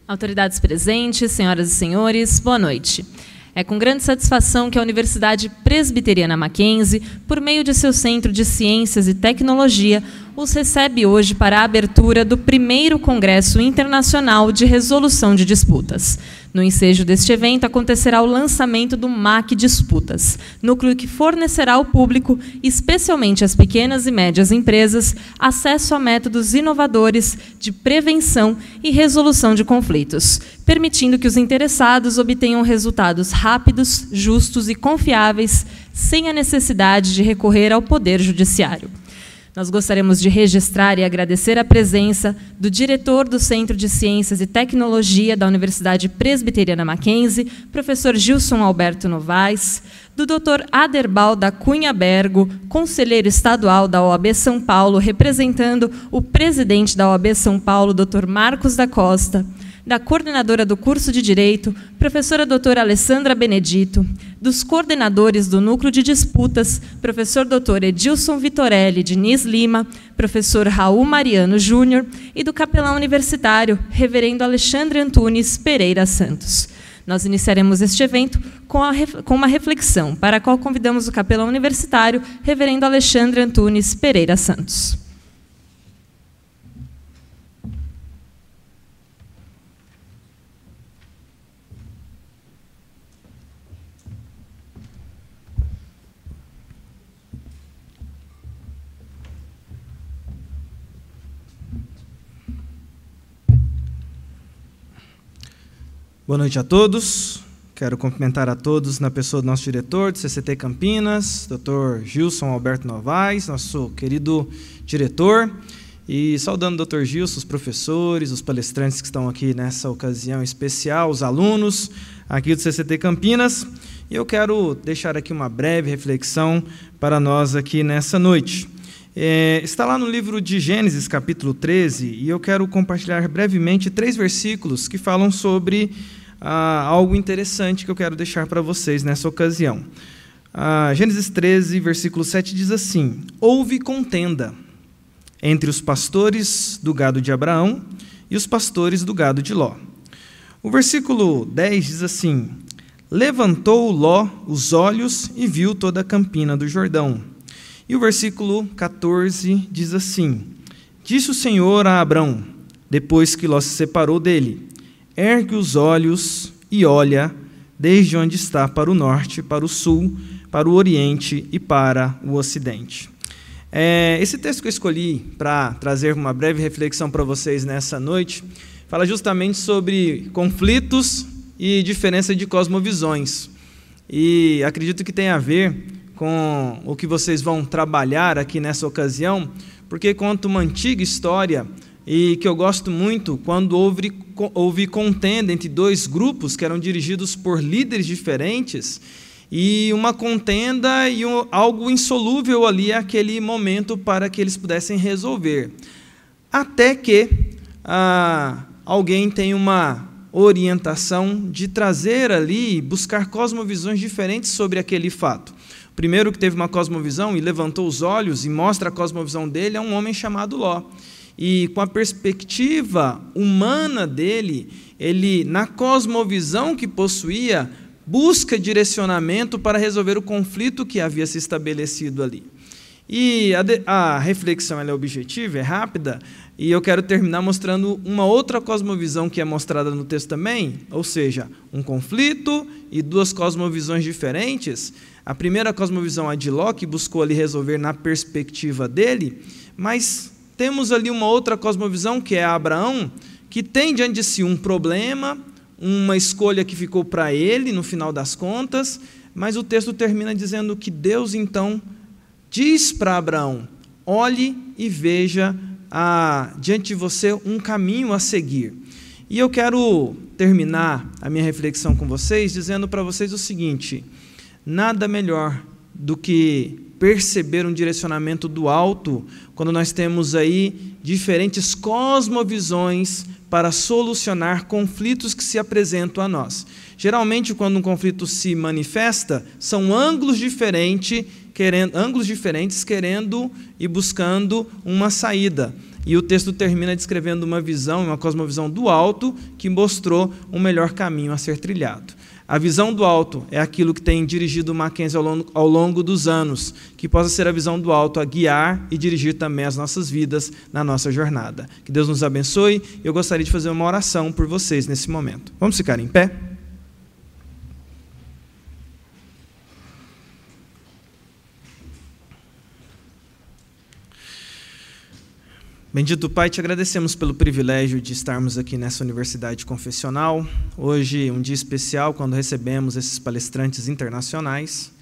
Autoridades presentes, senhoras e senhores, boa noite. É com grande satisfação que a Universidade Presbiteriana Mackenzie, por meio de seu Centro de Ciências e Tecnologia, os recebe hoje para a abertura do primeiro Congresso Internacional de Resolução de Disputas. No ensejo deste evento acontecerá o lançamento do MAC Disputas, núcleo que fornecerá ao público, especialmente às pequenas e médias empresas, acesso a métodos inovadores de prevenção e resolução de conflitos, permitindo que os interessados obtenham resultados rápidos, justos e confiáveis, sem a necessidade de recorrer ao Poder Judiciário. Nós gostaríamos de registrar e agradecer a presença do diretor do Centro de Ciências e Tecnologia da Universidade Presbiteriana Mackenzie, professor Gilson Alberto Novaes, do Dr. Aderbal da Cunha Bergo, conselheiro estadual da OAB São Paulo, representando o presidente da OAB São Paulo, Dr. Marcos da Costa, da coordenadora do curso de Direito, professora doutora Alessandra Benedito, dos coordenadores do Núcleo de Disputas, professor doutor Edilson Vitorelli Diniz Lima, professor Raul Mariano Júnior, e do capelão universitário, reverendo Alexandre Antunes Pereira Santos. Nós iniciaremos este evento com uma reflexão, para a qual convidamos o capelão universitário, reverendo Alexandre Antunes Pereira Santos. Boa noite a todos. Quero cumprimentar a todos na pessoa do nosso diretor do CCT Campinas, Dr. Gilson Alberto Novaes, nosso querido diretor, e saudando o Dr. Gilson, os professores, os palestrantes que estão aqui nessa ocasião especial, os alunos aqui do CCT Campinas. E eu quero deixar aqui uma breve reflexão para nós aqui nessa noite. Está lá no livro de Gênesis, capítulo 13, e eu quero compartilhar brevemente 3 versículos que falam sobre algo interessante que eu quero deixar para vocês nessa ocasião. Gênesis 13, versículo 7 diz assim: houve contenda entre os pastores do gado de Abraão e os pastores do gado de Ló. O versículo 10 diz assim: levantou Ló os olhos e viu toda a campina do Jordão. E o versículo 14 diz assim: disse o Senhor a Abrão, depois que Ló se separou dele: ergue os olhos e olha desde onde está para o norte, para o sul, para o oriente e para o ocidente. Esse texto que eu escolhi para trazer uma breve reflexão para vocês nessa noite fala justamente sobre conflitos e diferença de cosmovisões. E acredito que tem a ver com o que vocês vão trabalhar aqui nessa ocasião, porque conta uma antiga história e que eu gosto muito, quando houve contenda entre 2 grupos que eram dirigidos por líderes diferentes, e uma contenda e algo insolúvel ali aquele momento para que eles pudessem resolver. Até que alguém tem uma orientação de trazer ali, buscar cosmovisões diferentes sobre aquele fato. O primeiro que teve uma cosmovisão e levantou os olhos e mostra a cosmovisão dele é um homem chamado Ló. E com a perspectiva humana dele, ele, na cosmovisão que possuía, busca direcionamento para resolver o conflito que havia se estabelecido ali. E a reflexão ela é objetiva, é rápida, e eu quero terminar mostrando uma outra cosmovisão que é mostrada no texto também, ou seja, um conflito e 2 cosmovisões diferentes. A primeira cosmovisão é de Ló, que buscou ali resolver na perspectiva dele, mas temos ali uma outra cosmovisão, que é Abraão, que tem diante de si um problema, uma escolha que ficou para ele, no final das contas, mas o texto termina dizendo que Deus, então, diz para Abraão: olhe e veja diante de você um caminho a seguir. E eu quero terminar a minha reflexão com vocês, dizendo para vocês o seguinte: nada melhor do que perceber um direcionamento do alto, quando nós temos aí diferentes cosmovisões para solucionar conflitos que se apresentam a nós. Geralmente, quando um conflito se manifesta, são ângulos diferentes querendo e buscando uma saída. e o texto termina descrevendo uma visão, uma cosmovisão do alto, que mostrou um melhor caminho a ser trilhado. A visão do alto é aquilo que tem dirigido o Mackenzie ao longo dos anos, que possa ser a visão do alto a guiar e dirigir também as nossas vidas na nossa jornada. Que Deus nos abençoe, e eu gostaria de fazer uma oração por vocês nesse momento. Vamos ficar em pé? Bendito Pai, te agradecemos pelo privilégio de estarmos aqui nessa universidade confessional. Hoje, um dia especial, quando recebemos esses palestrantes internacionais,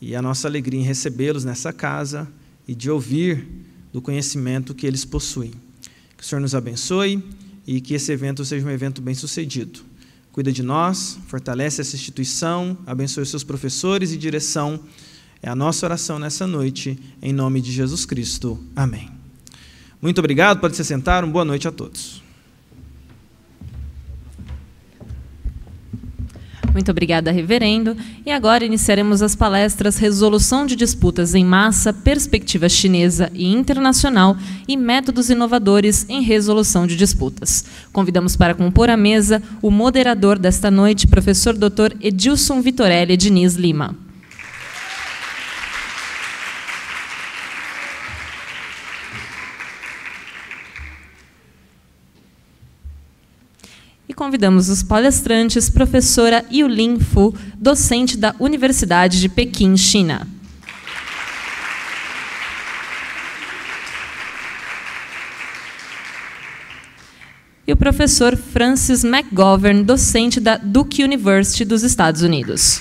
e a nossa alegria em recebê-los nessa casa e de ouvir do conhecimento que eles possuem. Que o Senhor nos abençoe e que esse evento seja um evento bem-sucedido. Cuida de nós, fortalece essa instituição, abençoe os seus professores e direção. É a nossa oração nessa noite, em nome de Jesus Cristo. Amém. Muito obrigado, pode se sentar, uma boa noite a todos. Muito obrigada, reverendo. E agora iniciaremos as palestras Resolução de Disputas em Massa, Perspectiva Chinesa e Internacional e Métodos Inovadores em Resolução de Disputas. Convidamos para compor a mesa o moderador desta noite, professor Dr. Edilson Vitorelli Diniz Lima. E convidamos os palestrantes, professora Yulin Fu, docente da Universidade de Pequim, China. E o professor Francis McGovern, docente da Duke University dos Estados Unidos.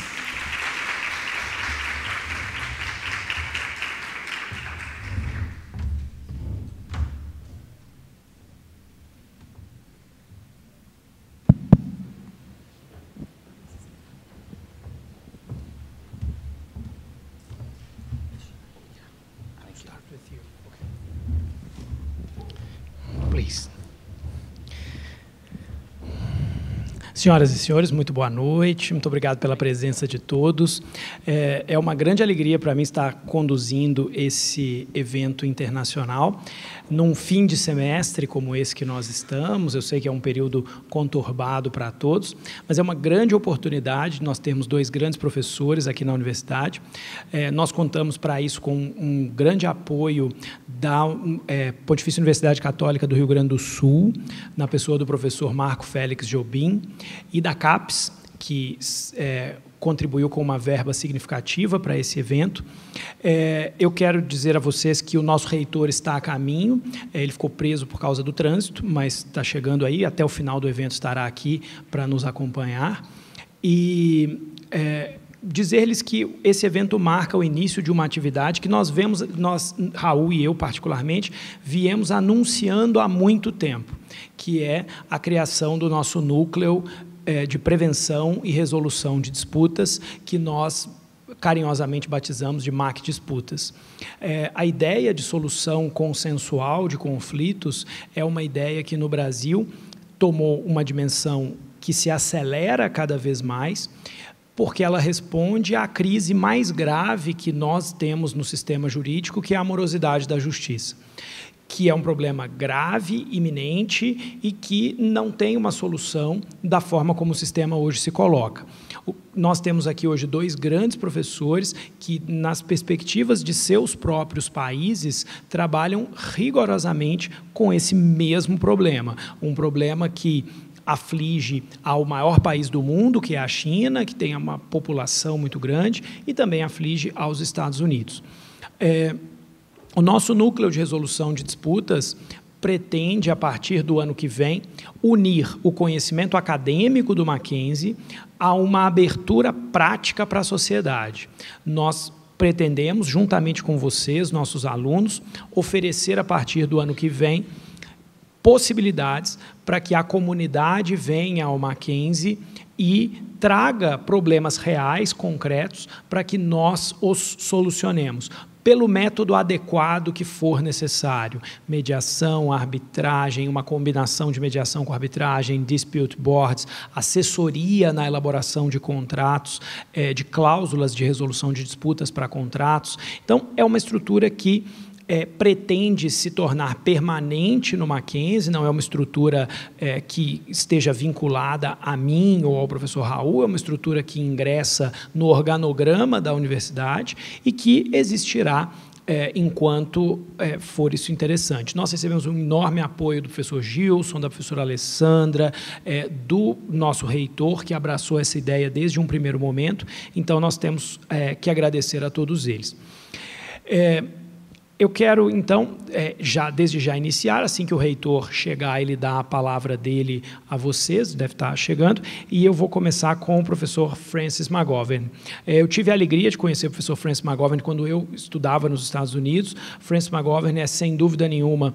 Senhoras e senhores, muito boa noite, muito obrigado pela presença de todos. É uma grande alegria para mim estar conduzindo esse evento internacional num fim de semestre como esse que nós estamos. Eu sei que é um período conturbado para todos, mas é uma grande oportunidade. Nós temos 2 grandes professores aqui na universidade. Nós contamos para isso com um grande apoio da Pontifícia Universidade Católica do Rio Grande do Sul, na pessoa do professor Marco Félix Jobim, e da CAPES, que contribuiu com uma verba significativa para esse evento. Eu quero dizer a vocês que o nosso reitor está a caminho, ele ficou preso por causa do trânsito, mas está chegando aí, até o final do evento estará aqui para nos acompanhar. E dizer-lhes que esse evento marca o início de uma atividade que nós, Raul e eu particularmente, viemos anunciando há muito tempo, que é a criação do nosso núcleo de prevenção e resolução de disputas, que nós carinhosamente batizamos de MAC Disputas. A ideia de solução consensual de conflitos é uma ideia que no Brasil tomou uma dimensão que se acelera cada vez mais, porque ela responde à crise mais grave que nós temos no sistema jurídico, que é a morosidade da justiça, que é um problema grave, iminente e que não tem uma solução da forma como o sistema hoje se coloca. Nós temos aqui hoje 2 grandes professores que, nas perspectivas de seus próprios países, trabalham rigorosamente com esse mesmo problema, um problema que aflige ao maior país do mundo, que é a China, que tem uma população muito grande, e também aflige aos Estados Unidos. O nosso núcleo de resolução de disputas pretende, a partir do ano que vem, unir o conhecimento acadêmico do Mackenzie a uma abertura prática para a sociedade. Nós pretendemos, juntamente com vocês, nossos alunos, oferecer, a partir do ano que vem, possibilidades para que a comunidade venha ao Mackenzie e traga problemas reais, concretos, para que nós os solucionemos, pelo método adequado que for necessário. Mediação, arbitragem, uma combinação de mediação com arbitragem, dispute boards, assessoria na elaboração de contratos, de cláusulas de resolução de disputas para contratos. Então, é uma estrutura que pretende se tornar permanente no Mackenzie, não é uma estrutura que esteja vinculada a mim ou ao professor Raul, é uma estrutura que ingressa no organograma da universidade e que existirá enquanto for isso interessante. Nós recebemos um enorme apoio do professor Gilson, da professora Alessandra, do nosso reitor, que abraçou essa ideia desde um primeiro momento, então nós temos que agradecer a todos eles. Eu quero, então, desde já iniciar, assim que o reitor chegar, ele dá a palavra dele a vocês, deve estar chegando, e eu vou começar com o professor Francis McGovern. Eu tive a alegria de conhecer o professor Francis McGovern quando eu estudava nos Estados Unidos. Francis McGovern é, sem dúvida nenhuma,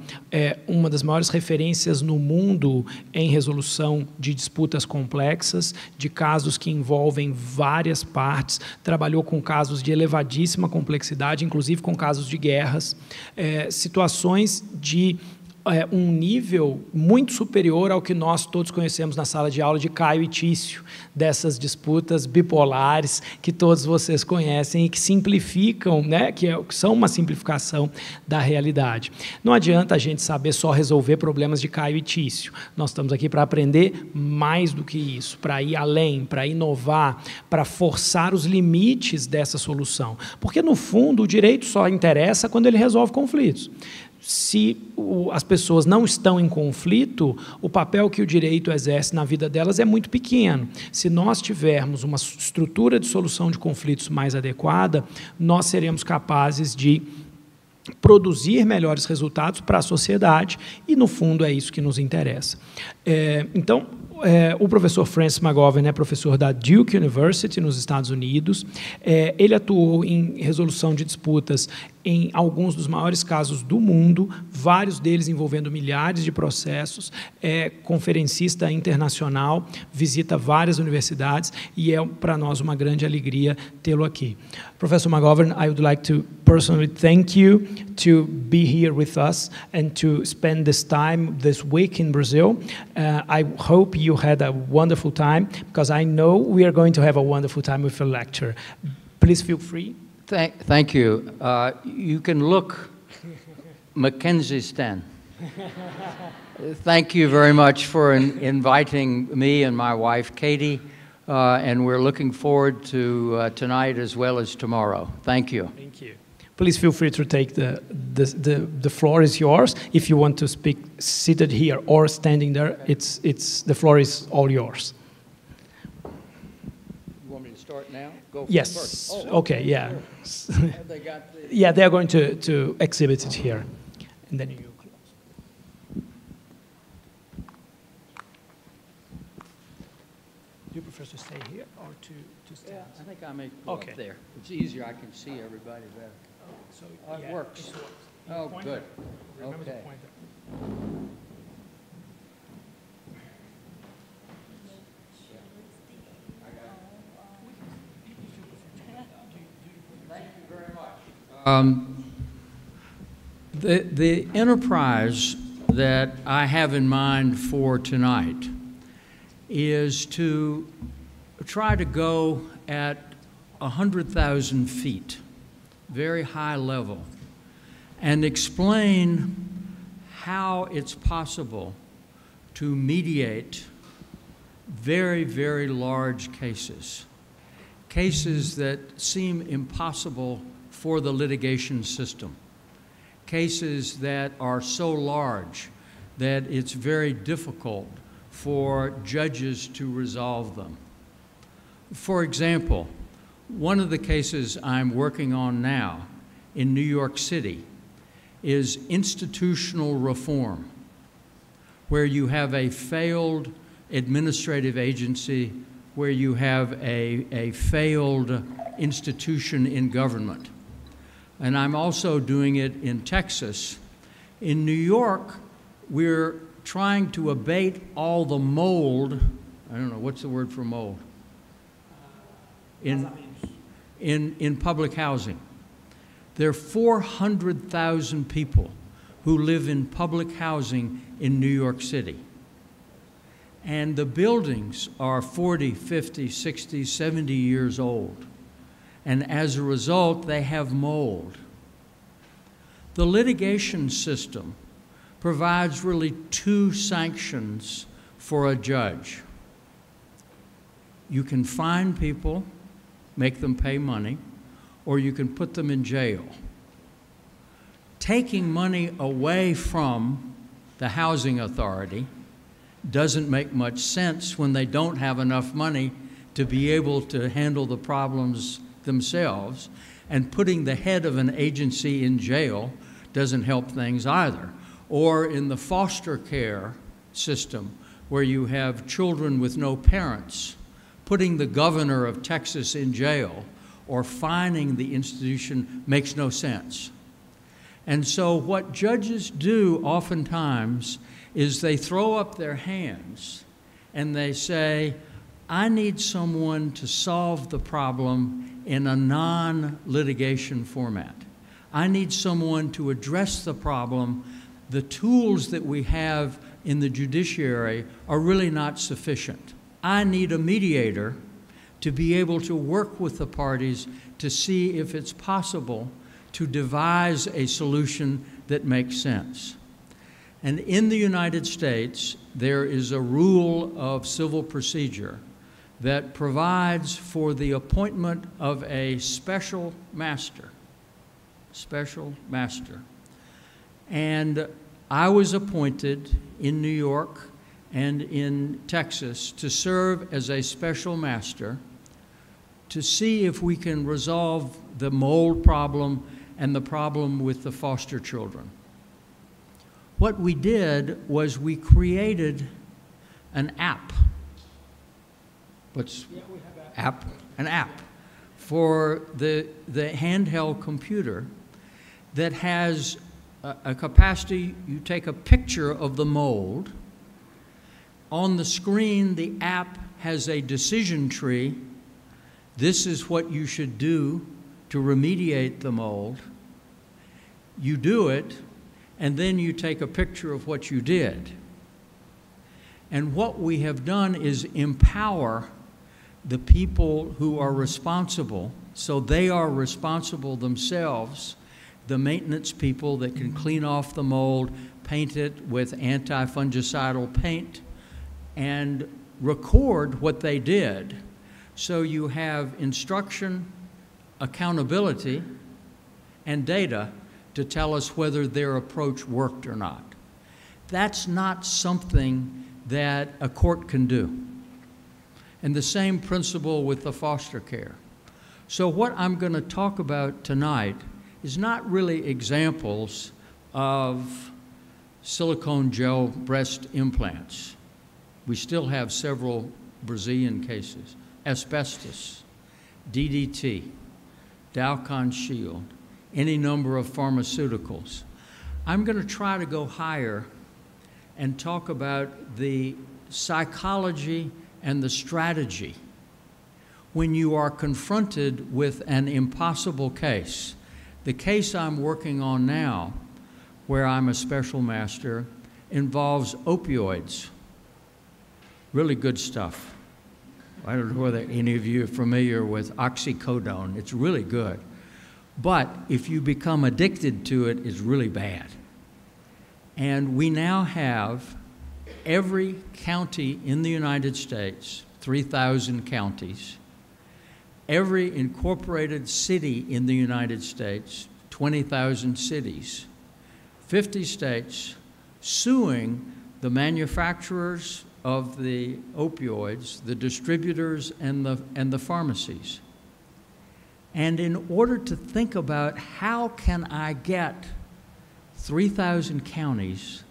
uma das maiores referências no mundo em resolução de disputas complexas, de casos que envolvem várias partes, trabalhou com casos de elevadíssima complexidade, inclusive com casos de guerras, situações de um nível muito superior ao que nós todos conhecemos na sala de aula de Caio e Tício, dessas disputas bipolares que todos vocês conhecem e que simplificam, né, que são uma simplificação da realidade. Não adianta a gente saber só resolver problemas de Caio e Tício. Nós estamos aqui para aprender mais do que isso, para ir além, para inovar, para forçar os limites dessa solução. Porque, no fundo, o direito só interessa quando ele resolve conflitos. Se as pessoas não estão em conflito, o papel que o direito exerce na vida delas é muito pequeno. Se nós tivermos uma estrutura de solução de conflitos mais adequada, nós seremos capazes de produzir melhores resultados para a sociedade e, no fundo, é isso que nos interessa. Então, o professor Francis McGovern é professor da Duke University, nos Estados Unidos. Ele atuou em resolução de disputas em alguns dos maiores casos do mundo, vários deles envolvendo milhares de processos, é conferencista internacional, visita várias universidades e é para nós uma grande alegria tê-lo aqui. Professor McGovern, I would like to personally thank you to be here with us and to spend this time this week in Brazil. I hope you had a wonderful time, because I know we are going to have a wonderful time with your lecture. Please feel free. Thank you. You can look Mackenzie Stan. Thank you very much for inviting me and my wife, Katie, and we're looking forward to tonight as well as tomorrow. Thank you. Thank you. Please feel free to take the floor is yours. If you want to speak seated here or standing there, the floor is all yours. You want me to start now? Go yes. First. Oh, okay. Yeah. They got yeah, they are going to exhibit it here, and then you close. Do you prefer to stay here or to stand? Yeah, I think I may go up there. It's easier. I can see everybody better. So It works. Oh, good. Remember to Okay. point there. Thank you very much. The enterprise that I have in mind for tonight is to try to go at 100,000 feet, very high level, and explain how it's possible to mediate very, very large cases, cases that seem impossible for the litigation system, cases that are so large that it's very difficult for judges to resolve them. For example, one of the cases I'm working on now in New York City is institutional reform, where you have a failed administrative agency, where you have a failed institution in government. And I'm also doing it in Texas. In New York, we're trying to abate all the mold. I don't know, what's the word for mold? In public housing. There are 400,000 people who live in public housing in New York City. And the buildings are 40, 50, 60, 70 years old. And as a result, they have mold. The litigation system provides really two sanctions for a judge. You can fine people, make them pay money, or you can put them in jail. Taking money away from the housing authority doesn't make much sense when they don't have enough money to be able to handle the problems themselves, and putting the head of an agency in jail doesn't help things either. Or in the foster care system, where you have children with no parents, putting the governor of Texas in jail or fining the institution makes no sense. And so what judges do oftentimes is they throw up their hands and they say, I need someone to solve the problem in a non-litigation format. I need someone to address the problem. The tools that we have in the judiciary are really not sufficient. I need a mediator to be able to work with the parties to see if it's possible to devise a solution that makes sense. And in the United States, there is a rule of civil procedure that provides for the appointment of a special master. And I was appointed in New York and in Texas to serve as a special master to see if we can resolve the mold problem and the problem with the foster children. What we did was we created an app. An app for the handheld computer that has a capacity. You take a picture of the mold. On the screen, the app has a decision tree. This is what you should do to remediate the mold. You do it, and then you take a picture of what you did. And what we have done is empower the people who are responsible, so they are responsible themselves, the maintenance people that can clean off the mold, paint it with anti-fungicidal paint, and record what they did. So you have instruction, accountability, and data to tell us whether their approach worked or not. That's not something that a court can do. And the same principle with the foster care. So what I'm going to talk about tonight is not really examples of silicone gel breast implants. We still have several Brazilian cases. Asbestos, DDT, Dowcon Shield, any number of pharmaceuticals. I'm going to try to go higher and talk about the psychology and the strategy when you are confronted with an impossible case. The case I'm working on now, where I'm a special master, involves opioids. Really good stuff. I don't know whether any of you are familiar with oxycodone. It's really good. But if you become addicted to it, it's really bad. And we now have every county in the United States, 3,000 counties, every incorporated city in the United States, 20,000 cities, 50 states, suing the manufacturers of the opioids, the distributors, and the pharmacies. And in order to think about how can I get 3,000 counties,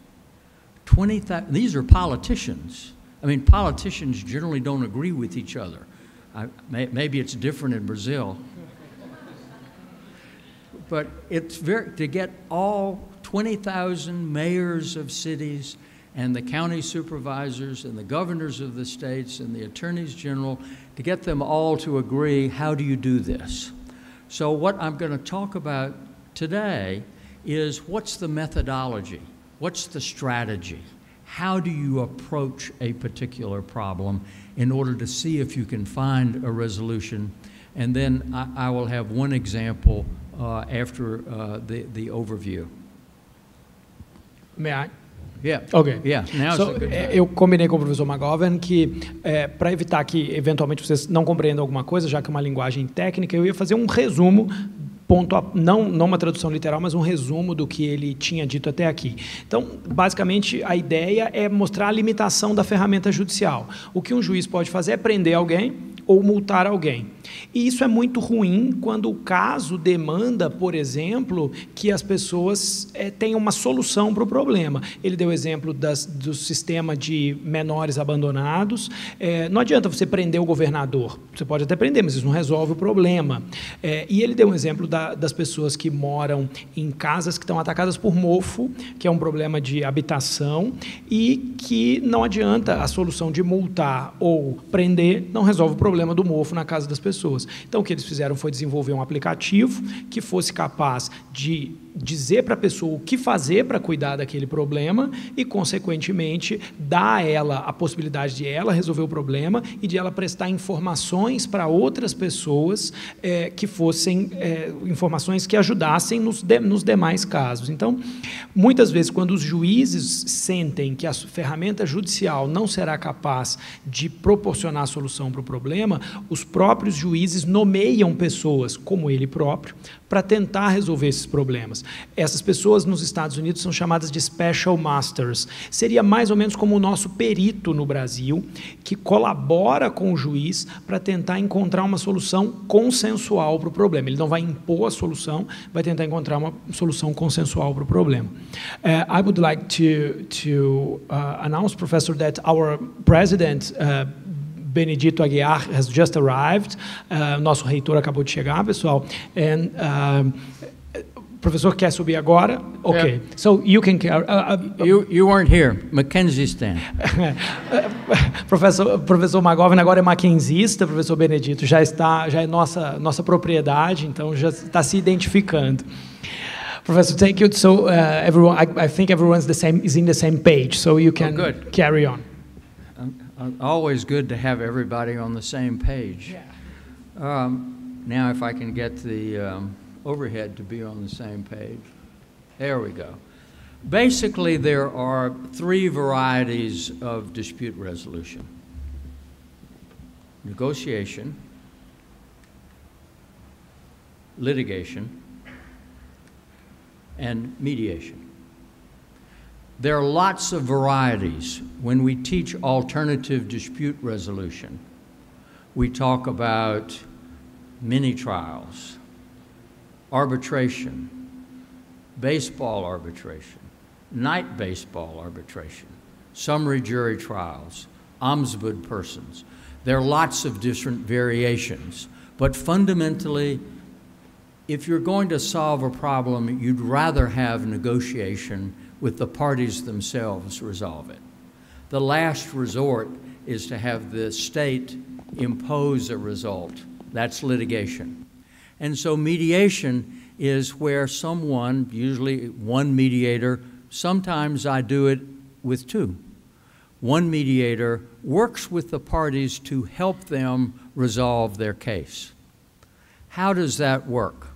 20,000, these are politicians. I mean, politicians generally don't agree with each other. Maybe it's different in Brazil. But it's to get all 20,000 mayors of cities and the county supervisors and the governors of the states and the attorneys general, to get them all to agree, how do you do this? So what I'm going to talk about today is what's the methodology? What's the strategy? How do you approach a particular problem in order to see if you can find a resolution And then I will have one example after the overview. May I? Yeah. Ok. Yeah. Now So, eu combinei com o professor McGovern que, para evitar que, eventualmente, vocês não compreendam alguma coisa, já que é uma linguagem técnica, eu ia fazer um resumo, não uma tradução literal, mas um resumo do que ele tinha dito até aqui. Então, basicamente, a ideia é mostrar a limitação da ferramenta judicial. O que um juiz pode fazer é prender alguém ou multar alguém. E isso é muito ruim quando o caso demanda, por exemplo, que as pessoas tenham uma solução para o problema. Ele deu o exemplo do sistema de menores abandonados. Não adianta você prender o governador. Você pode até prender, mas isso não resolve o problema. E ele deu um exemplo das pessoas que moram em casas que estão atacadas por mofo, que é um problema de habitação, e que não adianta a solução de multar ou prender, não resolve o problema do mofo na casa das pessoas. Então, o que eles fizeram foi desenvolver um aplicativo que fosse capaz de dizer para a pessoa o que fazer para cuidar daquele problema e, consequentemente, dar a ela a possibilidade de ela resolver o problema e de ela prestar informações para outras pessoas que fossem informações que ajudassem nos demais casos. Então, muitas vezes, quando os juízes sentem que a ferramenta judicial não será capaz de proporcionar a solução para o problema, os próprios juízes nomeiam pessoas, como ele próprio, para tentar resolver esses problemas. Essas pessoas nos Estados Unidos são chamadas de Special Masters. Seria mais ou menos como o nosso perito no Brasil, que colabora com o juiz para tentar encontrar uma solução consensual para o problema. Ele não vai impor a solução, vai tentar encontrar uma solução consensual para o problema. I would like to announce, Professor, that our president, Benedito Aguiar, has just arrived. Nosso reitor acabou de chegar, pessoal. And professor quer subir agora? Ok. Yeah. So you can carry. You weren't here. Mackenzie stand. Professor McGovern agora é mackenzista, professor Benedito já é nossa propriedade, então já está se identificando. Professor, thank you. So everyone, I think everyone's is in the same page, so you can carry on. Always good to have everybody on the same page. Yeah. Now if I can get the overhead to be on the same page. There we go. Basically, there are three varieties of dispute resolution: negotiation, litigation, and mediation. There are lots of varieties. When we teach alternative dispute resolution, we talk about mini trials, arbitration, baseball arbitration, night baseball arbitration, summary jury trials, ombudsman persons. There are lots of different variations, but fundamentally, if you're going to solve a problem, you'd rather have negotiation with the parties themselves resolve it. The last resort is to have the state impose a result. That's litigation. And so mediation is where someone, usually one mediator, sometimes I do it with two. One mediator works with the parties to help them resolve their case. How does that work?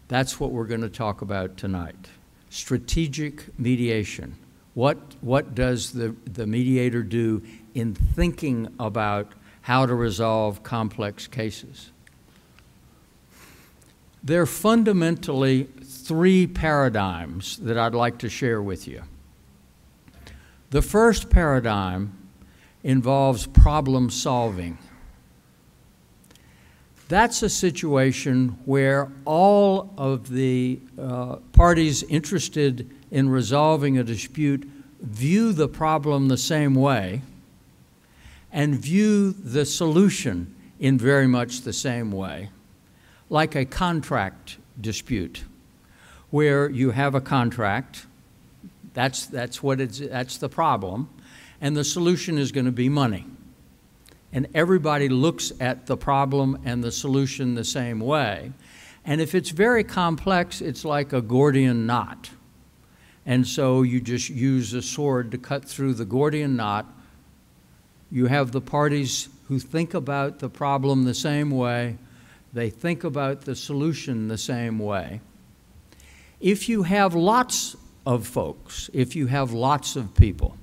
That's what we're going to talk about tonight. Strategic mediation. What does the mediator do in thinking about how to resolve complex cases? There are fundamentally three paradigms that I'd like to share with you. The first paradigm involves problem solving. That's a situation where all of the parties interested in resolving a dispute view the problem the same way and view the solution in very much the same way, like a contract dispute, where you have a contract, that's the problem, and the solution is going to be money. And everybody looks at the problem and the solution the same way. And if it's very complex, it's like a Gordian knot. And so you just use a sword to cut through the Gordian knot. You have the parties who think about the problem the same way. They think about the solution the same way. If you have lots of folks, if you have lots of people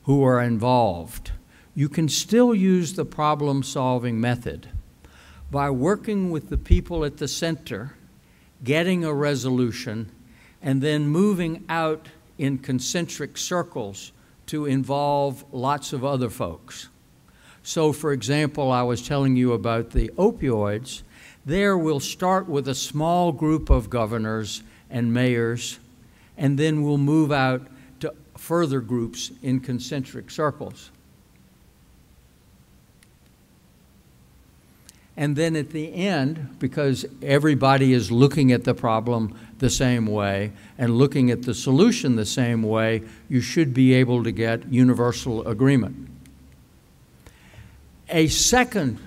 who are involved, you can still use the problem-solving method by working with the people at the center, getting a resolution, and then moving out in concentric circles to involve lots of other folks. So, for example, I was telling you about the opioids. There we'll start with a small group of governors and mayors, and then we'll move out to further groups in concentric circles. And then at the end, because everybody is looking at the problem the same way and looking at the solution the same way, you should be able to get universal agreement. A second,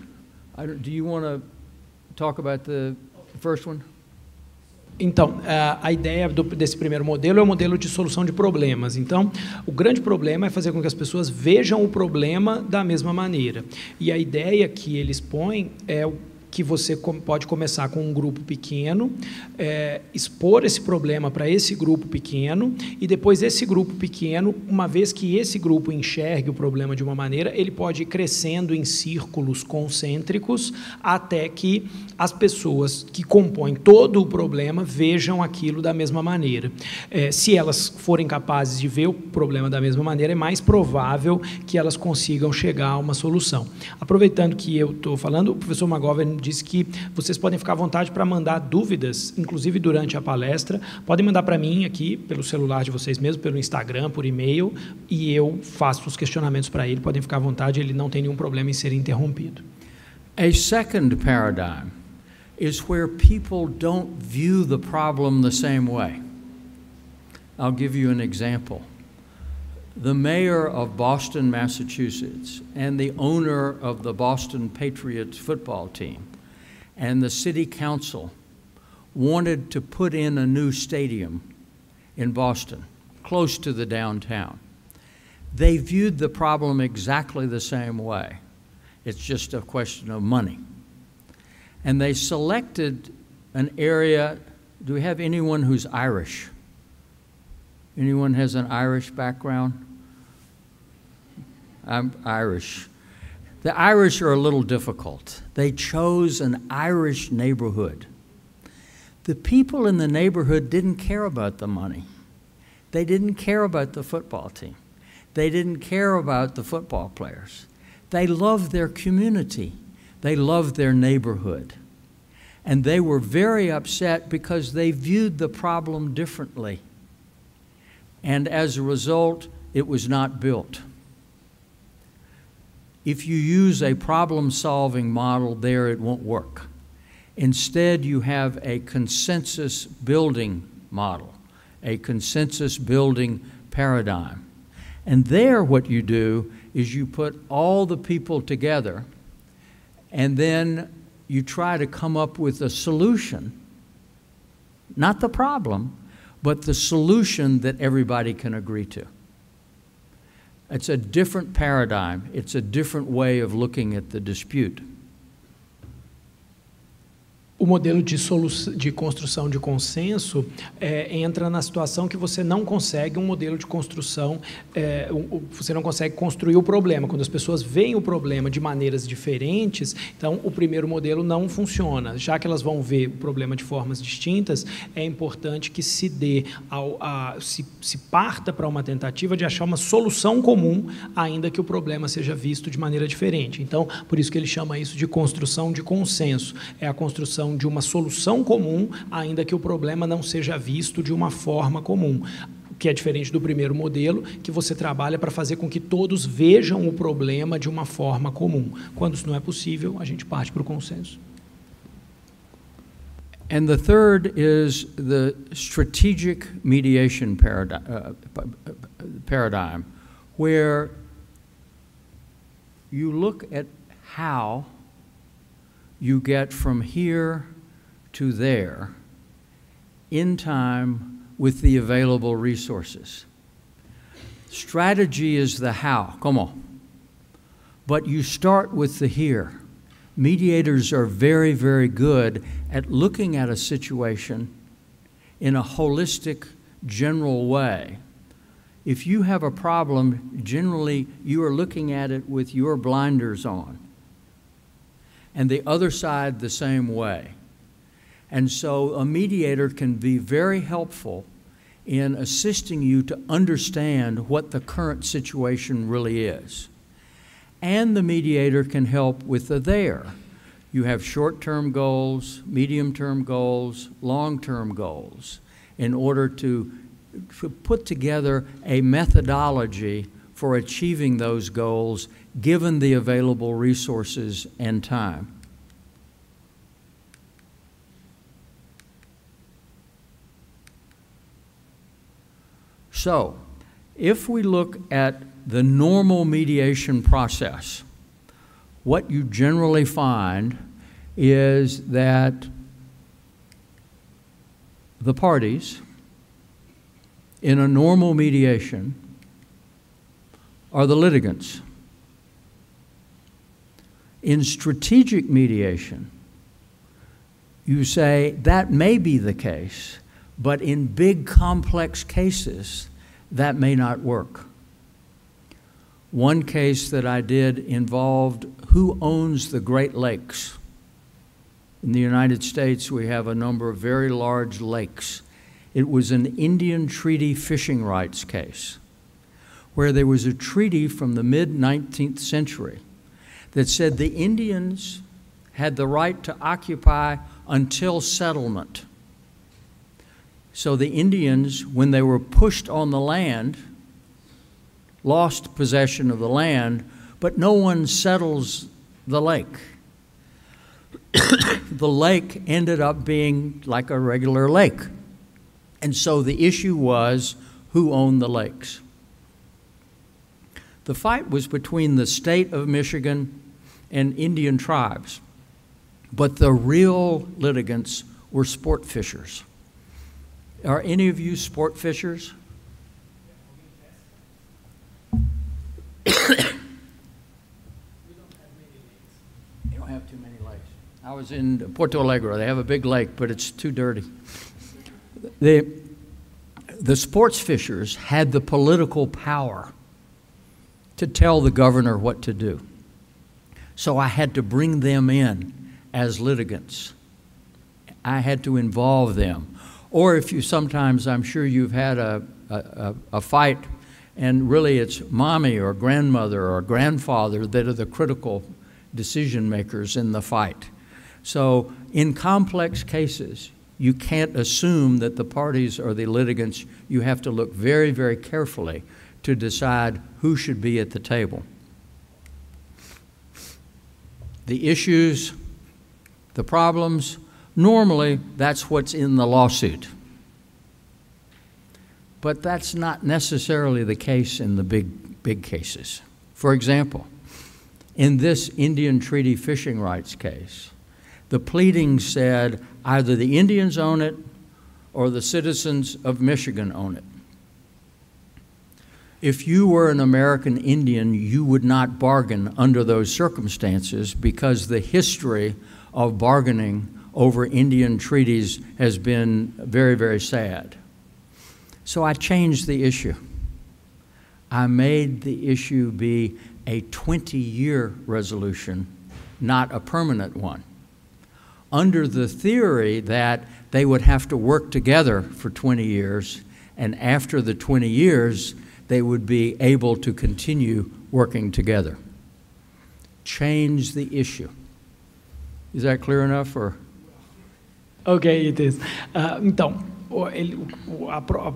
do you want to talk about the first one? Então, a ideia desse primeiro modelo é o modelo de solução de problemas. Então, o grande problema é fazer com que as pessoas vejam o problema da mesma maneira. E a ideia que eles põem é que você pode começar com um grupo pequeno, expor esse problema para esse grupo pequeno, e depois esse grupo pequeno, uma vez que esse grupo enxergue o problema de uma maneira, ele pode ir crescendo em círculos concêntricos até que as pessoas que compõem todo o problema vejam aquilo da mesma maneira. Se elas forem capazes de ver o problema da mesma maneira, é mais provável que elas consigam chegar a uma solução. Aproveitando que eu estou falando, o professor McGovern disse que vocês podem ficar à vontade para mandar dúvidas, inclusive durante a palestra. Podem mandar para mim aqui, pelo celular de vocês mesmos, pelo Instagram, por e-mail, e eu faço os questionamentos para ele. Podem ficar à vontade, ele não tem nenhum problema em ser interrompido. A second paradigm is where people don't view the problem the same way. I'll give you an example. The mayor of Boston, Massachusetts, and the owner of the Boston Patriots football team, and the city council wanted to put in a new stadium in Boston, close to the downtown. They viewed the problem exactly the same way. It's just a question of money. And they selected an area. Do we have anyone who's Irish? Anyone has an Irish background? I'm Irish. The Irish are a little difficult. They chose an Irish neighborhood. The people in the neighborhood didn't care about the money. They didn't care about the football team. They didn't care about the football players. They loved their community. They loved their neighborhood. And they were very upset because they viewed the problem differently. And as a result, it was not built. If you use a problem-solving model there, it won't work. Instead, you have a consensus building model, a consensus building paradigm. And there what you do is you put all the people together, and then you try to come up with a solution, not the problem, but the solution that everybody can agree to. It's a different paradigm. It's a different way of looking at the dispute. O modelo de construção de consenso entra na situação que você não consegue um modelo de construção, você não consegue construir o problema. Quando as pessoas veem o problema de maneiras diferentes, então o primeiro modelo não funciona. Já que elas vão ver o problema de formas distintas, é importante que se se parta para uma tentativa de achar uma solução comum, ainda que o problema seja visto de maneira diferente. Então, por isso que ele chama isso de construção de consenso. É a construção de uma solução comum, ainda que o problema não seja visto de uma forma comum, que é diferente do primeiro modelo, que você trabalha para fazer com que todos vejam o problema de uma forma comum. Quando isso não é possível, a gente parte para o consenso. And the third is the strategic mediation paradigm, where you look at how you get from here to there in time with the available resources. Strategy is the how, come on. But you start with the here, mediators are very, very good at looking at a situation in a holistic, general way. If you have a problem, generally you are looking at it with your blinders on, and the other side the same way. And so a mediator can be very helpful in assisting you to understand what the current situation really is. And the mediator can help with the there. You have short-term goals, medium-term goals, long-term goals in order to put together a methodology for achieving those goals given the available resources and time. So, if we look at the normal mediation process, what you generally find is that the parties in a normal mediation are the litigants. In strategic mediation, you say that may be the case, but in big complex cases, that may not work. One case that I did involved who owns the Great Lakes. In the United States, we have a number of very large lakes. It was an Indian treaty fishing rights case where there was a treaty from the mid-19th century that said the Indians had the right to occupy until settlement. So the Indians, when they were pushed on the land, lost possession of the land, but no one settles the lake. The lake ended up being like a regular lake. And so the issue was who owned the lakes. The fight was between the state of Michigan and Indian tribes, but the real litigants were sport fishers. Are any of you sport fishers? You don't have too many lakes. I was in Porto Alegre. They have a big lake, but it's too dirty. The sports fishers had the political power to tell the governor what to do. So I had to bring them in as litigants. I had to involve them. Or if you sometimes, I'm sure you've had a fight, and really it's mommy or grandmother or grandfather that are the critical decision makers in the fight. So in complex cases, you can't assume that the parties are the litigants. You have to look very, very carefully to decide who should be at the table. The issues, the problems, normally that's what's in the lawsuit. But that's not necessarily the case in the big cases. For example, in this Indian treaty fishing rights case, the pleadings said either the Indians own it or the citizens of Michigan own it. If you were an American Indian, you would not bargain under those circumstances because the history of bargaining over Indian treaties has been very, very sad. So I changed the issue. I made the issue be a 20-year resolution, not a permanent one, under the theory that they would have to work together for 20 years, and after the 20 years, they would be able to continue working together. Change the issue. Is that clear enough? Or? Ok, it is. Então,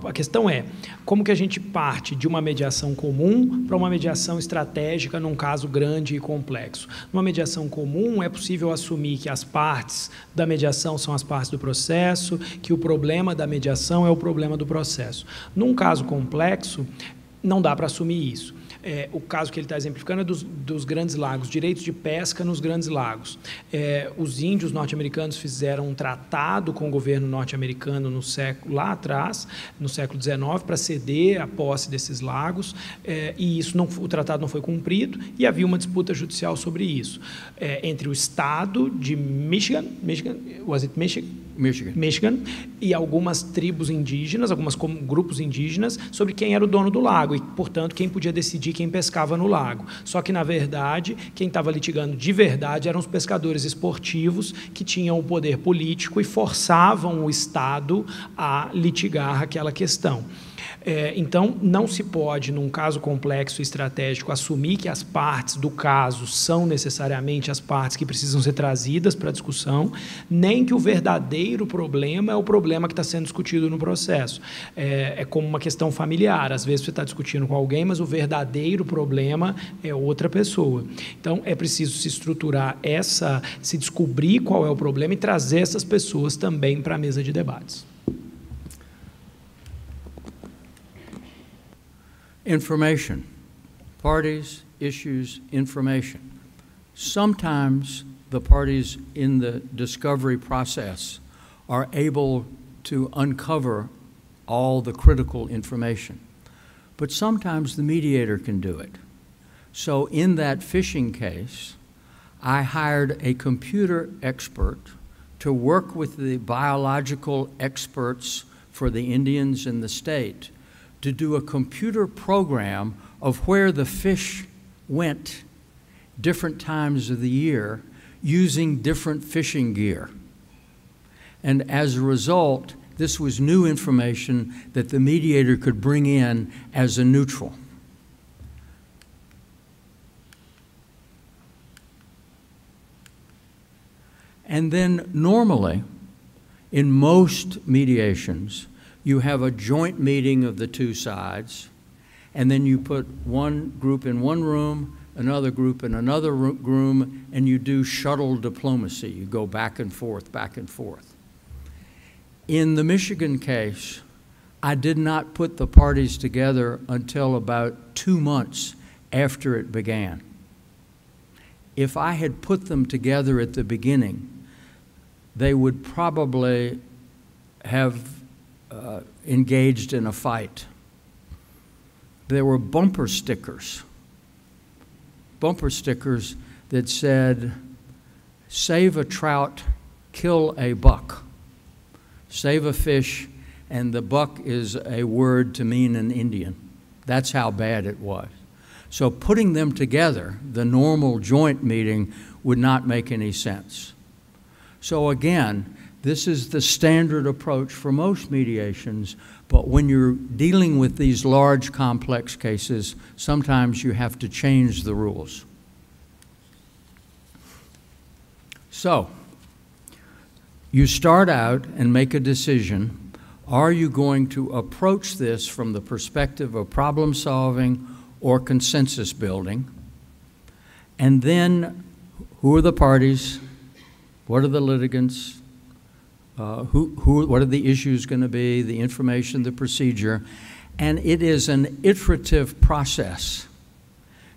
a questão é como que a gente parte de uma mediação comum para uma mediação estratégica num caso grande e complexo. Numa mediação comum é possível assumir que as partes da mediação são as partes do processo, que o problema da mediação é o problema do processo. Num caso complexo, não dá para assumir isso. O caso que ele está exemplificando é dos grandes lagos, direitos de pesca nos grandes lagos. Os índios norte-americanos fizeram um tratado com o governo norte-americano lá atrás, no século XIX, para ceder a posse desses lagos, e o tratado não foi cumprido, e havia uma disputa judicial sobre isso, entre o estado de Michigan, e algumas tribos indígenas, alguns grupos indígenas, sobre quem era o dono do lago e, portanto, quem podia decidir quem pescava no lago. Só que, na verdade, quem estava litigando de verdade eram os pescadores esportivos que tinham o poder político e forçavam o Estado a litigar aquela questão. Então, não se pode, num caso complexo e estratégico, assumir que as partes do caso são necessariamente as partes que precisam ser trazidas para a discussão, nem que o verdadeiro problema é o problema que está sendo discutido no processo. É como uma questão familiar. Às vezes você está discutindo com alguém, mas o verdadeiro problema é outra pessoa. Então, é preciso se estruturar se descobrir qual é o problema e trazer essas pessoas também para a mesa de debates. Information. Parties, issues, information. Sometimes the parties in the discovery process are able to uncover all the critical information, but sometimes the mediator can do it. So in that fishing case, I hired a computer expert to work with the biological experts for the Indians in the state to do a computer program of where the fish went different times of the year using different fishing gear. And as a result, this was new information that the mediator could bring in as a neutral. And then normally, in most mediations, you have a joint meeting of the two sides, and then you put one group in one room, another group in another room, and you do shuttle diplomacy. You go back and forth, back and forth. In the Michigan case, I did not put the parties together until about 2 months after it began. If I had put them together at the beginning, they would probably have engaged in a fight. There were bumper stickers that said, save a trout, kill a buck. Save a fish, and the buck is a word to mean an Indian. That's how bad it was. So putting them together, the normal joint meeting, would not make any sense. So again, this is the standard approach for most mediations, but when you're dealing with these large, complex cases, sometimes you have to change the rules. So, you start out and make a decision. Are you going to approach this from the perspective of problem solving or consensus building? And then, who are the parties? What are the litigants? What are the issues going to be, the information, the procedure? And it is an iterative process.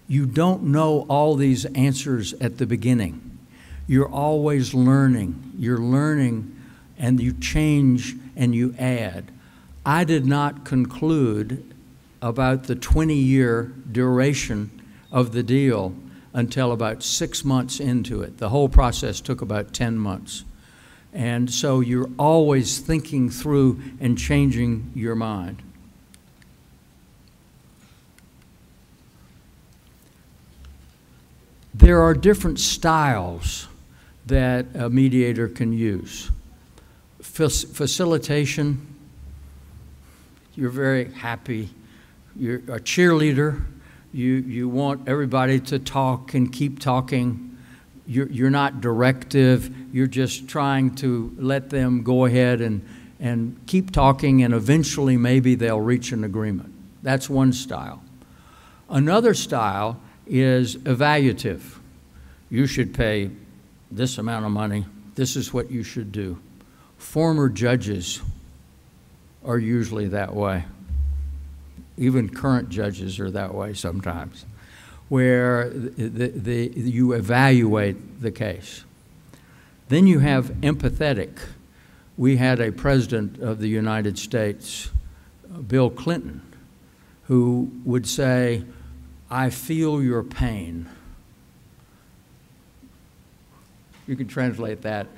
You don't know all these answers at the beginning. You're always learning. You're learning, and you change and you add. I did not conclude about the 20-year duration of the deal until about 6 months into it. The whole process took about 10 months. And so you're always thinking through and changing your mind. There are different styles that a mediator can use. Facilitation, you're very happy. You're a cheerleader. You want everybody to talk and keep talking. You're not directive. You're just trying to let them go ahead and keep talking, and eventually maybe they'll reach an agreement. That's one style. Another style is evaluative. You should pay this amount of money. This is what you should do. Former judges are usually that way. Even current judges are that way sometimes, where you evaluate the case. Then you have empathetic. We had a president of the United States, Bill Clinton, who would say, "I feel your pain." You can translate that.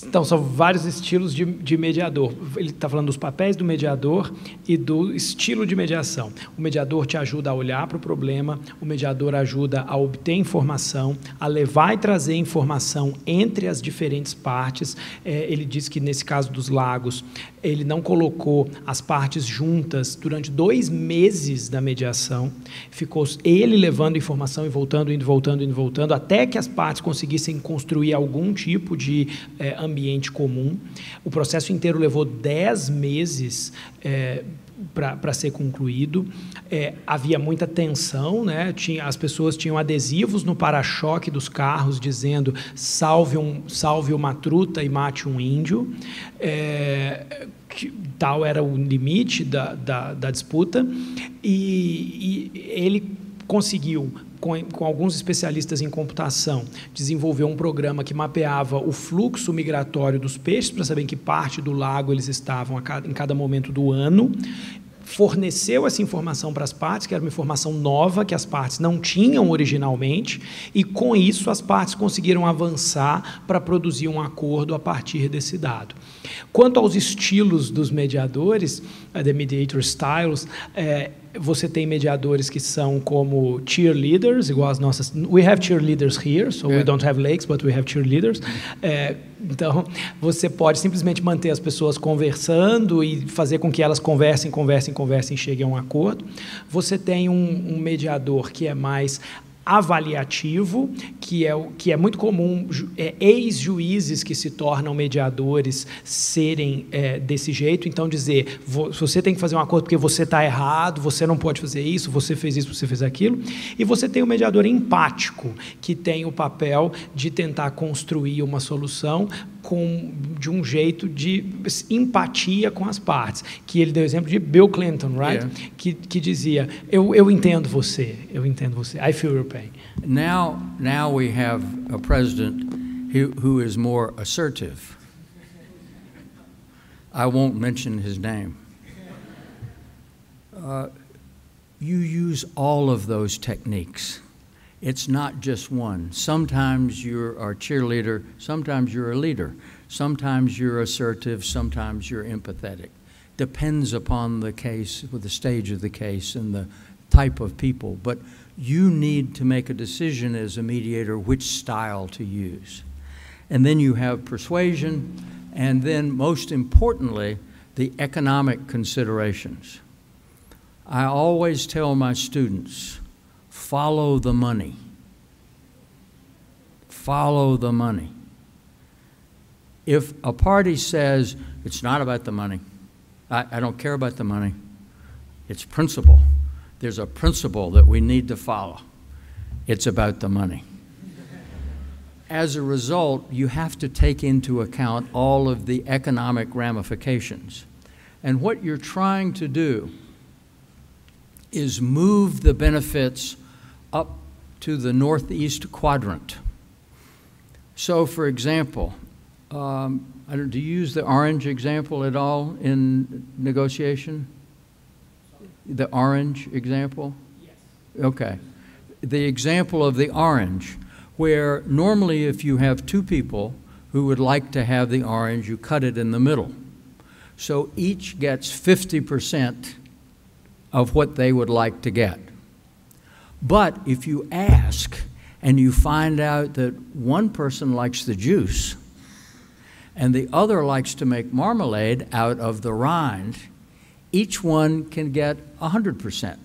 Então, são vários estilos de mediador. Ele está falando dos papéis do mediador e do estilo de mediação. O mediador te ajuda a olhar para o problema, o mediador ajuda a obter informação, a levar e trazer informação entre as diferentes partes. Ele diz que, nesse caso dos lagos, ele não colocou as partes juntas durante 2 meses da mediação. Ficou ele levando informação e voltando, indo, voltando, indo, voltando, até que as partes conseguissem construir algum tipo de ambiente comum. O processo inteiro levou 10 meses para ser concluído. Havia muita tensão, né? As pessoas tinham adesivos no para-choque dos carros dizendo salve uma truta e mate um índio. Tal era o limite da disputa, e ele conseguiu, com alguns especialistas em computação, desenvolver um programa que mapeava o fluxo migratório dos peixes para saber em que parte do lago eles estavam em cada momento do ano. Forneceu essa informação para as partes, que era uma informação nova que as partes não tinham originalmente, e com isso as partes conseguiram avançar para produzir um acordo a partir desse dado. Quanto aos estilos dos mediadores, the mediator styles, você tem mediadores que são como cheerleaders, igual as nossas. We have cheerleaders here, so we don't have lakes, but we have cheerleaders. Então, você pode simplesmente manter as pessoas conversando e fazer com que elas conversem e cheguem a um acordo. Você tem um mediador que é mais avaliativo, que é muito comum, ex-juízes que se tornam mediadores serem desse jeito. Então, dizer, você tem que fazer um acordo porque você está errado, você não pode fazer isso, você fez isso, você fez aquilo. E você tem o mediador empático, que tem o papel de tentar construir uma solução de um jeito de empatia com as partes, que ele deu o exemplo de Bill Clinton, right? Yeah. Que dizia, eu entendo você, I feel your pain. Now we have a president who is more assertive. I won't mention his name. You use all of those techniques. It's not just one. Sometimes you're a cheerleader, sometimes you're a leader, sometimes you're assertive, sometimes you're empathetic. Depends upon the case, with the stage of the case and the type of people. But you need to make a decision as a mediator which style to use. And then you have persuasion, and then most importantly, the economic considerations. I always tell my students, follow the money. Follow the money. If a party says, it's not about the money, I don't care about the money, it's principle. There's a principle that we need to follow. It's about the money. As a result, you have to take into account all of the economic ramifications. And what you're trying to do is move the benefits up to the northeast quadrant. So, for example, do you use the orange example at all in negotiation? The orange example? Yes. Okay. The example of the orange, where normally if you have 2 people who would like to have the orange, you cut it in the middle. So each gets 50% of what they would like to get. But if you ask and you find out that one person likes the juice and the other likes to make marmalade out of the rind, each one can get 100%.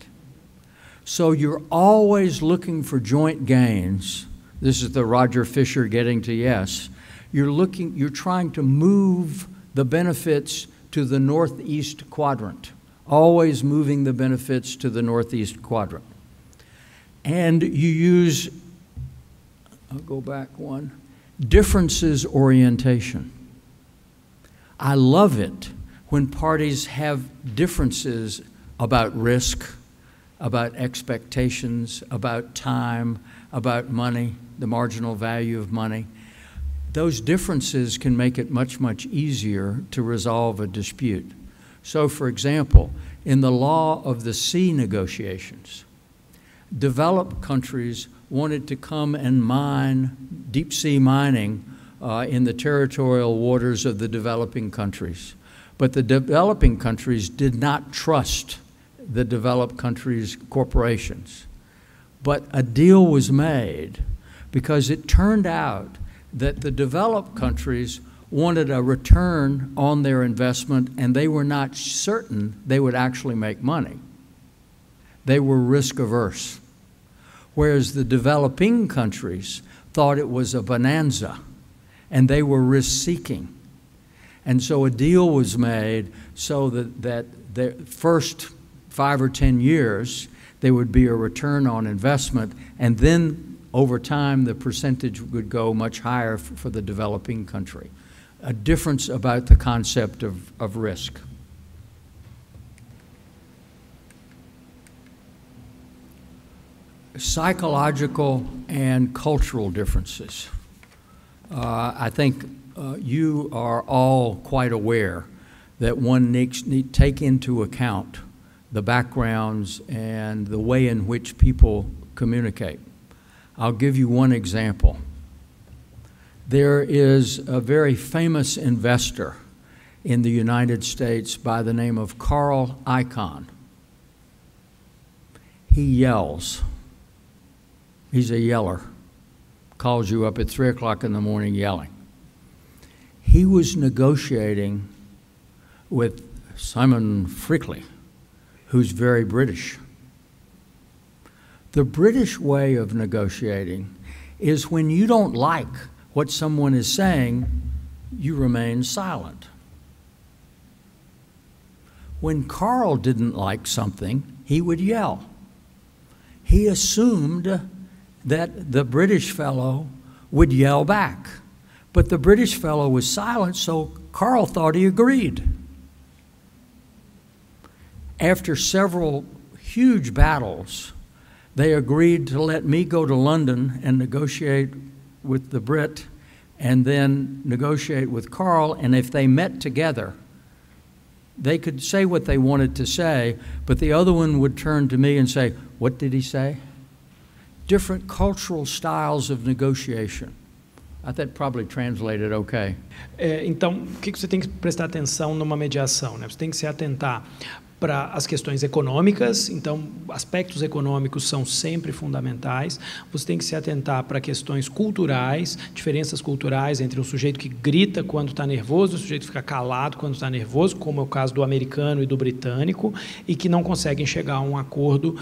So you're always looking for joint gains. This is the Roger Fisher getting to yes. You're trying to move the benefits to the northeast quadrant, always moving the benefits to the northeast quadrant. And you use, I'll go back one, differences orientation. I love it when parties have differences about risk, about expectations, about time, about money, the marginal value of money, those differences can make it much, much easier to resolve a dispute. So, for example, in the law of the sea negotiations, developed countries wanted to come and mine, deep sea mining, in the territorial waters of the developing countries. But the developing countries did not trust the developed countries' corporations. But a deal was made because it turned out that the developed countries wanted a return on their investment, and they were not certain they would actually make money. They were risk averse. Whereas the developing countries thought it was a bonanza, and they were risk-seeking. And so a deal was made so that the first 5 or 10 years, there would be a return on investment, and then over time, the percentage would go much higher for the developing country. A difference about the concept of risk. Psychological and cultural differences. I think you are all quite aware that one needs to take into account the backgrounds and the way in which people communicate. I'll give you one example. There is a very famous investor in the United States by the name of Carl Icahn. He yells. He's a yeller. Calls you up at 3 o'clock in the morning yelling. He was negotiating with Simon Frickley, who's very British. The British way of negotiating is when you don't like what someone is saying, you remain silent. When Carl didn't like something, he would yell. He assumed that the British fellow would yell back. But the British fellow was silent, so Carl thought he agreed. After several huge battles, they agreed to let me go to London and negotiate with the Brit and then negotiate with Carl, and if they met together, they could say what they wanted to say, but the other one would turn to me and say, "What did he say?" Different cultural styles of negotiation. I think probably translated okay. Então, o que você tem que prestar atenção numa mediação, né? Você tem que se atentar para as questões econômicas, então aspectos econômicos são sempre fundamentais. Você tem que se atentar para questões culturais, diferenças culturais entre um sujeito que grita quando está nervoso e um sujeito que fica calado quando está nervoso, como é o caso do americano e do britânico, e que não conseguem chegar a um acordo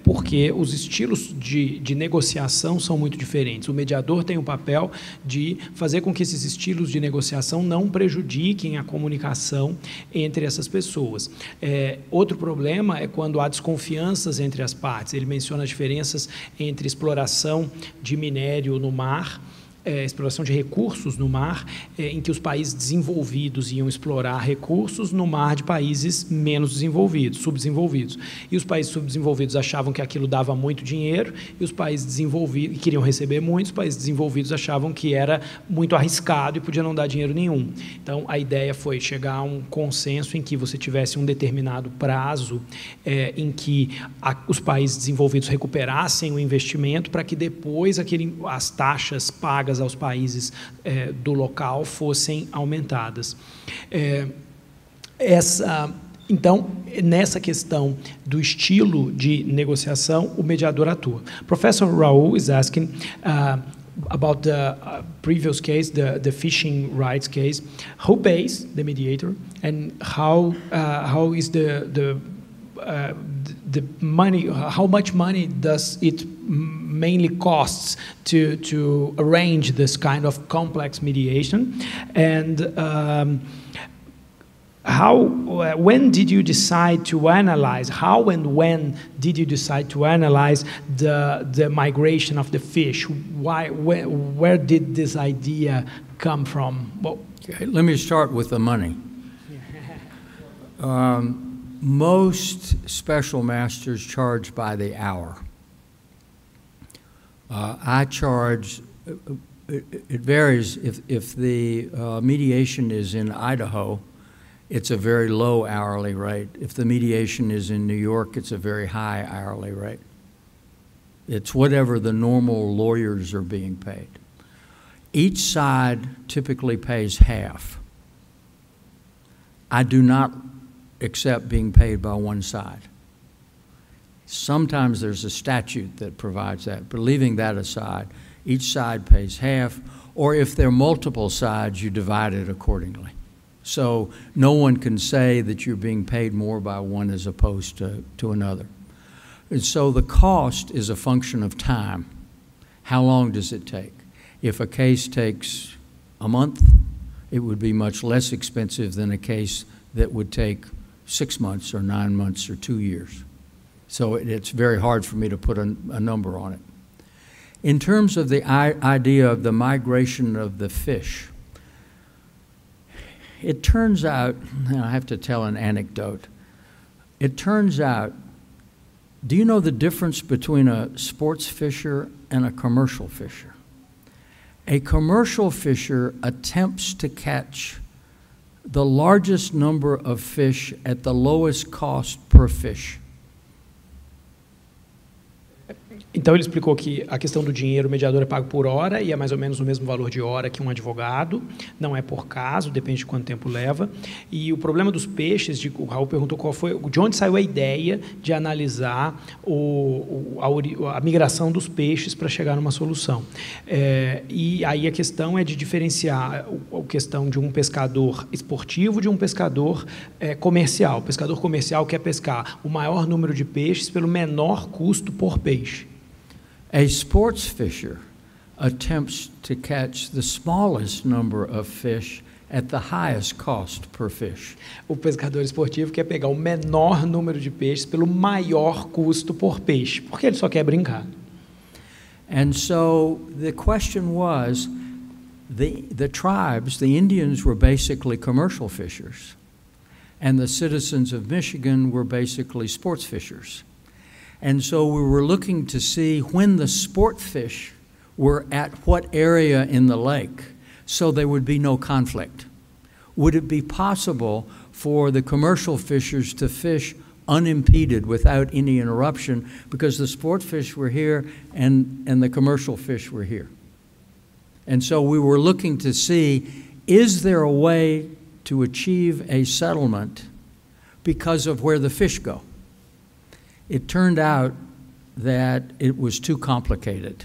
porque os estilos de negociação são muito diferentes. O mediador tem o papel de fazer com que esses estilos de negociação não prejudiquem a comunicação entre essas pessoas. Outro problema é quando há desconfianças entre as partes. Ele menciona as diferenças entre exploração de minério no mar, exploração de recursos no mar, em que os países desenvolvidos iam explorar recursos no mar de países menos desenvolvidos, subdesenvolvidos. E os países subdesenvolvidos achavam que aquilo dava muito dinheiro, e os países desenvolvidos queriam receber muito, os países desenvolvidos achavam que era muito arriscado e podia não dar dinheiro nenhum. Então, a ideia foi chegar a um consenso em que você tivesse um determinado prazo em que os países desenvolvidos recuperassem o investimento para que depois as taxas pagas aos países do local fossem aumentadas. Então, nessa questão do estilo de negociação, o mediador atua. Professor Raul is asking about the previous case, the fishing rights case. Who pays the mediator, and how is the money? How much money does it mainly costs to arrange this kind of complex mediation? And when did you decide to analyze? How and when did you decide to analyze the migration of the fish? Where did this idea come from? Well, okay, let me start with the money. Most special masters charge by the hour. I charge, it varies. If the mediation is in Idaho, it's a very low hourly rate. If the mediation is in New York, it's a very high hourly rate. It's whatever the normal lawyers are being paid. Each side typically pays half. I do not accept being paid by one side. Sometimes there's a statute that provides that, but leaving that aside, each side pays half, or if there are multiple sides, you divide it accordingly. So no one can say that you're being paid more by one as opposed to another. And so the cost is a function of time. How long does it take? If a case takes a month, it would be much less expensive than a case that would take 6 months or 9 months or 2 years. So it's very hard for me to put a number on it. In terms of the idea of the migration of the fish, it turns out, and I have to tell an anecdote, it turns out, do you know the difference between a sports fisher and a commercial fisher? A commercial fisher attempts to catch the largest number of fish at the lowest cost per fish. Então ele explicou que a questão do dinheiro, o mediador é pago por hora e é mais ou menos o mesmo valor de hora que um advogado, não é por caso, depende de quanto tempo leva. E o problema dos peixes, o Raul perguntou de onde saiu a ideia de analisar a migração dos peixes para chegar numa solução. E aí a questão é de diferenciar a questão de um pescador esportivo de um pescador comercial. O pescador comercial quer pescar o maior número de peixes pelo menor custo por peixe. A sports fisher attempts to catch the smallest number of fish at the highest cost per fish. O pescador esportivo quer pegar o menor número de peixes pelo maior custo por peixe, porque ele só quer brincar. And so the question was, the tribes, the Indians were basically commercial fishers, and the citizens of Michigan were basically sports fishers. And so we were looking to see when the sport fish were at what area in the lake so there would be no conflict. Would it be possible for the commercial fishers to fish unimpeded without any interruption because the sport fish were here and the commercial fish were here? And so we were looking to see, is there a way to achieve a settlement because of where the fish go? It turned out that it was too complicated.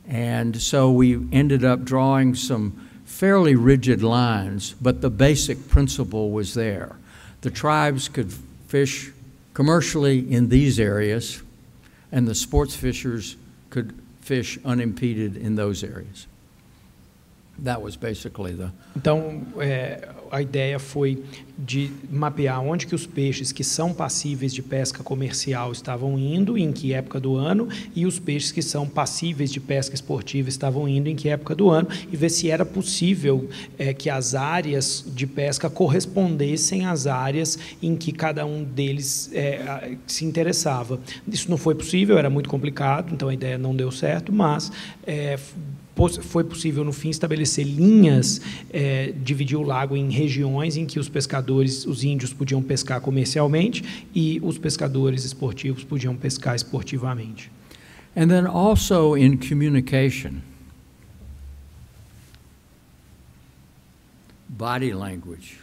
And so we ended up drawing some fairly rigid lines, but the basic principle was there. The tribes could fish commercially in these areas, and the sports fishers could fish unimpeded in those areas. That was basically the... Então, a ideia foi de mapear onde que os peixes que são passíveis de pesca comercial estavam indo, em que época do ano, e os peixes que são passíveis de pesca esportiva estavam indo em que época do ano, e ver se era possível que as áreas de pesca correspondessem às áreas em que cada um deles se interessava. Isso não foi possível, era muito complicado, então a ideia não deu certo, mas foi possível, no fim, estabelecer linhas, dividir o lago em regiões em que os pescadores, os índios, podiam pescar comercialmente e os pescadores esportivos podiam pescar esportivamente. And then also in communication, body language.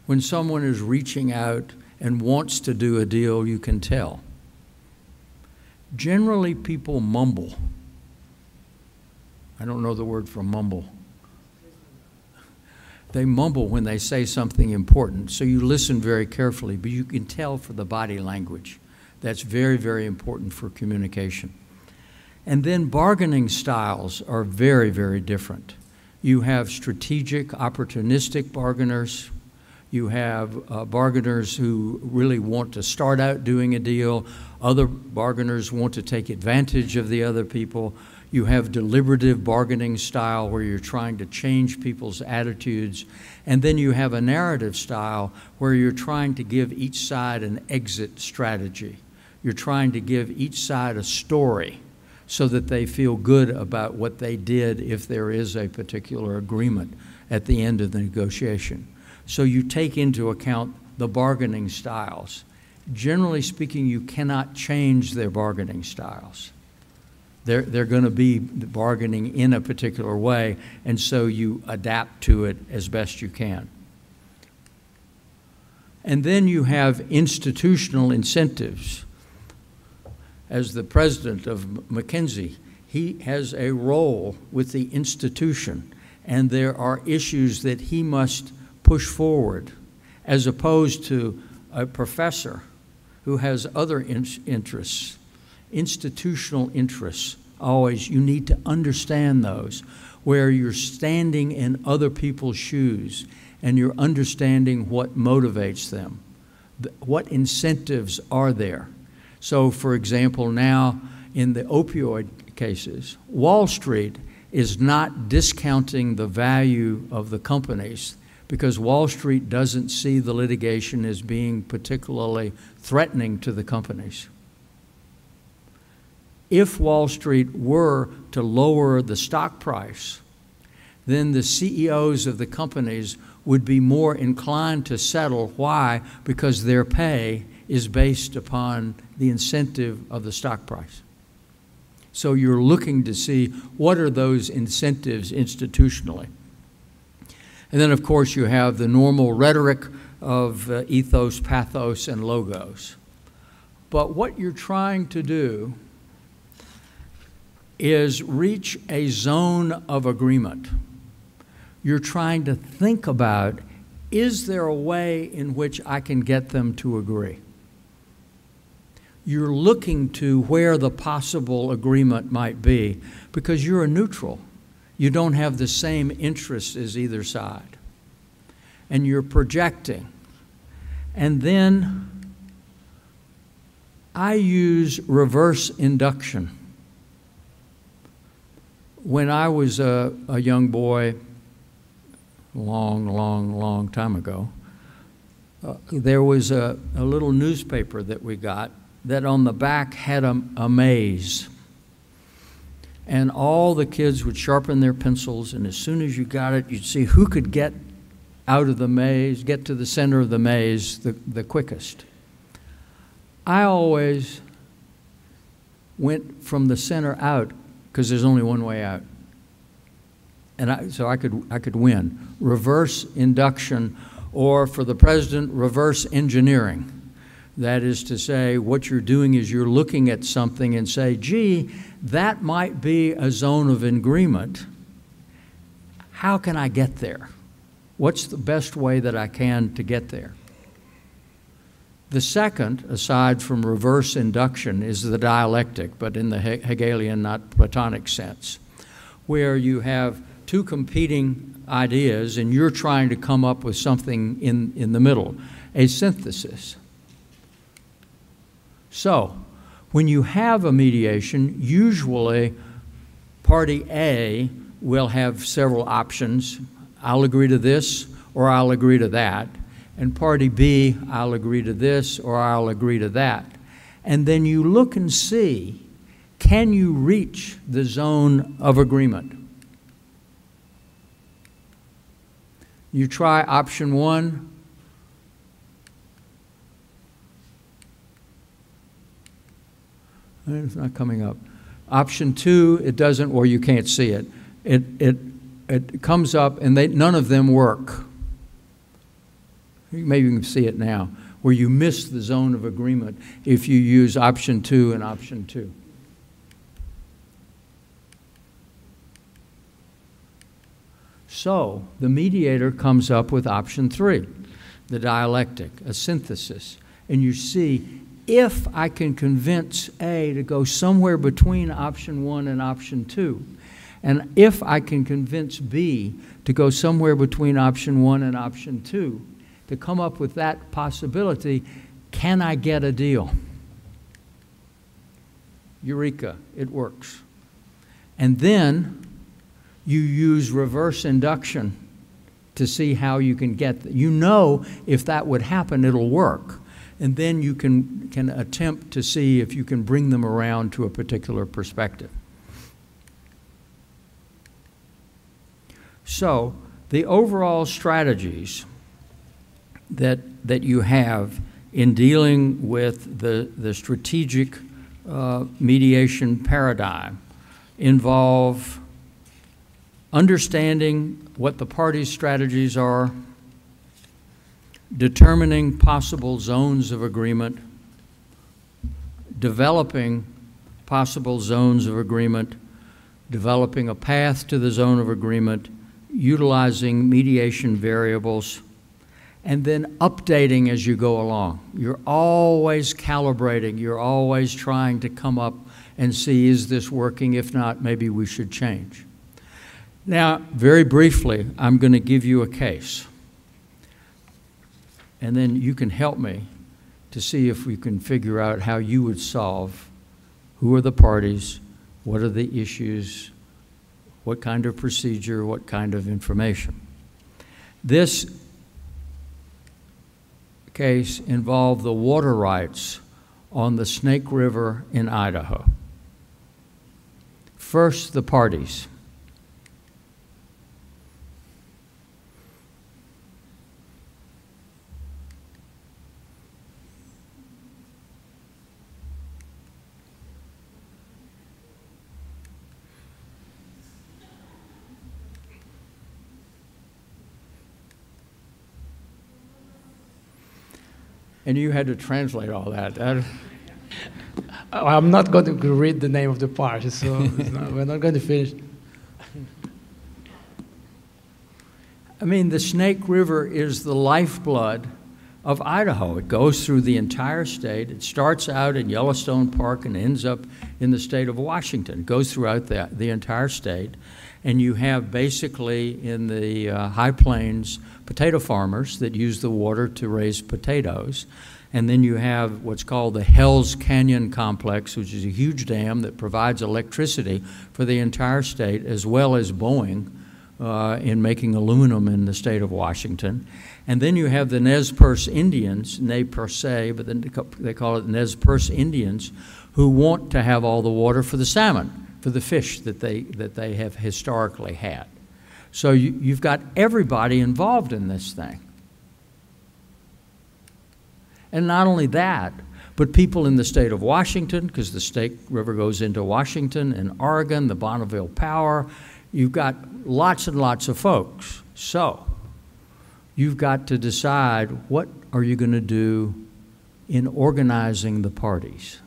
When someone is reaching out and wants to do a deal, you can tell. Generally, people mumble. I don't know the word for mumble. They mumble when they say something important, so you listen very carefully, but you can tell for the body language. That's very, very important for communication. And then bargaining styles are very, very different. You have strategic, opportunistic bargainers. You have bargainers who really want to start out doing a deal. Other bargainers want to take advantage of the other people. You have deliberative bargaining style where you're trying to change people's attitudes. And then you have a narrative style where you're trying to give each side an exit strategy. You're trying to give each side a story so that they feel good about what they did if there is a particular agreement at the end of the negotiation. So you take into account the bargaining styles. Generally speaking, you cannot change their bargaining styles. They're going to be bargaining in a particular way, and so you adapt to it as best you can. And then you have institutional incentives. As the president of Mackenzie, he has a role with the institution, and there are issues that he must push forward, as opposed to a professor who has other interests. Institutional interests, always, you need to understand those, where you're standing in other people's shoes and you're understanding what motivates them. What incentives are there? So, for example, now in the opioid cases, Wall Street is not discounting the value of the companies because Wall Street doesn't see the litigation as being particularly threatening to the companies. If Wall Street were to lower the stock price, then the CEOs of the companies would be more inclined to settle. Why? Because their pay is based upon the incentive of the stock price. So you're looking to see what are those incentives institutionally. And then, of course, you have the normal rhetoric of ethos, pathos, and logos. But what you're trying to do is reach a zone of agreement. You're trying to think about, is there a way in which I can get them to agree? You're looking to where the possible agreement might be because you're a neutral. You don't have the same interests as either side. And you're projecting. And then I use reverse induction. When I was a young boy, long time ago, there was a little newspaper that we got that on the back had a maze. And all the kids would sharpen their pencils, and as soon as you got it, you'd see who could get out of the maze, get to the center of the maze the quickest. I always went from the center out because there's only one way out. And so I could win. Reverse induction, or for the president, reverse engineering. That is to say, what you're doing is you're looking at something and say, gee, that might be a zone of agreement. How can I get there? What's the best way that I can to get there? The second, aside from reverse induction, is the dialectic, but in the Hegelian, not Platonic sense, where you have two competing ideas and you're trying to come up with something in the middle, a synthesis. So, when you have a mediation, usually party A will have several options. I'll agree to this or I'll agree to that. And party B, I'll agree to this or I'll agree to that. And then you look and see, can you reach the zone of agreement? You try option one. It's not coming up. Option two, it doesn't, or you can't see it. It comes up and none of them work. Maybe you can see it now, where you miss the zone of agreement if you use option two and option two. So the mediator comes up with option three, the dialectic, a synthesis. And you see, if I can convince A to go somewhere between option one and option two, and if I can convince B to go somewhere between option one and option two, to come up with that possibility, can I get a deal? Eureka, it works. And then you use reverse induction to see how you can get, you know if that would happen, it'll work. And then you can attempt to see if you can bring them around to a particular perspective. So the overall strategies that you have in dealing with the strategic mediation paradigm involve understanding what the parties' strategies are, determining possible zones of agreement, developing possible zones of agreement, developing a path to the zone of agreement, utilizing mediation variables, and then updating as you go along. You're always calibrating. You're always trying to come up and see, is this working? If not, maybe we should change. Now, very briefly, I'm going to give you a case. And then you can help me to see if we can figure out how you would solve who are the parties, what are the issues, what kind of procedure, what kind of information. This case involved the water rights on the Snake River in Idaho. First, the parties. And you had to translate all that. I'm not going to read the name of the party, so we're not going to finish. I mean, the Snake River is the lifeblood of Idaho. It goes through the entire state. It starts out in Yellowstone Park and ends up in the state of Washington. It goes throughout the entire state. And you have basically in the high plains potato farmers that use the water to raise potatoes. And then you have what's called the Hells Canyon Complex, which is a huge dam that provides electricity for the entire state, as well as Boeing in making aluminum in the state of Washington. And then you have the Nez Perce Indians, Nez Perce, but then they call it Nez Perce Indians, who want to have all the water for the salmon, for the fish that they have historically had. So you've got everybody involved in this thing. And not only that, but people in the state of Washington, because the Snake River goes into Washington and Oregon, the Bonneville Power. You've got lots and lots of folks. So you've got to decide what are you going to do in organizing the parties.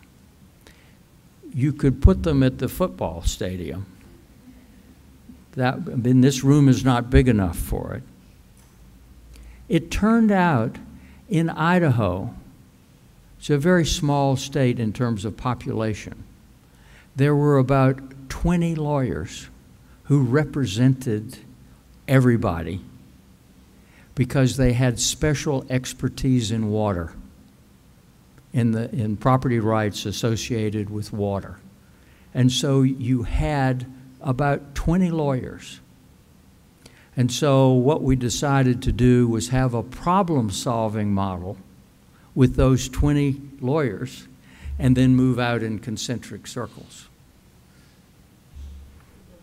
You could put them at the football stadium. This room is not big enough for it. It turned out in Idaho, it's a very small state in terms of population, there were about 20 lawyers who represented everybody because they had special expertise in water, in property rights associated with water. And so you had about 20 lawyers. And so what we decided to do was have a problem-solving model with those 20 lawyers and then move out in concentric circles.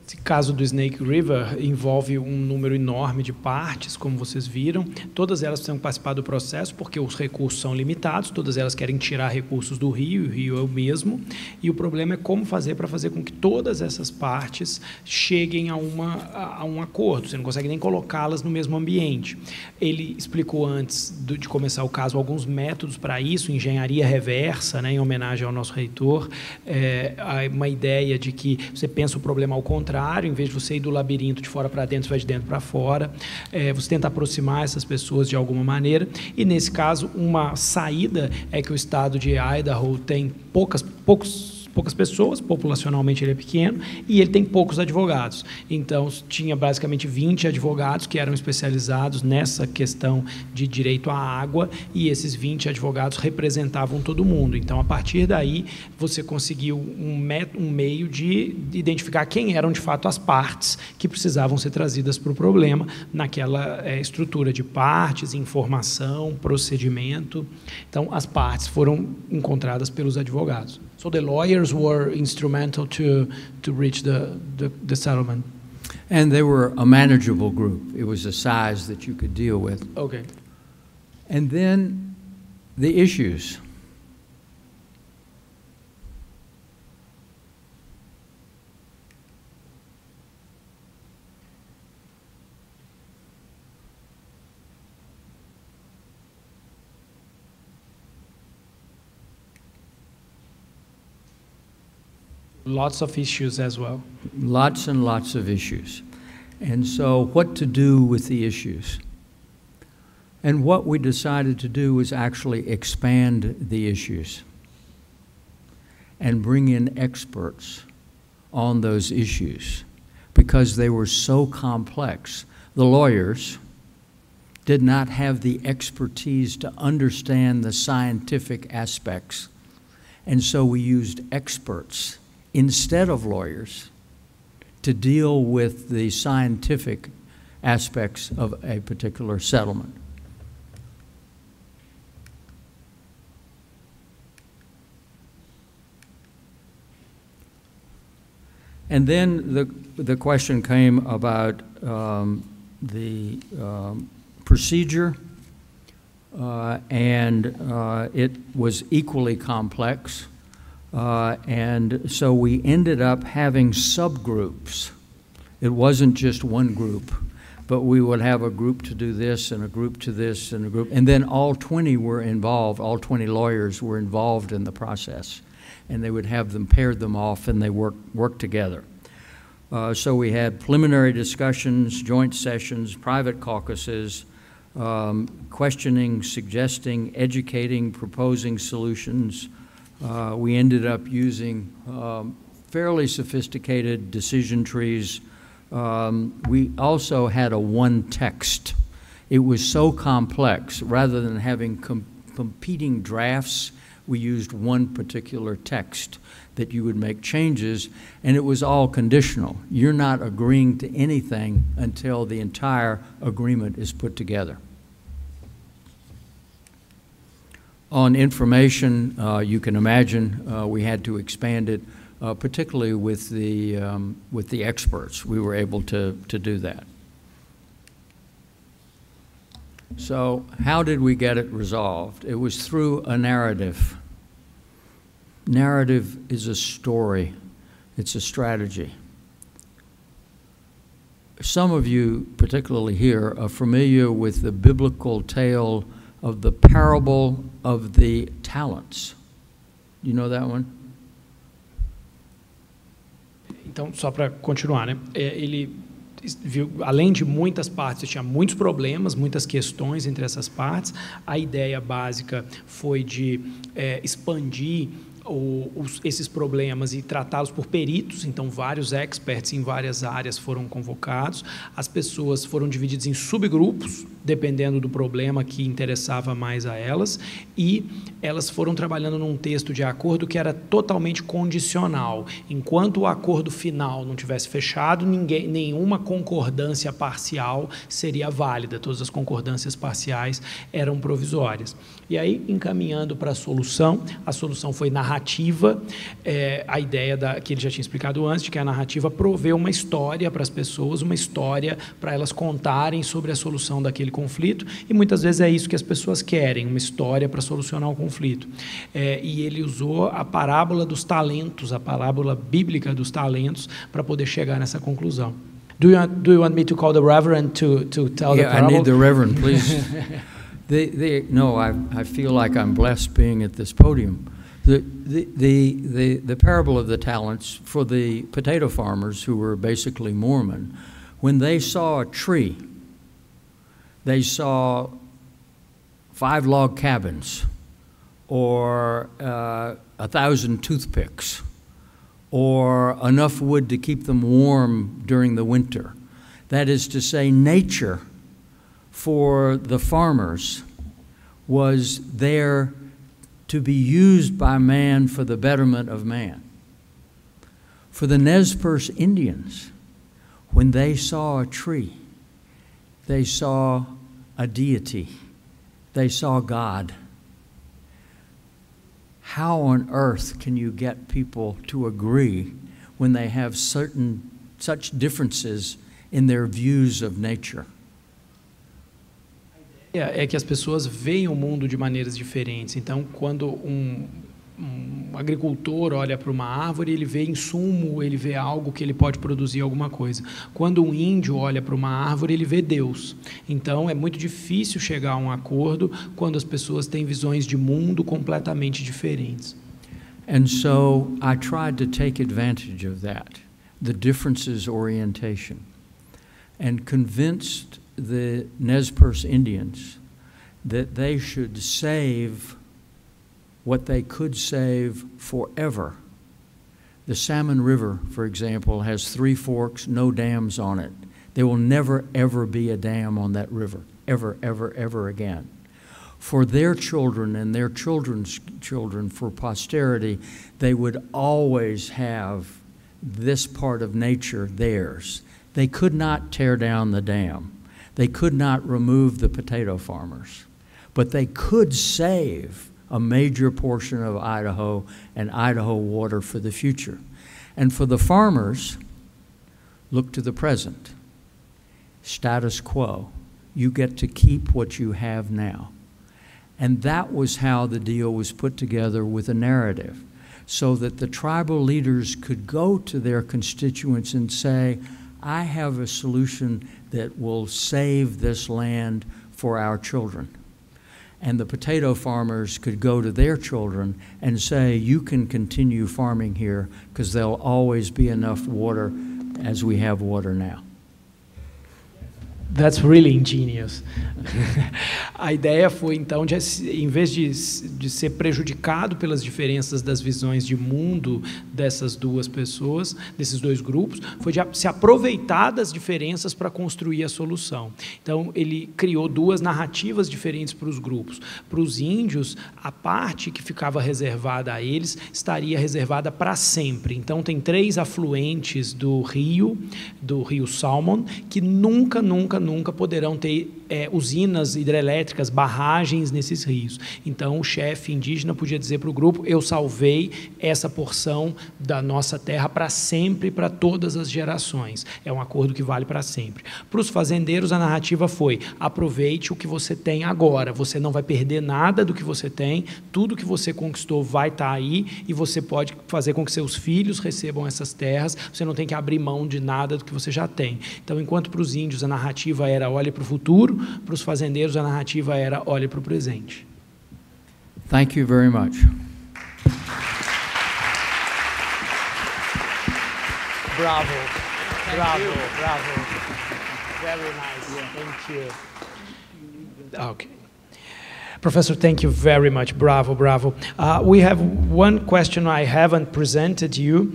Esse caso do Snake River envolve número enorme de partes, como vocês viram. Todas elas precisam participar do processo porque os recursos são limitados, todas elas querem tirar recursos do rio, e o rio é o mesmo. E o problema é como fazer para fazer com que todas essas partes cheguem a um acordo. Você não consegue nem colocá-las no mesmo ambiente. Ele explicou antes de começar o caso alguns métodos para isso, engenharia reversa, né, em homenagem ao nosso reitor, uma ideia de que você pensa o problema ao contrário, em vez de você ir do labirinto de fora para dentro, você vai de dentro para fora, você tenta aproximar essas pessoas de alguma maneira, e nesse caso uma saída é que o estado de Idaho tem poucos poucas pessoas, populacionalmente ele é pequeno, e ele tem poucos advogados. Então, tinha basicamente 20 advogados que eram especializados nessa questão de direito à água, e esses 20 advogados representavam todo mundo. Então, a partir daí, você conseguiu um meio de identificar quem eram, de fato, as partes que precisavam ser trazidas para o problema, naquela estrutura de partes, informação, procedimento. Então, as partes foram encontradas pelos advogados. So the lawyers were instrumental to reach the settlement. And they were a manageable group. It was a size that you could deal with. Okay. And then the issues. Lots of issues as well. Lots and lots of issues. And so what to do with the issues? And what we decided to do was actually expand the issues and bring in experts on those issues because they were so complex. The lawyers did not have the expertise to understand the scientific aspects, and so we used experts instead of lawyers to deal with the scientific aspects of a particular settlement. And then the question came about the procedure, and it was equally complex. And so we ended up having subgroups. It wasn't just one group, but we would have a group to do this and a group to this and a group. And then all 20 were involved, all 20 lawyers were involved in the process. And they would have them, paired them off, and they work together. So we had preliminary discussions, joint sessions, private caucuses, questioning, suggesting, educating, proposing solutions. We ended up using fairly sophisticated decision trees. We also had a one text. It was so complex, rather than having competing drafts, we used one particular text that you would make changes, and it was all conditional. You're not agreeing to anything until the entire agreement is put together. On information, you can imagine we had to expand it, particularly with the experts. We were able to do that. So how did we get it resolved? It was through a narrative. Narrative is a story. It's a strategy. Some of you, particularly here, are familiar with the biblical tale of the parable of the talents. You know that one? Então, só para continuar, né? Ele viu, além de muitas partes, tinha muitos problemas, muitas questões entre essas partes. A ideia básica foi de expandir esses problemas e tratá-los por peritos. Então, vários experts em várias áreas foram convocados. As pessoas foram divididas em subgrupos, dependendo do problema que interessava mais a elas, e elas foram trabalhando num texto de acordo que era totalmente condicional. Enquanto o acordo final não tivesse fechado, nenhuma concordância parcial seria válida. Todas as concordâncias parciais eram provisórias. E aí, encaminhando para a solução foi narrativa, a ideia que ele já tinha explicado antes, de que a narrativa provê uma história para as pessoas, uma história para elas contarem sobre a solução daquele conflito, e muitas vezes é isso que as pessoas querem, uma história para solucionar o conflito. E ele usou a parábola dos talentos, a parábola bíblica dos talentos, para poder chegar nessa conclusão. Do you want me to call the Reverend to tell the parable? I need the Reverend, please. No, I feel like I'm blessed being at this podium. The parable of the talents for the potato farmers, who were basically Mormon, when they saw a tree, they saw 5 log cabins or 1,000 toothpicks or enough wood to keep them warm during the winter. That is to say, nature for the farmers was there to be used by man for the betterment of man. For the Nez Perce Indians, when they saw a tree, they saw a deity, they saw God. How on earth can you get people to agree when they have such differences in their views of nature? É que as pessoas veem o mundo de maneiras diferentes. Então, quando um agricultor olha para uma árvore, ele vê insumo, ele vê algo que ele pode produzir alguma coisa. Quando um índio olha para uma árvore, ele vê Deus. Então, é muito difícil chegar a um acordo quando as pessoas têm visões de mundo completamente diferentes. And so I tried to take advantage of that, the differences orientation, and convinced the Nez Perce Indians that they should save what they could save forever. The Salmon River, for example, has 3 forks, no dams on it. There will never, ever be a dam on that river, ever, ever, ever again. For their children and their children's children, for posterity, they would always have this part of nature theirs. They could not tear down the dam. They could not remove the potato farmers, but they could save a major portion of Idaho and Idaho water for the future. And for the farmers, look to the present. Status quo. You get to keep what you have now. And that was how the deal was put together with a narrative, so that the tribal leaders could go to their constituents and say, I have a solution that will save this land for our children. And the potato farmers could go to their children and say, you can continue farming here because there'll always be enough water as we have water now. That's really ingenious. A ideia foi, então, em vez de ser prejudicado pelas diferenças das visões de mundo dessas duas pessoas, desses dois grupos, foi de se aproveitar das diferenças para construir a solução. Então, ele criou 2 narrativas diferentes para os grupos. Para os índios, a parte que ficava reservada a eles estaria reservada para sempre. Então, tem 3 afluentes do rio Salmon, que nunca poderão ter usinas hidrelétricas, barragens nesses rios. Então, o chefe indígena podia dizer para o grupo, eu salvei essa porção da nossa terra para sempre, para todas as gerações. É um acordo que vale para sempre. Para os fazendeiros, a narrativa foi, aproveite o que você tem agora, você não vai perder nada do que você tem, tudo que você conquistou vai estar aí e você pode fazer com que seus filhos recebam essas terras, você não tem que abrir mão de nada do que você já tem. Então, enquanto para os índios a narrativa era olhe para o futuro, para os fazendeiros a narrativa era olhe para o presente. Thank you very much. Bravo, bravo, bravo. Very nice. Thank you. Okay. Professor, thank you very much. Bravo, bravo. We have one question I haven't presented you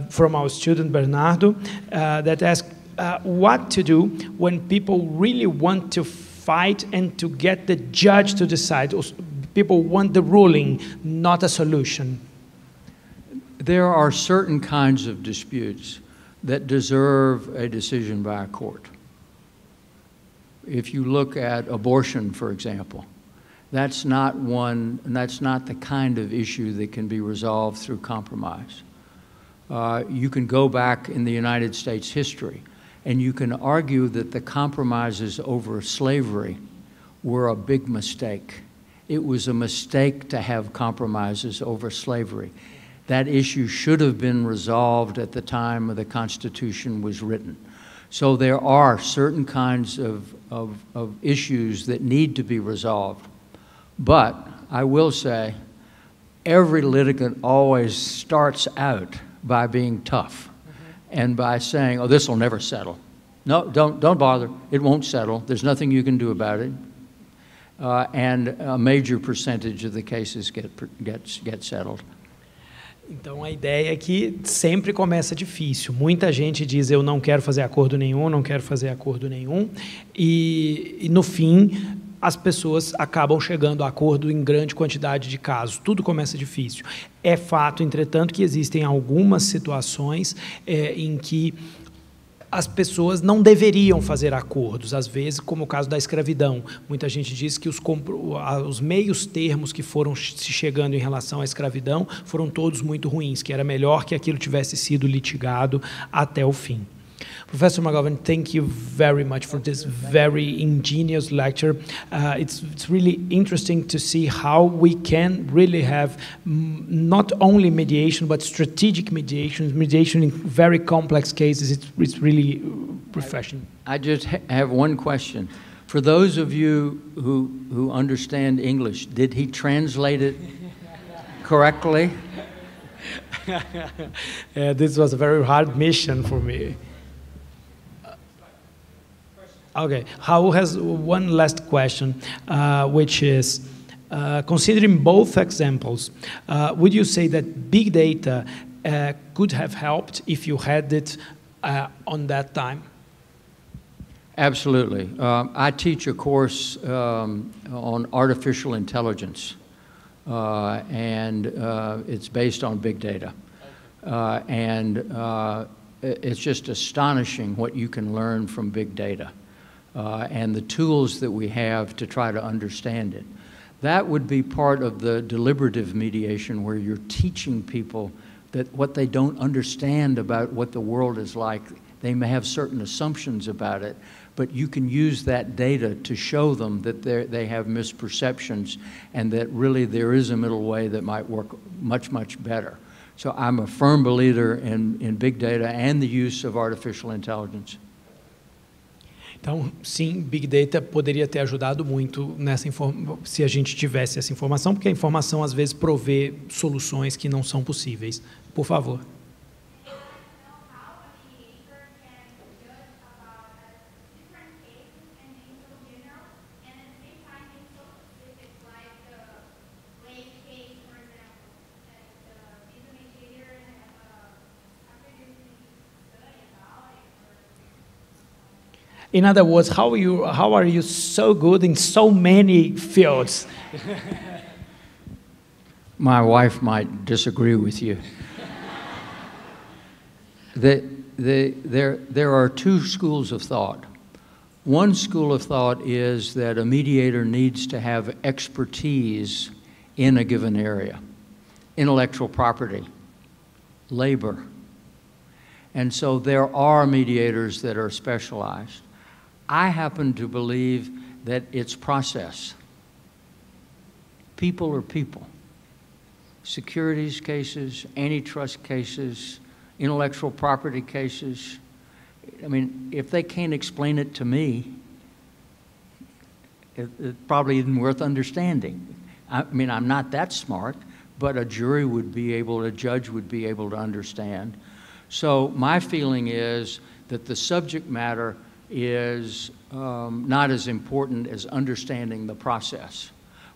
from our student Bernardo that asks, what to do when people really want to fight and to get the judge to decide. People want the ruling, not a solution. There are certain kinds of disputes that deserve a decision by a court. If you look at abortion, for example, that's not the kind of issue that can be resolved through compromise. You can go back in the United States history and you can argue that the compromises over slavery were a big mistake. It was a mistake to have compromises over slavery. That issue should have been resolved at the time the Constitution was written. So there are certain kinds of issues that need to be resolved. But I will say, every litigant always starts out by being tough. And by saying, oh, this will never settle. No, don't bother. It won't settle. There's nothing you can do about it. And a major percentage of the cases get settled. Então, a ideia é que sempre começa difícil. Muita gente diz, eu não quero fazer acordo nenhum, não quero fazer acordo nenhum, e no fim, as pessoas acabam chegando a acordo em grande quantidade de casos. Tudo começa difícil. É fato, entretanto, que existem algumas situações em que as pessoas não deveriam fazer acordos, às vezes, como o caso da escravidão. Muita gente diz que os meios termos que foram se chegando em relação à escravidão foram todos muito ruins, que era melhor que aquilo tivesse sido litigado até o fim. Professor McGovern, thank you very much for this very ingenious lecture. It's really interesting to see how we can really have not only mediation, but strategic mediation in very complex cases. It's really refreshing. I just have one question. For those of you who understand English, did he translate it correctly? This was a very hard mission for me. Okay, Raul has one last question, which is, considering both examples, would you say that big data could have helped if you had it on that time? Absolutely. I teach a course on artificial intelligence, and it's based on big data. It's just astonishing what you can learn from big data. And the tools that we have to try to understand it. That would be part of the deliberative mediation, where you're teaching people that what they don't understand about what the world is like, they may have certain assumptions about it, but you can use that data to show them that they have misperceptions and that really there is a middle way that might work much, much better. So I'm a firm believer in big data and the use of artificial intelligence. Então, sim, Big Data poderia ter ajudado muito se a gente tivesse essa informação, porque a informação, às vezes, provê soluções que não são possíveis. Por favor. In other words, how are you so good in so many fields? My wife might disagree with you. There are two schools of thought. One school of thought is that a mediator needs to have expertise in a given area, intellectual property, labor. And so there are mediators that are specialized. I happen to believe that it's process. People are people. Securities cases, antitrust cases, intellectual property cases. I mean, if they can't explain it to me, it probably isn't worth understanding. I mean, I'm not that smart, but a judge would be able to understand. So my feeling is that the subject matter is not as important as understanding the process.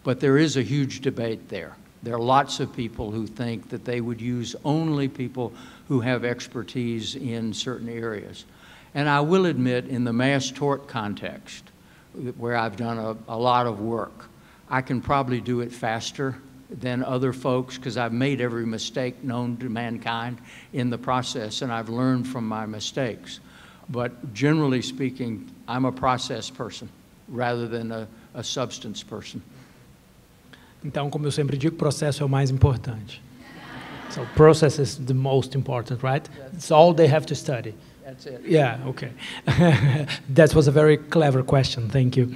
But there is a huge debate there. There are lots of people who think that they would use only people who have expertise in certain areas. And I will admit, in the mass tort context, where I've done a lot of work, I can probably do it faster than other folks because I've made every mistake known to mankind in the process, and I've learned from my mistakes. But generally speaking, I'm a process person rather than a substance person. Então, como eu sempre digo, o processo é o mais importante. So process is the most important, right? It's all they have to study. That's it. Yeah, okay. That was a very clever question. Thank you.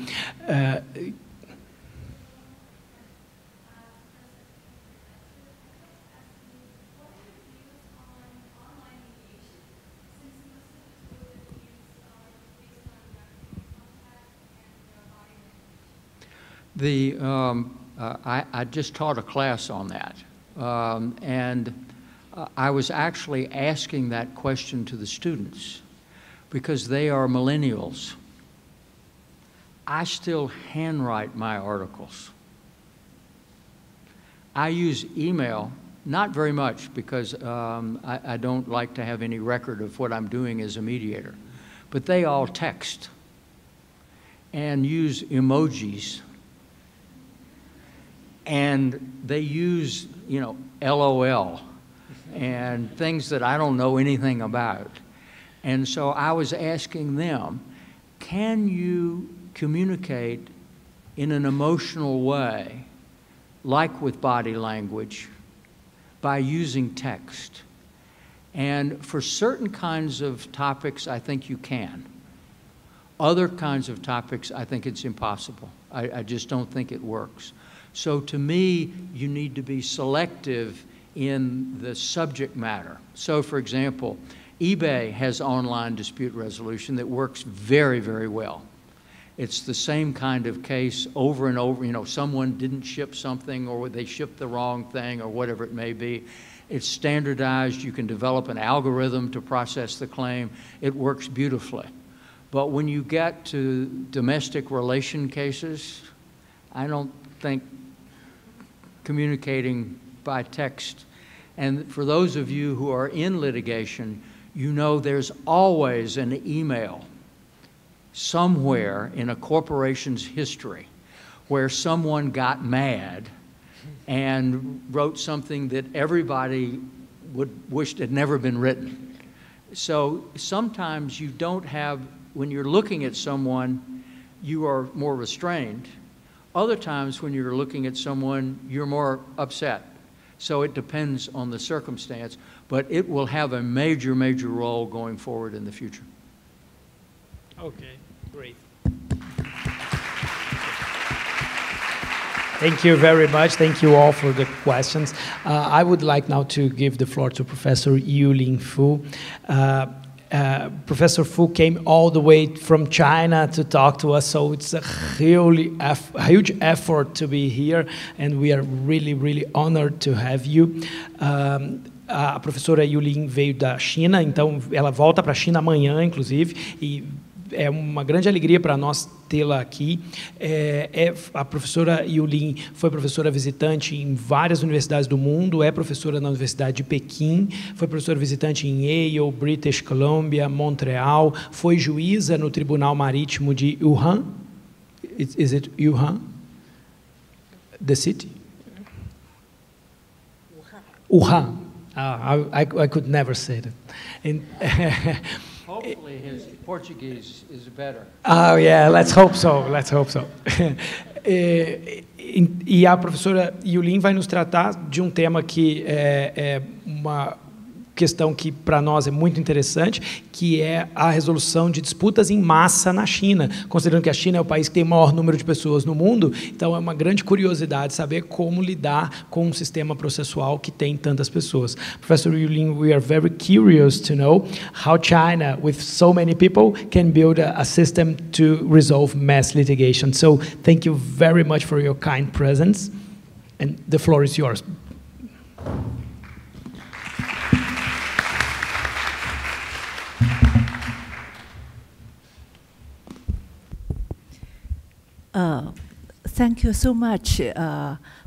I just taught a class on that, and I was actually asking that question to the students because they are millennials. I still handwrite my articles. I use email Not very much, because I don't like to have any record of what I'm doing as a mediator. But they all text and use emojis. And they use, you know, LOL and things that I don't know anything about. And so I was asking them, can you communicate in an emotional way, like with body language, by using text? And for certain kinds of topics, I think you can. Other kinds of topics, I think it's impossible. I just don't think it works. So to me, you need to be selective in the subject matter. So for example, eBay has online dispute resolution that works very, very well. It's the same kind of case over and over. You know, someone didn't ship something, or they shipped the wrong thing, or whatever it may be. It's standardized. You can develop an algorithm to process the claim. It works beautifully. But when you get to domestic relation cases, I don't think communicating by text. And for those of you who are in litigation, you know there's always an email somewhere in a corporation's history where someone got mad and wrote something that everybody would wished had never been written. So sometimes you don't have, when you're looking at someone, you are more restrained. Other times when you're looking at someone, you're more upset. So it depends on the circumstance, but it will have a major, major role going forward in the future. Okay, great. Thank you very much. Thank you all for the questions. I would like now to give the floor to Professor Yulin Fu. Professor Fu came all the way from China to talk to us, so it's a really huge effort to be here, and we are really, really honored to have you. A professora Yulin veio da China, então ela volta para a China amanhã, inclusive, e é uma grande alegria para nós tê-la aqui. A professora Yulin foi professora visitante em várias universidades do mundo, é professora na Universidade de Pequim, foi professora visitante em Yale, British Columbia, Montreal, foi juíza no Tribunal Marítimo de Wuhan. Is it Wuhan? The city? Wuhan. I could never say that. And, hopefully his Portuguese is better. Oh yeah, let's hope so. Let's hope so. E a professora Yulin vai nos tratar de um tema que é uma questão que para nós é muito interessante, que é a resolução de disputas em massa na China. Considerando que a China é o país que tem o maior número de pessoas no mundo, então é uma grande curiosidade saber como lidar com um sistema processual que tem tantas pessoas. Professor Yulin, we are very curious to know how China, with so many people, can build a system to resolve mass litigation. So thank you very much for your kind presence, and the floor is yours. Thank you so much,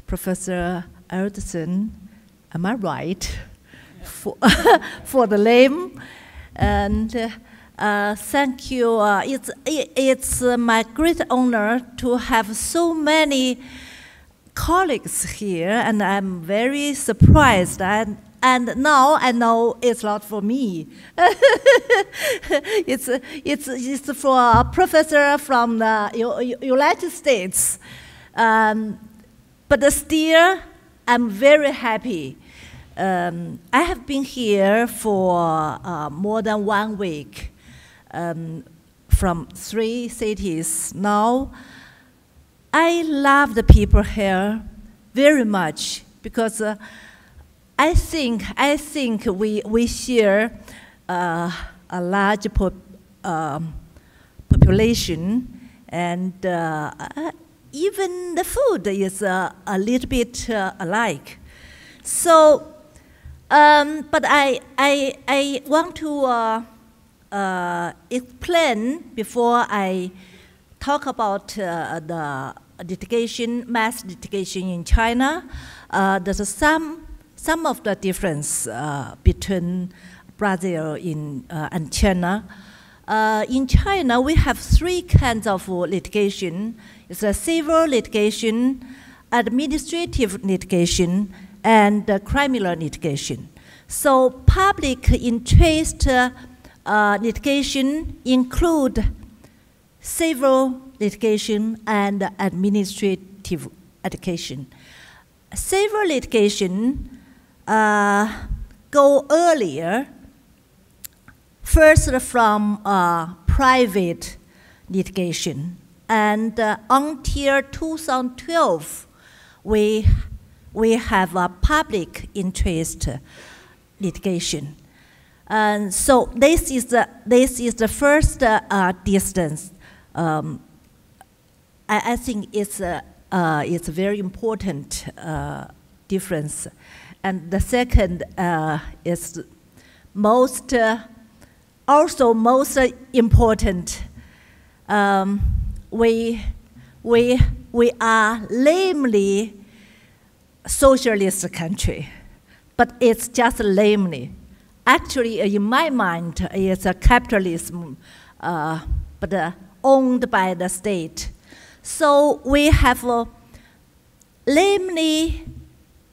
Professor Alderson. Am I right? For the name, and thank you. It's my great honor to have so many colleagues here, and I'm very surprised. And now I know it's not for me. It's for a professor from the United States. But still, I'm very happy. I have been here for more than 1 week, from 3 cities. Now, I love the people here very much because I think we share a large population, and even the food is a little bit alike. So, but I want to explain before I talk about the litigation, mass litigation in China. There's some some of the difference between Brazil and China. In China, we have 3 kinds of litigation. It's a civil litigation, administrative litigation, and criminal litigation. So public interest litigation include civil litigation and administrative litigation. Civil litigation go earlier, first from private litigation, and until 2012, we have a public interest litigation. And so this is the first distance. I think it's a very important difference. And the second is also most important. We are lamely socialist country, but it's just lamely. Actually, in my mind, it's a capitalism, but owned by the state. So we have lamely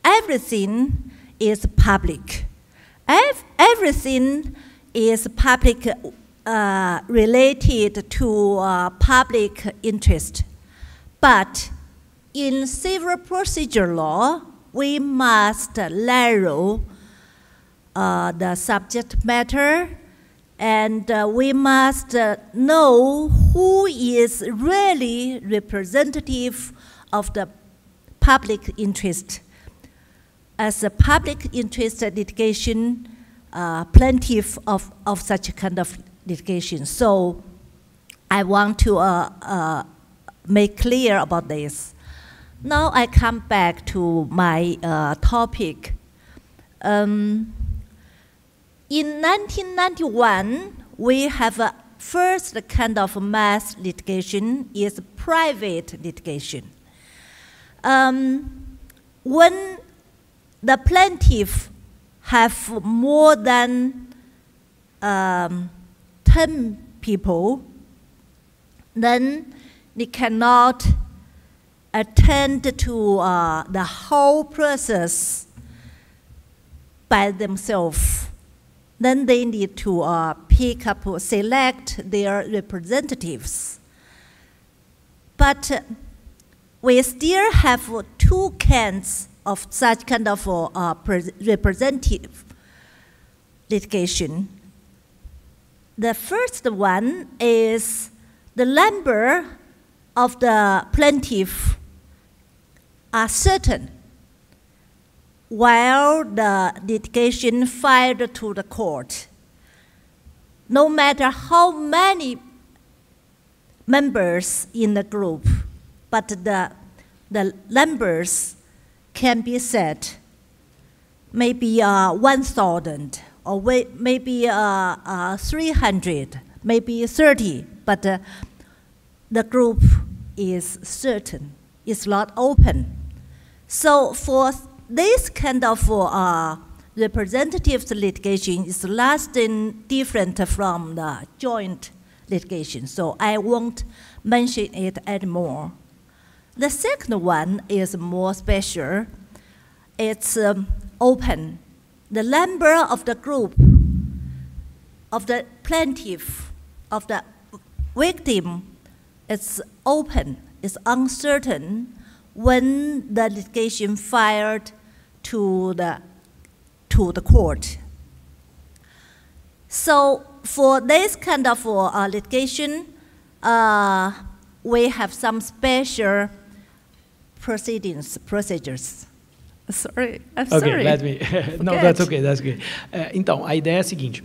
everything is public. Everything is public related to public interest. But in civil procedure law, we must narrow the subject matter, and we must know who is really representative of the public interest. As a public interest litigation, plaintiff of such kind of litigation. So I want to make clear about this. Now I come back to my topic. In 1991, we have a first kind of mass litigation is private litigation. When the plaintiff have more than 10 people, then they cannot attend to the whole process by themselves. Then they need to pick up or select their representatives. But we still have 2 kinds of such kind of representative litigation. The first one is the number of the plaintiff are certain, while the litigation filed to the court. No matter how many members in the group, but the numbers can be set, maybe 1,000, or maybe 300, maybe 30, but the group is certain, it's not open. So for this kind of representative litigation is lasting different from the joint litigation, so I won't mention it anymore. The second one is more special. It's open. The number of the group, of the plaintiff, of the victim, is open, is uncertain when the litigation filed to the court. So for this kind of litigation, we have some special procedures. Sorry, I'm sorry. Okay, let me. No, that's okay, that's good. Então, a ideia é a seguinte: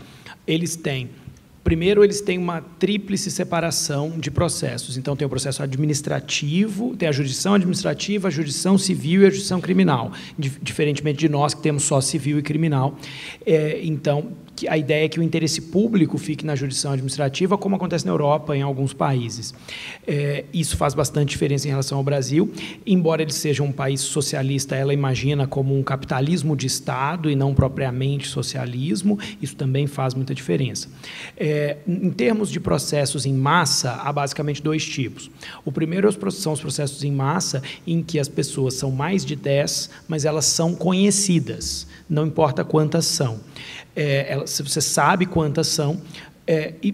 primeiro, eles têm uma tríplice separação de processos. Então, tem o processo administrativo, tem a jurisdição administrativa, a jurisdição civil e a jurisdição criminal, diferentemente de nós que temos só civil e criminal. Então, que a ideia é que o interesse público fique na jurisdição administrativa, como acontece na Europa, em alguns países. Isso faz bastante diferença em relação ao Brasil. Embora ele seja um país socialista, ela imagina como um capitalismo de Estado e não propriamente socialismo. Isso também faz muita diferença. Em termos de processos em massa, há basicamente dois tipos. O primeiro são os processos em massa, em que as pessoas são mais de 10, mas elas são conhecidas, não importa quantas são. Se você sabe quantas são,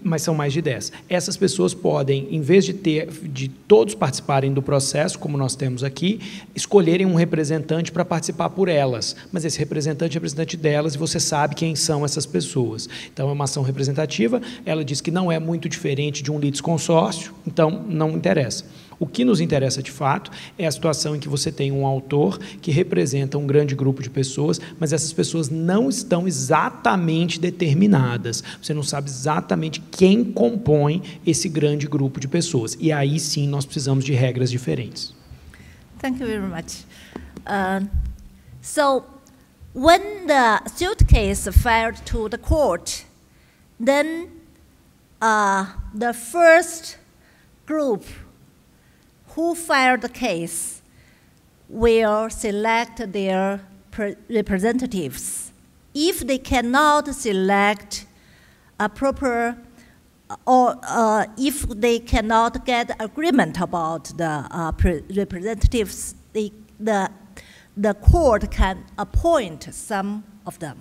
mas são mais de 10. Essas pessoas podem, em vez de todos participarem do processo, como nós temos aqui, escolherem um representante para participar por elas. Mas esse representante é representante delas e você sabe quem são essas pessoas. Então, é uma ação representativa. Ela diz que não é muito diferente de um litisconsórcio, então não interessa. O que nos interessa, de fato, é a situação em que você tem um autor que representa um grande grupo de pessoas, mas essas pessoas não estão exatamente determinadas. Você não sabe exatamente quem compõe esse grande grupo de pessoas. E aí, sim, nós precisamos de regras diferentes. Thank you very much. So, when the suit case filed to the court, then the first group who filed the case will select their representatives. If they cannot select a proper, or if they cannot get agreement about the representatives, the court can appoint some of them.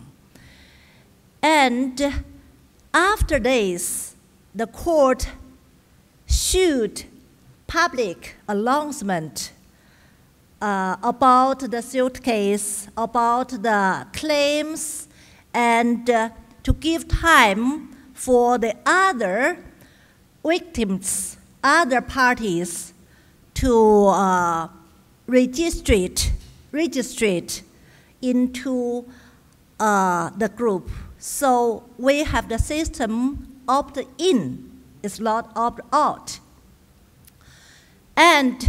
And after this, the court should public announcement about the suit case, about the claims, and to give time for the other victims, other parties to register into the group. So we have the system opt-in, it's not opt-out. And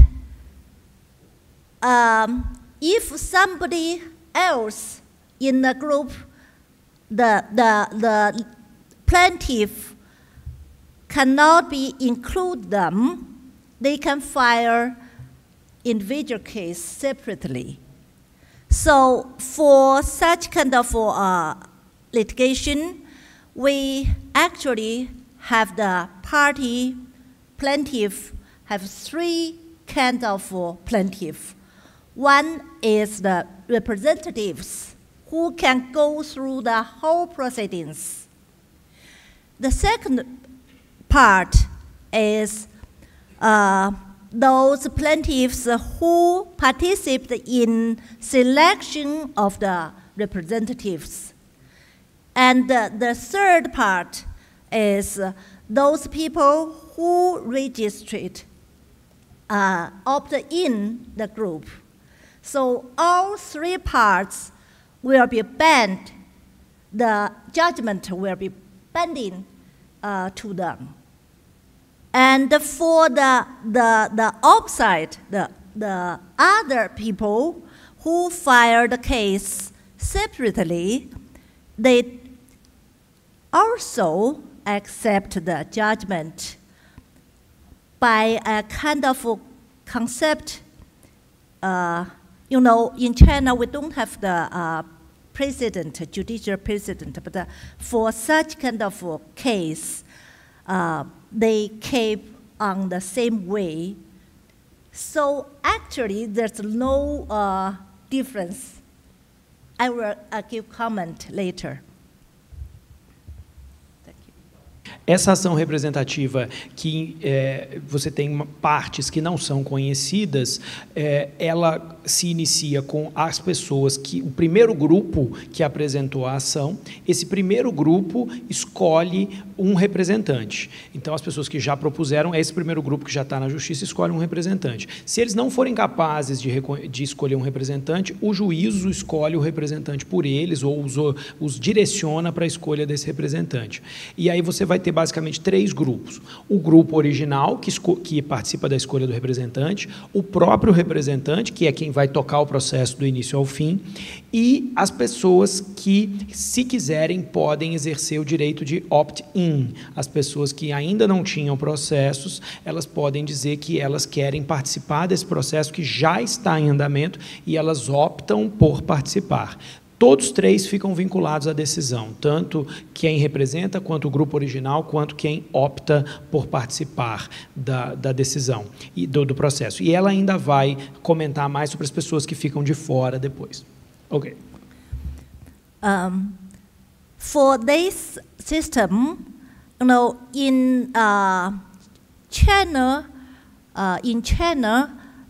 if somebody else in the group, the plaintiff cannot be include them, they can file individual case separately. So for such kind of litigation, we actually have the party plaintiff have three kinds of plaintiff. One is the representatives who can go through the whole proceedings. The second part is those plaintiffs who participate in selection of the representatives. And the third part is those people who registered opt in the group. So all three parts will be banned. The judgment will be binding to them. And for the outside, the other people who filed the case separately, they also accept the judgment by a kind of concept. In China, we don't have the precedent, judicial precedent, but for such kind of case, they keep on the same way. So actually, there's no difference. I will give comment later. Essa ação representativa que você tem partes que não são conhecidas, ela se inicia com as pessoas o primeiro grupo que apresentou a ação, esse primeiro grupo escolhe um representante. Então, as pessoas que já propuseram, esse primeiro grupo que já está na justiça, escolhe um representante. Se eles não forem capazes de escolher um representante, o juízo escolhe o representante por eles ou os direciona para a escolha desse representante. E aí você vai ter basicamente 3 grupos. O grupo original, que participa da escolha do representante, o próprio representante, que é quem vai tocar o processo do início ao fim, e as pessoas que, se quiserem, podem exercer o direito de opt-in. As pessoas que ainda não tinham processos, elas podem dizer que elas querem participar desse processo que já está em andamento e elas optam por participar. Todos 3 ficam vinculados à decisão, tanto quem representa, quanto o grupo original, quanto quem opta por participar da decisão e do processo. E ela ainda vai comentar mais sobre as pessoas que ficam de fora depois. Ok. For this system, in China,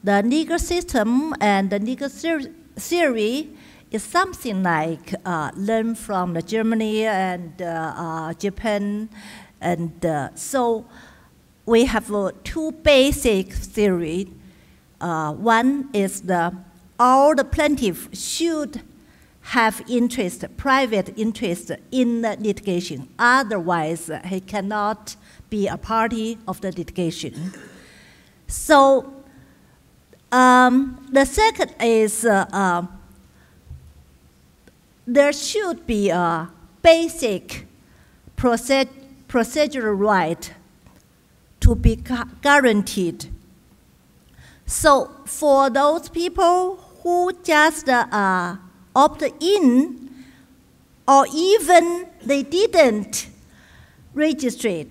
the legal system and the legal theory is something like learned from Germany and Japan, and so we have 2 basic theories. One is all the plaintiffs should have interest, private interest in the litigation. Otherwise, he cannot be a party of the litigation. So the second is there should be a basic procedural right to be guaranteed. So for those people who just opt in, or even they didn't register,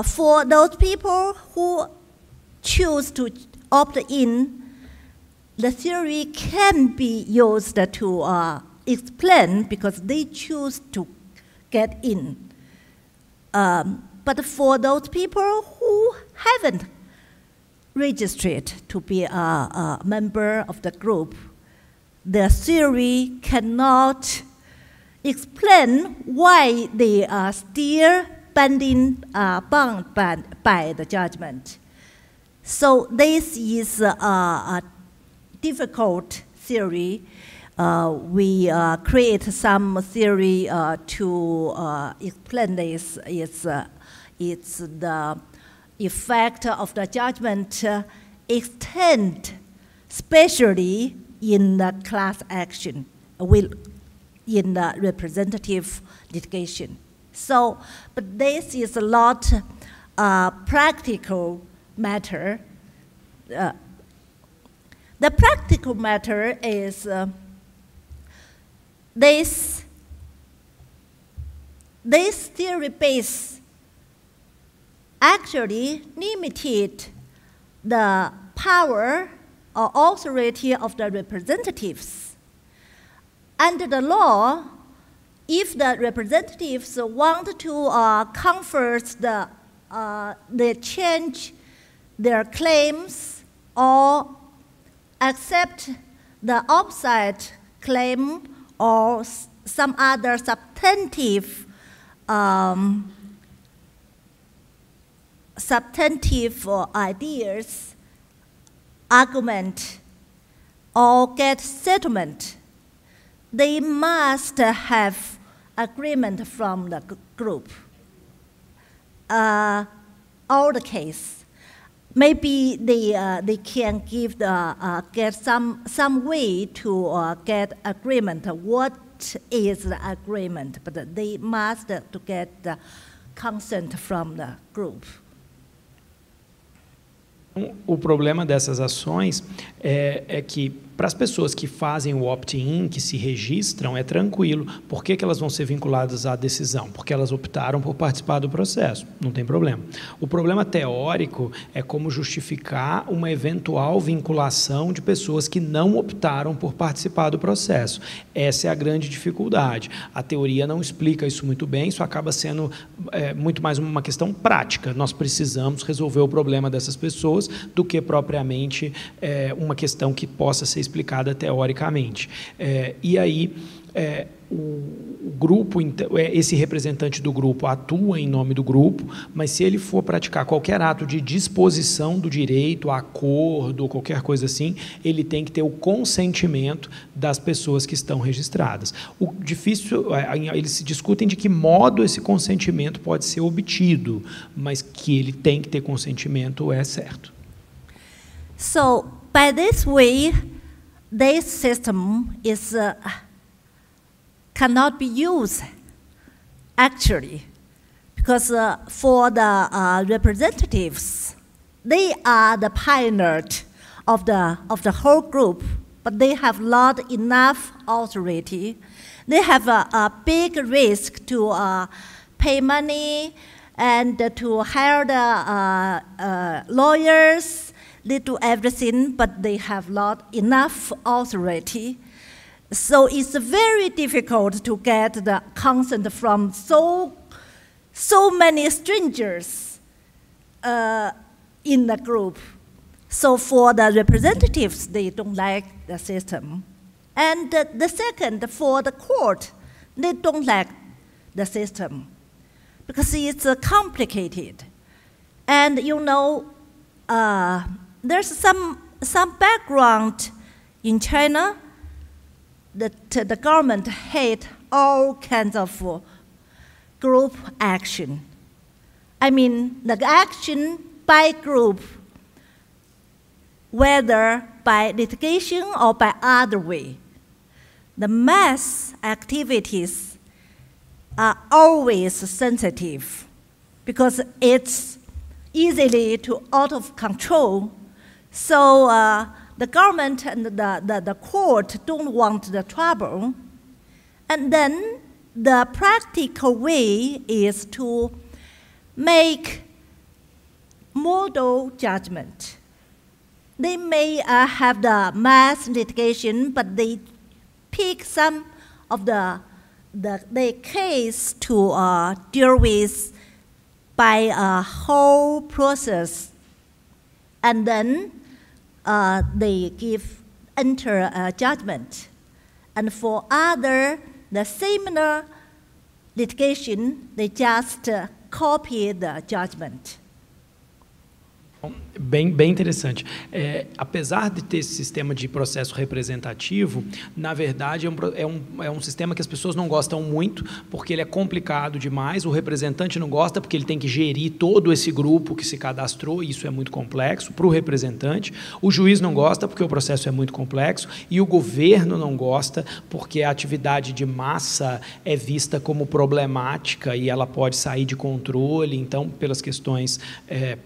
for those people who choose to opt in, the theory can be used to explain because they choose to get in. But for those people who haven't registered to be a member of the group, the theory cannot explain why they are still bound by the judgment. So this is a difficult theory. We create some theory to explain this. It's the effect of the judgment extend, especially in the class action, in the representative litigation. So, but this is a lot practical matter. The practical matter is this theory base actually limited the power or authority of the representatives. Under the law, if the representatives want to convert they change their claims or accept the opposite claim or some other substantive ideas, argument, or get settlement, they must have agreement from the group. All the case, maybe they can give get some way to get agreement. What is the agreement? But they must to get the consent from the group. O problema dessas ações é que, para as pessoas que fazem o opt-in, que se registram, é tranquilo. Por que elas vão ser vinculadas à decisão? Porque elas optaram por participar do processo. Não tem problema. O problema teórico é como justificar uma eventual vinculação de pessoas que não optaram por participar do processo. Essa é a grande dificuldade. A teoria não explica isso muito bem, isso acaba sendo muito mais uma questão prática. Nós precisamos resolver o problema dessas pessoas do que propriamente uma questão que possa ser explicada teoricamente. E aí o grupo, esse representante do grupo atua em nome do grupo, mas se ele for praticar qualquer ato de disposição do direito, acordo, qualquer coisa assim, ele tem que ter o consentimento das pessoas que estão registradas. O difícil, eles se discutem de que modo esse consentimento pode ser obtido, mas que ele tem que ter consentimento é certo. So, by this way, this system is cannot be used, actually, because for the representatives, they are the pioneers of the whole group, but they have not enough authority. They have a big risk to pay money and to hire the lawyers. They do everything, but they have not enough authority. So it's very difficult to get the consent from so many strangers in the group. So for the representatives, they don't like the system. And the second, for the court, they don't like the system because it's complicated. And you know, there's some background in China that the government hate all kinds of group action. I mean, the action by group, whether by litigation or by other way. The mass activities are always sensitive because it's easily out of control. So the government and the court don't want the trouble. And then the practical way is to make model judgment. They may have the mass litigation, but they pick some of the case to deal with by a whole process. And then they enter a judgment. And for the similar litigation, they just copy the judgment. Bem interessante. Apesar de ter esse sistema de processo representativo, na verdade é um sistema que as pessoas não gostam muito, porque ele é complicado demais, o representante não gosta porque ele tem que gerir todo esse grupo que se cadastrou, e isso é muito complexo para o representante, o juiz não gosta porque o processo é muito complexo, e o governo não gosta porque a atividade de massa é vista como problemática e ela pode sair de controle, então, pelas questões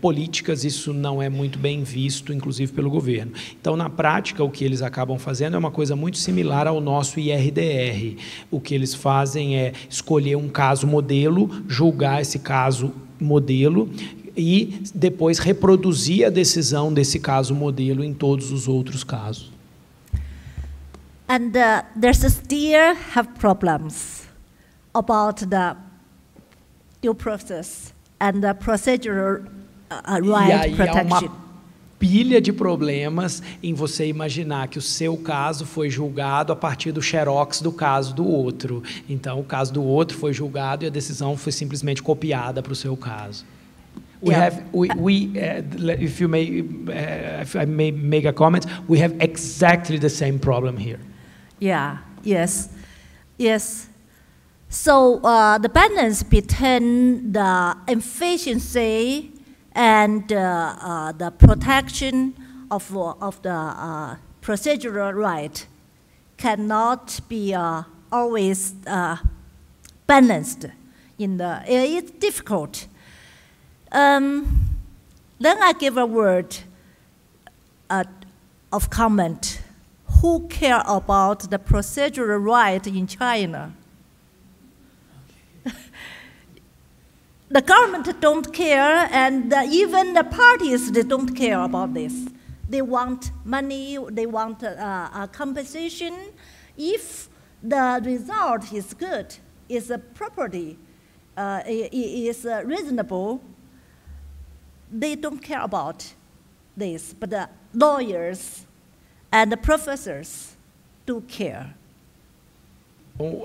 políticas, isso não é muito bem visto, inclusive pelo governo. Então, na prática, o que eles acabam fazendo é uma coisa muito similar ao nosso IRDR. O que eles fazem é escolher um caso modelo, julgar esse caso modelo e depois reproduzir a decisão desse caso modelo em todos os outros casos. And there's still have problems about the due process and the procedural right protection. Há uma pilha de problemas em você imaginar que o seu caso foi julgado a partir do xerox do caso do outro. Então, o caso do outro foi julgado e a decisão foi simplesmente copiada para o seu caso. If I may make a comment, we have exactly the same problem here. Yes. So the balance between the efficiency and the protection of the procedural right cannot be always balanced. It's difficult. Then I give a word of comment. Who care about the procedural right in China? The government don't care, and even the parties, they don't care about this. They want money, they want a compensation. If the result is good, is a property, is reasonable, they don't care about this. But the lawyers and the professors do care.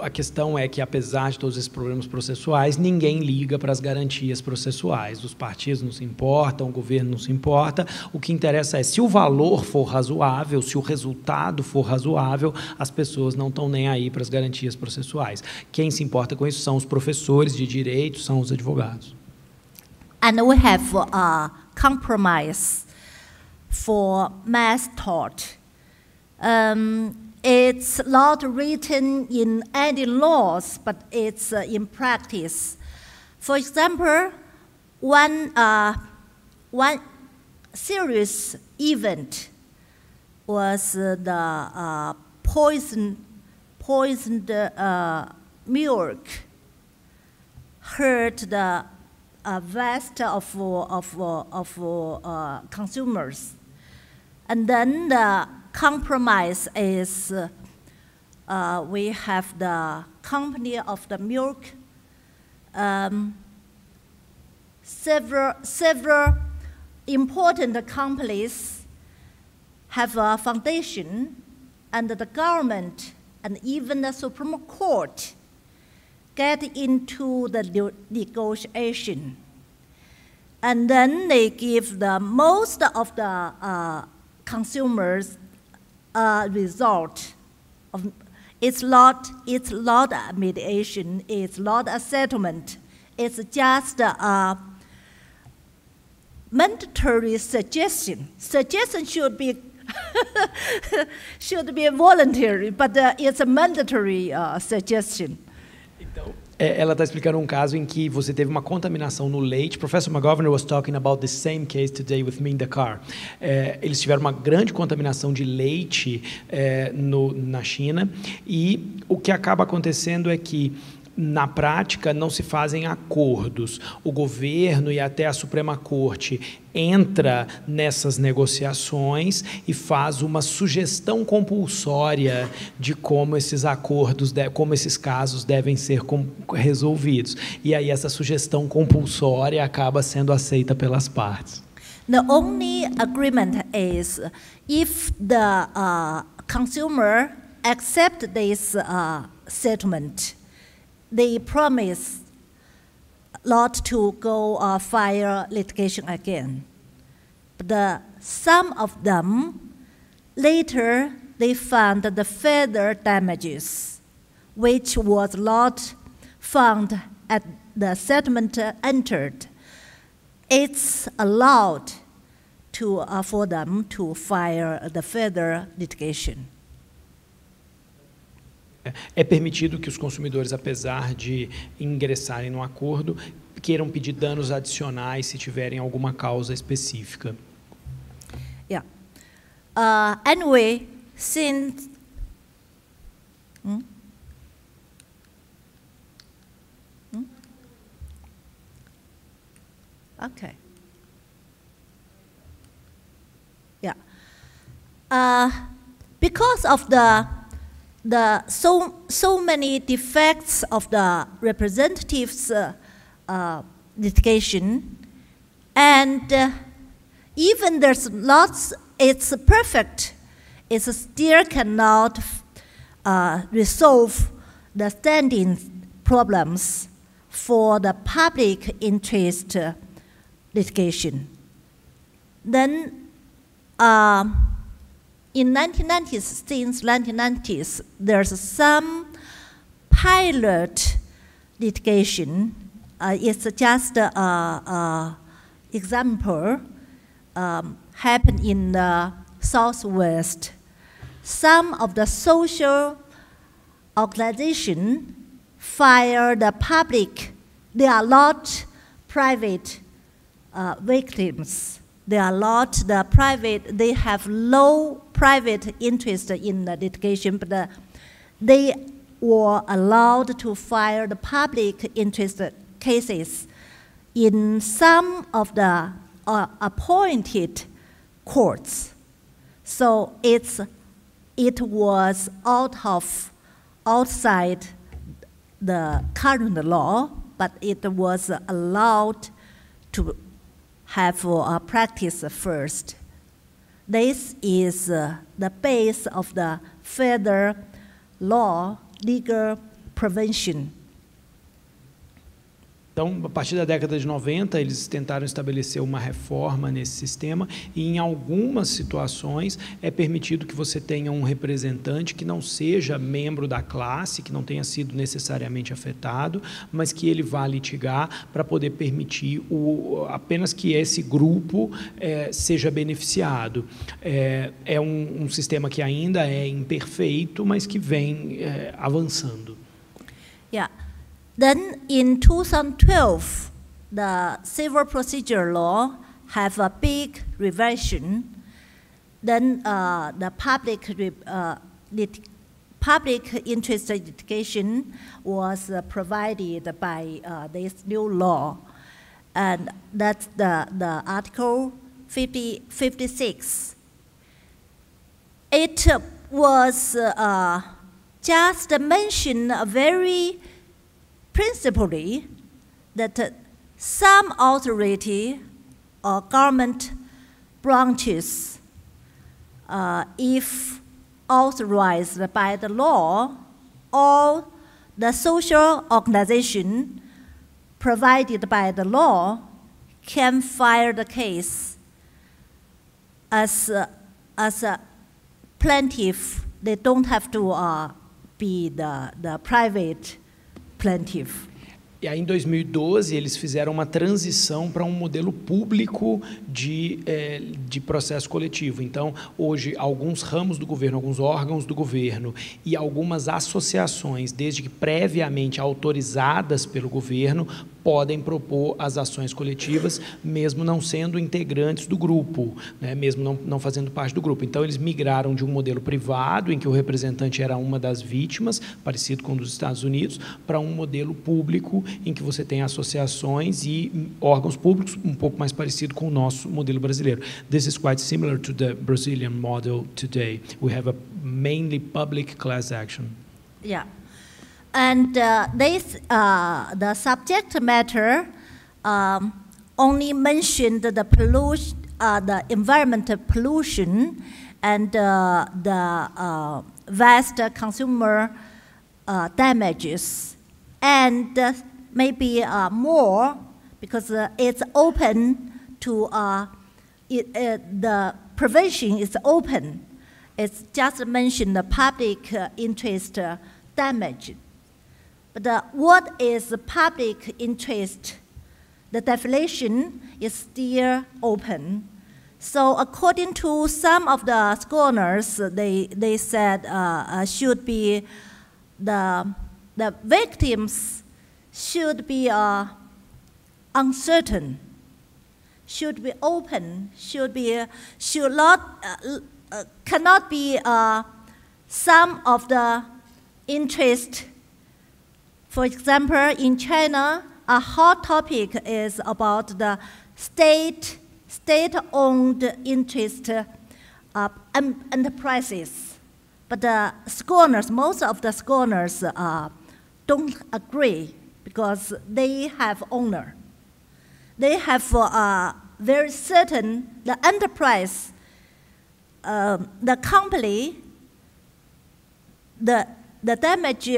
A questão é que, apesar de todos esses problemas processuais, ninguém liga para as garantias processuais. Os partidos não se importam, o governo não se importa. O que interessa é, se o valor for razoável, se o resultado for razoável, as pessoas não estão nem aí para as garantias processuais. Quem se importa com isso são os professores de direito, são os advogados. And we have a compromise for mass tort. It's not written in any laws, but it's in practice. For example, one serious event was the poisoned milk hurt the vast of consumers, and then the compromise is we have the company of the milk. Several important companies have a foundation, and the government and even the Supreme Court get into the negotiation. And then they give the most of the consumers result. It's not a mediation, it's not a settlement. It's just a mandatory suggestion. Suggestion should be should be voluntary, but it's a mandatory suggestion. Então, ela está explicando um caso em que você teve uma contaminação no leite. Professor McGovern was talking about the same case today with me in the car. Eles tiveram uma grande contaminação de leite na China, e o que acaba acontecendo é que, na prática, não se fazem acordos. O governo e até a Suprema Corte entra nessas negociações e faz uma sugestão compulsória de como esses acordos, como esses casos devem ser resolvidos. E aí essa sugestão compulsória acaba sendo aceita pelas partes. The only agreement is if the consumer accepts this settlement, they promise not to go file litigation again. But some of them, later, they found the further damages, which was not found at the settlement entered. It's allowed for them to file the further litigation. É permitido que os consumidores, apesar de ingressarem no acordo, queiram pedir danos adicionais se tiverem alguma causa específica. Yeah. Anyway, since okay. Yeah. Because of so many defects of the representatives' litigation, and even there's lots, it's perfect, it still cannot resolve the standing problems for the public interest litigation. Then in 1990s, since 1990s, there's some pilot litigation. It's just an example happened in the Southwest. Some of the social organizations fire the public. They are not private victims. They are not the private, they have low private interest in the litigation, but they were allowed to file the public interest cases in some of the appointed courts. So it was outside the current law, but it was allowed to have a practice first. This is the base of the federal law legal prevention. Então, a partir da década de 90, eles tentaram estabelecer uma reforma nesse sistema e, em algumas situações, é permitido que você tenha um representante que não seja membro da classe, que não tenha sido necessariamente afetado, mas que ele vá litigar para poder permitir apenas que esse grupo seja beneficiado. É um sistema que ainda é imperfeito, mas que vem avançando. Yeah. Then in 2012, the civil procedure law have a big revision. Then the public interest litigation was provided by this new law. And that's the Article 56. It was just mentioned very principally that some authority or government branches, if authorized by the law, or the social organization provided by the law, can file the case as a plaintiff. They don't have to be the private plaintiff. E aí, em 2012, eles fizeram uma transição para um modelo público de processo coletivo. Então, hoje, alguns ramos do governo, alguns órgãos do governo e algumas associações, desde que previamente autorizadas pelo governo, podem propor as ações coletivas, mesmo não sendo integrantes do grupo, né, mesmo não fazendo parte do grupo. Então, eles migraram de um modelo privado, em que o representante era uma das vítimas, parecido com o dos Estados Unidos, para um modelo público, em que você tem associações e órgãos públicos, um pouco mais parecido com o nosso modelo brasileiro. This is quite similar to the Brazilian model today. We have a mainly public class action. Yeah. And the subject matter only mentioned the pollution, the environmental pollution, and the vast consumer damages, and maybe more, because it's open to the prevention is open. It's just mentioned the public interest damage. But what is the public interest? The definition is still open. So according to some of the scholars, they said should be the victims should be uncertain, should be open, cannot be some of the interest. For example, in China, a hot topic is about the state-owned interest enterprises. But the scholars, most of the scholars don't agree, because they have owner. They have very certain, the enterprise, the company, the damage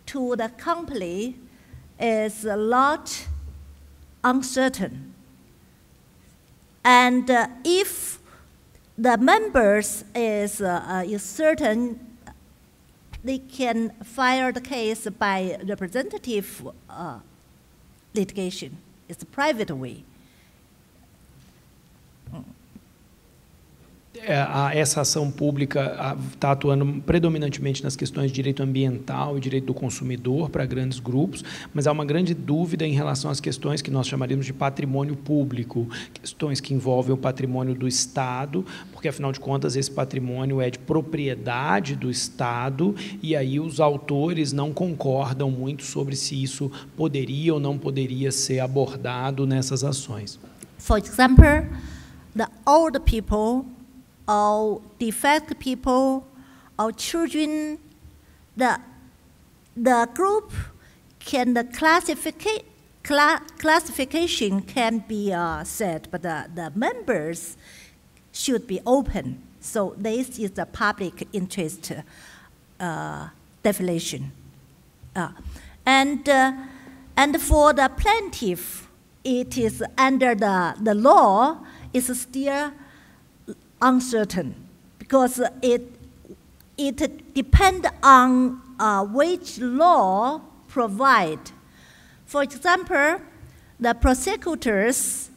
to the company is a lot uncertain. And if the members is certain, they can file the case by representative litigation. It's a private way. Essa ação pública está atuando predominantemente nas questões de direito ambiental e direito do consumidor para grandes grupos, mas há uma grande dúvida em relação às questões que nós chamaríamos de patrimônio público, questões que envolvem o patrimônio do Estado, porque, afinal de contas, esse patrimônio é de propriedade do Estado, e aí os autores não concordam muito sobre se isso poderia ou não poderia ser abordado nessas ações. For example, the old people, or defect people, or children, the group can, the classification can be set, but the members should be open. So this is the public interest definition. And for the plaintiff, it is under the law is still uncertain because it depends on which law provide. For example, the prosecutors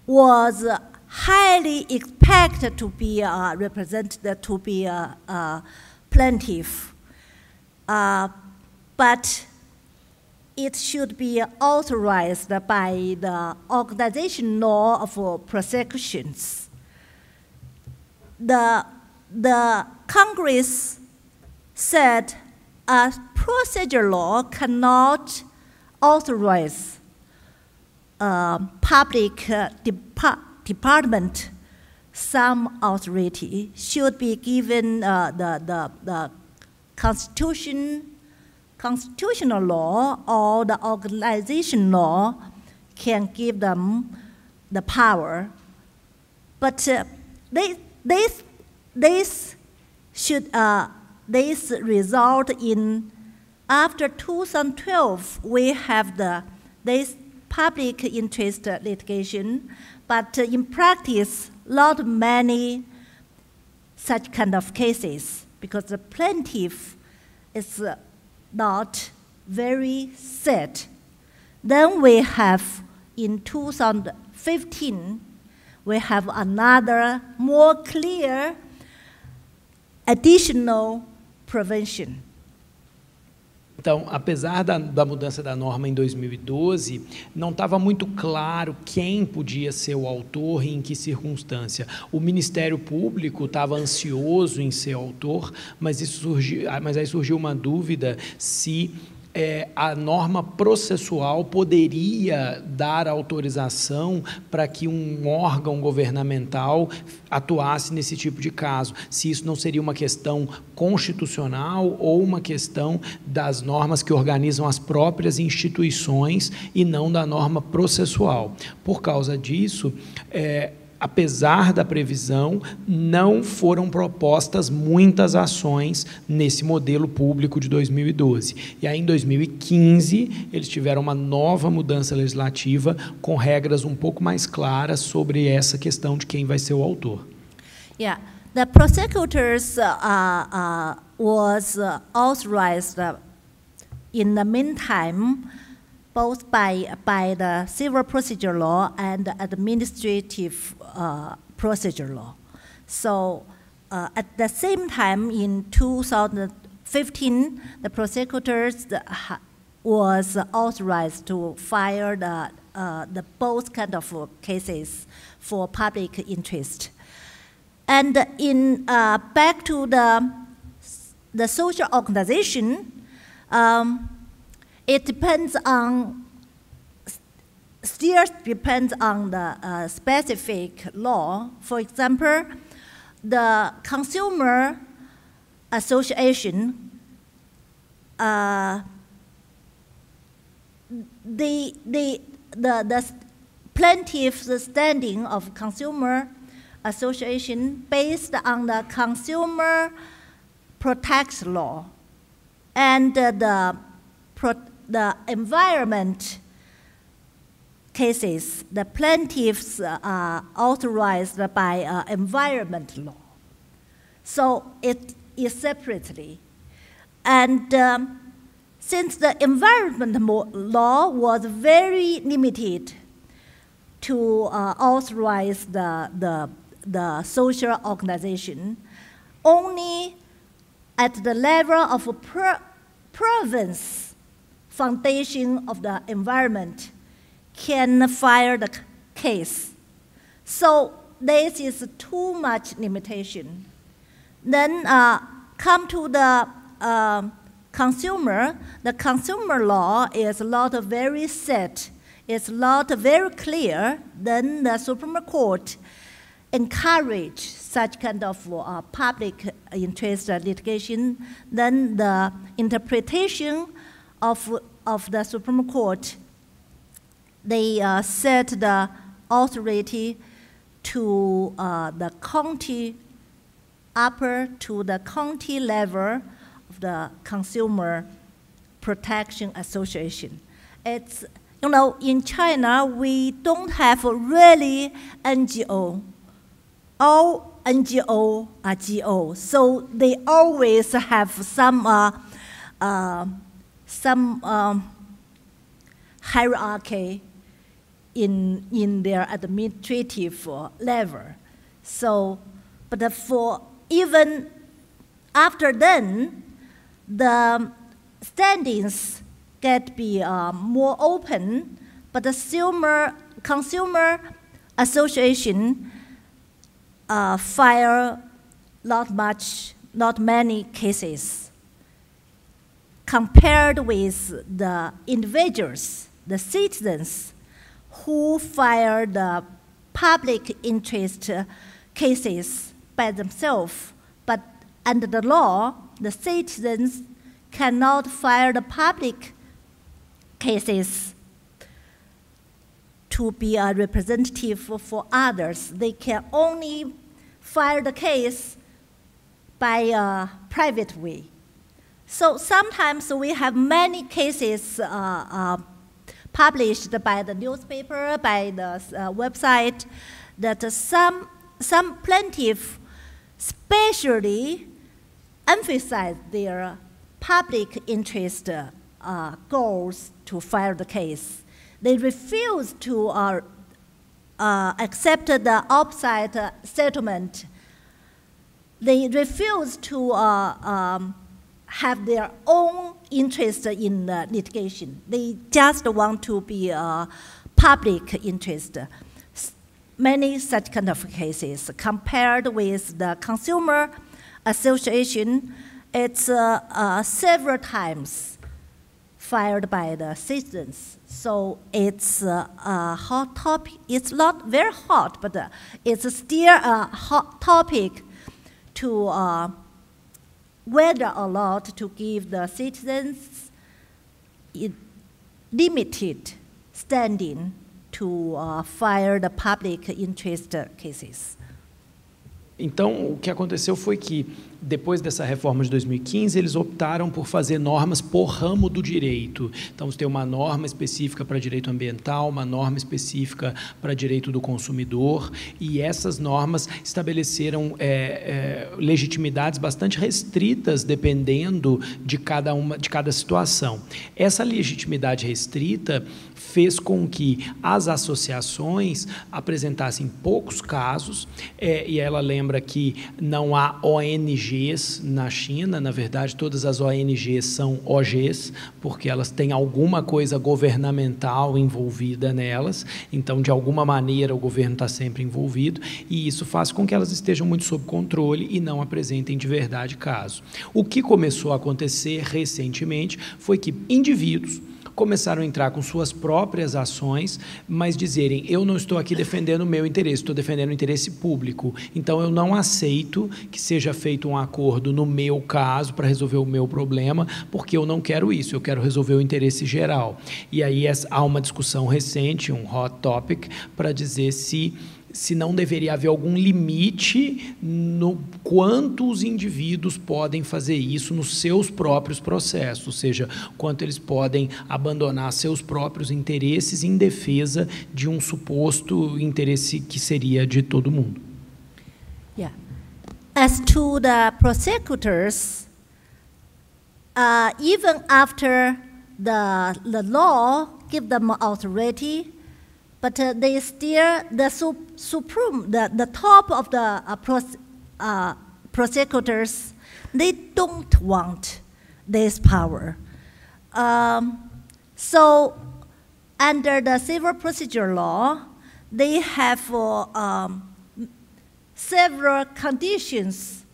was highly expected to be represented to be a plaintiff, but it should be authorized by the organization law of prosecutions. The Congress said a procedure law cannot authorize public department. Some authority should be given the constitutional law or the organization law can give them the power. But this result in after 2012 we have this public interest litigation, but in practice not many such kind of cases because the plaintiff is not very set. Then we have in 2015 we have another more clear additional prevention. Então, apesar da mudança da norma em 2012, não estava muito claro quem podia ser o autor e em que circunstância. O Ministério Público estava ansioso em ser autor, mas aí surgiu uma dúvida se a norma processual poderia dar autorização para que um órgão governamental atuasse nesse tipo de caso, se isso não seria uma questão constitucional ou uma questão das normas que organizam as próprias instituições e não da norma processual. Por causa disso, apesar da previsão, não foram propostas muitas ações nesse modelo público de 2012. E aí, em 2015, eles tiveram uma nova mudança legislativa com regras um pouco mais claras sobre essa questão de quem vai ser o autor. Yeah, the prosecutors was authorized in the meantime both by the civil procedure law and administrative procedure law. So at the same time, in 2015, the prosecutors was authorized to file the both kind of cases for public interest. And in back to the social organization, it depends on, still depends on the specific law. For example, the consumer association, the plaintiff's standing of consumer association based on the consumer protection law and the environment cases, the plaintiffs are authorized by environment law. So it is separately. And since the environment law was very limited to authorize the social organization, only at the level of province foundation of the environment can file the case. So this is too much limitation. Then come to the consumer. The consumer law is not very set. It's not very clear. Then the Supreme Court encourage such kind of public interest litigation. Then the interpretation of the Supreme Court, they set the authority to the county, upper to the county level the Consumer Protection Association. It's, you know, in China, we don't have really NGO. All NGO are GO, so they always have some hierarchy in their administrative level. So, but for even after then, the standings get be more open, but the consumer association file not many cases compared with the individuals, the citizens who file the public interest cases by themselves. But under the law, the citizens cannot file the public cases to be a representative for others. They can only file the case by a private way. So sometimes we have many cases published by the newspaper, by the website, that some plaintiffs specially emphasize their public interest goals to file the case. They refuse to accept the outside settlement. They refuse to have their own interest in litigation. They just want to be public interest. Many such kind of cases. Compared with the Consumer Association, it's several times filed by the citizens. So it's a hot topic. It's not very hot, but it's still a hot topic to whether or not to give the citizens limited standing to file the public interest cases. Então, o que aconteceu foi que, depois dessa reforma de 2015, eles optaram por fazer normas por ramo do direito. Então, você tem uma norma específica para direito ambiental, uma norma específica para direito do consumidor, e essas normas estabeleceram legitimidades bastante restritas, dependendo de cada situação. Essa legitimidade restrita fez com que as associações apresentassem poucos casos, e ela lembra que não há ONGs na China. Na verdade, todas as ONGs são OGs, porque elas têm alguma coisa governamental envolvida nelas, então, de alguma maneira, o governo está sempre envolvido, e isso faz com que elas estejam muito sob controle e não apresentem de verdade caso. O que começou a acontecer recentemente foi que indivíduos começaram a entrar com suas próprias ações, mas dizerem: eu não estou aqui defendendo o meu interesse, estou defendendo o interesse público, então eu não aceito que seja feito um acordo no meu caso para resolver o meu problema, porque eu não quero isso, eu quero resolver o interesse geral. E aí há uma discussão recente, um hot topic, para dizer se não deveria haver algum limite no quanto os indivíduos podem fazer isso nos seus próprios processos, ou seja, quanto eles podem abandonar seus próprios interesses em defesa de um suposto interesse que seria de todo mundo. Yeah. As to the prosecutors, even after the law give them authority, but they still, the top of the prosecutors, they don't want this power. So under the civil procedure law, they have several conditions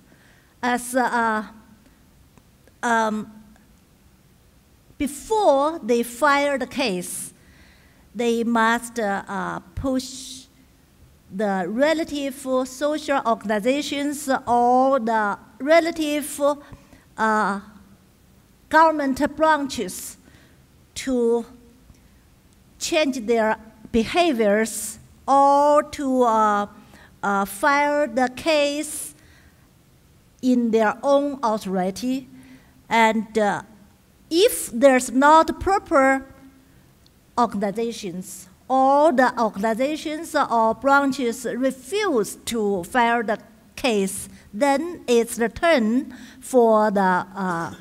as before they file the case. They must push the relative social organizations or the relative government branches to change their behaviors or to file the case in their own authority. And if there's not proper organizations, or the organizations or branches refuse to file the case, then it's the turn for the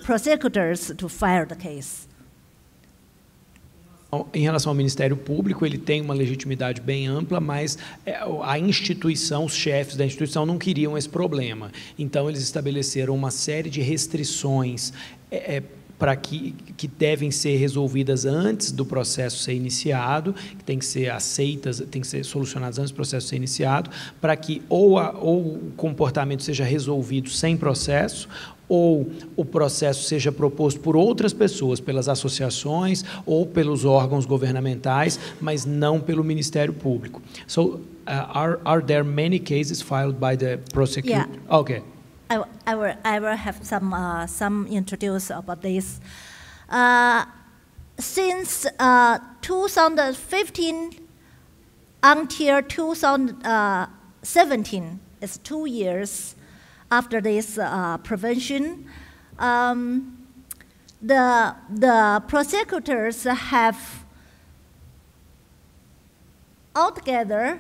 prosecutors to file the case. Em relação ao Ministério Público, ele tem uma legitimidade bem ampla, mas a instituição, os chefes da instituição não queriam esse problema. Então, eles estabeleceram uma série de restrições para que devem ser resolvidas antes do processo ser iniciado, que tem que ser aceitas, tem que ser solucionadas antes do processo ser iniciado, para que ou o comportamento seja resolvido sem processo, ou o processo seja proposto por outras pessoas, pelas associações ou pelos órgãos governamentais, mas não pelo Ministério Público. So, are there many cases filed by the prosecutor? Yeah. Okay. I will have some introduce about this. Since 2015 until 2017, it's 2 years after this prevention, the prosecutors have altogether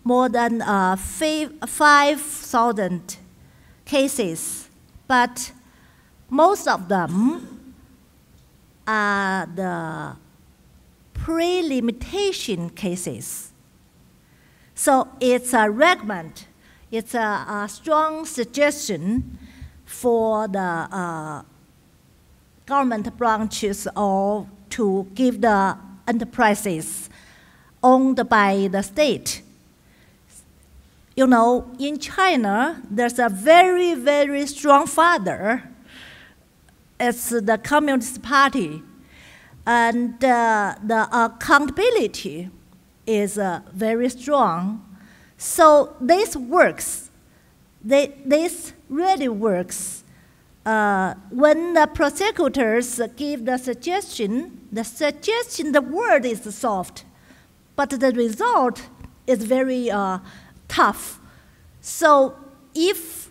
more than 5,000 cases, but most of them are the pre-limitation cases. So it's a recommend, it's a strong suggestion for the government branches or to give the enterprises owned by the state. You know, in China, there's a very, very strong father. It's the Communist Party. And the accountability is very strong. So this works. This really works. When the prosecutors give the suggestion, the word is soft, but the result is very tough. So if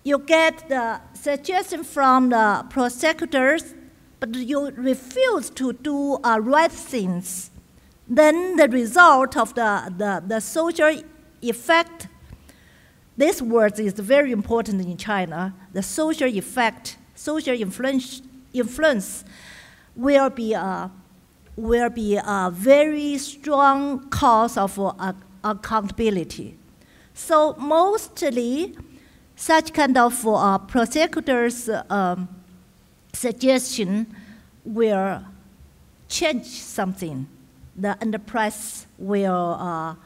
you get the suggestion from the prosecutors, but you refuse to do right things, then the result of the social effect, this word is very important in China, the social effect, social influence will be a very strong cause of accountability. So mostly, such kind of prosecutors' suggestion will change something. The enterprise will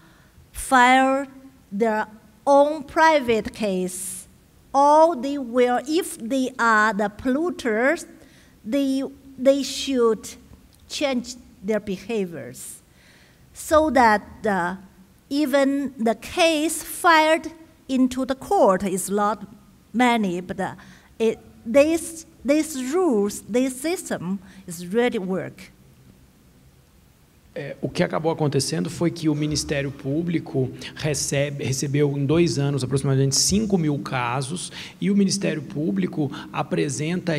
file their own private case, or they will, if they are the polluters, they should change their behaviors so that even the case filed into the court is not many, but this rules, this system is really work. O que acabou acontecendo foi que o Ministério Público recebeu em 2 anos aproximadamente 5.000 casos, e o Ministério Público apresenta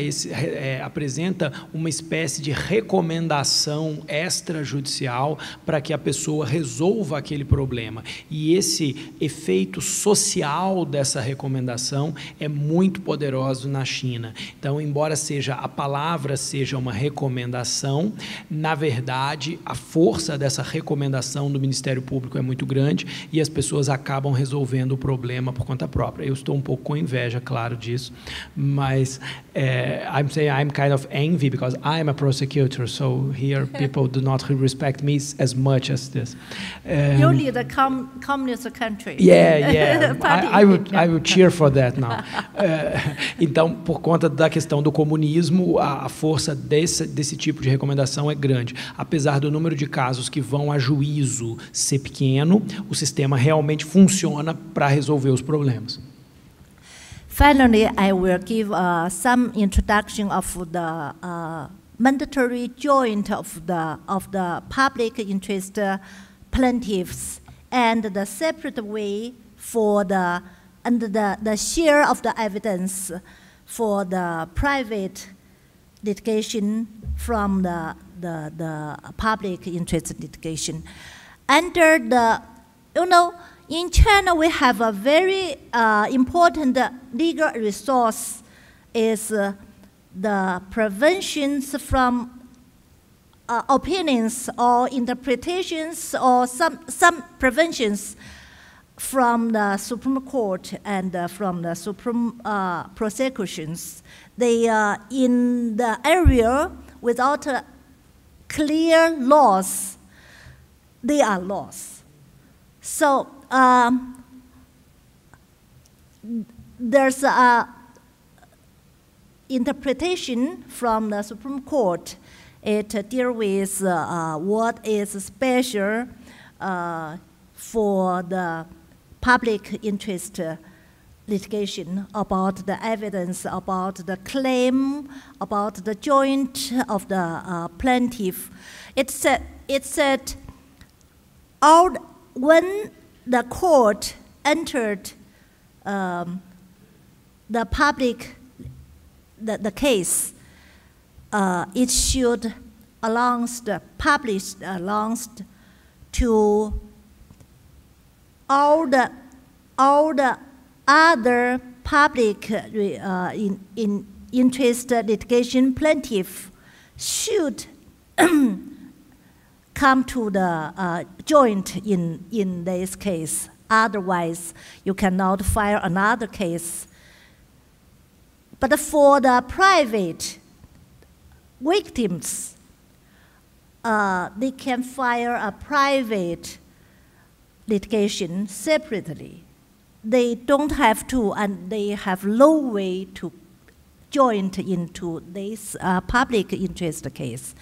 uma espécie de recomendação extrajudicial para que a pessoa resolva aquele problema. E esse efeito social dessa recomendação é muito poderoso na China. Então, embora a palavra seja uma recomendação, na verdade, a força dessa recomendação do Ministério Público é muito grande e as pessoas acabam resolvendo o problema por conta própria. Eu estou um pouco com inveja, claro, disso, mas I'm saying I'm kind of envy because I'm a prosecutor, so here people do not respect me as much as this. You lead a communist country. Yeah. I would cheer for that now. Então, por conta da questão do comunismo, a força desse tipo de recomendação é grande. Apesar do número de casos que vão a juízo ser pequeno, o sistema realmente funciona para resolver os problemas. Finally, I will give some introduction of the mandatory joint of the public interest plaintiffs and the separate way for the share of the evidence for the private litigation from the public interest litigation. Under the, in China we have a very important legal resource is the preventions from opinions or interpretations or some preventions from the Supreme Court and from the Supreme prosecutions. They are in the area without clear laws, they are laws. So there's a interpretation from the Supreme Court. It deals with what is special for the public interest litigation about the evidence, about the claim, about the joint of the plaintiff. It said when the court entered the public, the case, it should publish announced to all the other public in interest litigation plaintiff should come to the joint in this case. Otherwise, you cannot file another case. But for the private victims, they can file a private litigation separately. They don't have to, and they have no way to join into this public interest case.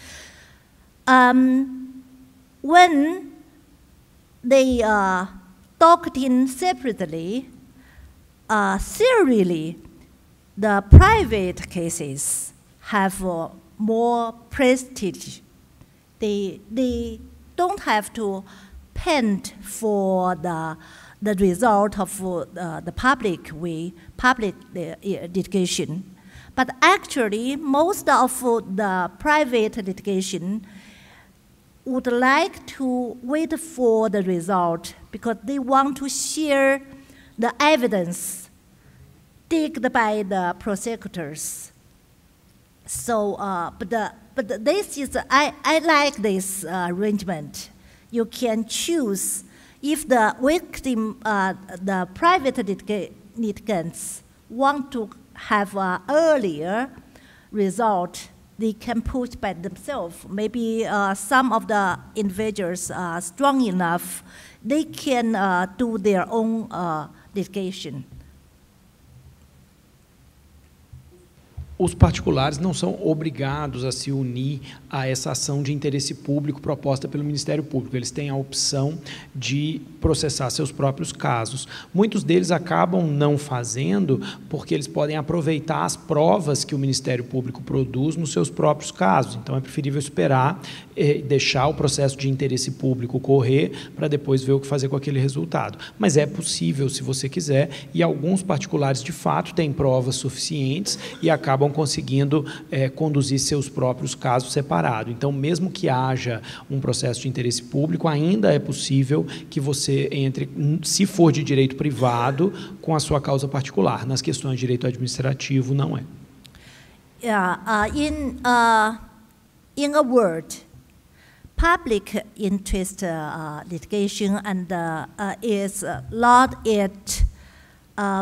When they talked in separately, serially, the private cases have more prestige. They don't have to pant for the result of the public litigation. But actually, most of the private litigation would like to wait for the result because they want to share the evidence taken by the prosecutors. So, but this is, I like this arrangement. You can choose if the victim, the private litigants want to have an earlier result, they can push by themselves. Maybe some of the individuals are strong enough, they can do their own litigation. Os particulares não são obrigados a se unir a essa ação de interesse público proposta pelo Ministério Público. Eles têm a opção de processar seus próprios casos. Muitos deles acabam não fazendo porque eles podem aproveitar as provas que o Ministério Público produz nos seus próprios casos. Então, é preferível esperar, deixar o processo de interesse público correr para depois ver o que fazer com aquele resultado. Mas é possível, se você quiser, e alguns particulares, de fato, têm provas suficientes e acabam conseguindo conduzir seus próprios casos separados. Então, mesmo que haja um processo de interesse público, ainda é possível que você entre, se for de direito privado, com a sua causa particular. Nas questões de direito administrativo, não é. In a word, public interest litigation and is not yet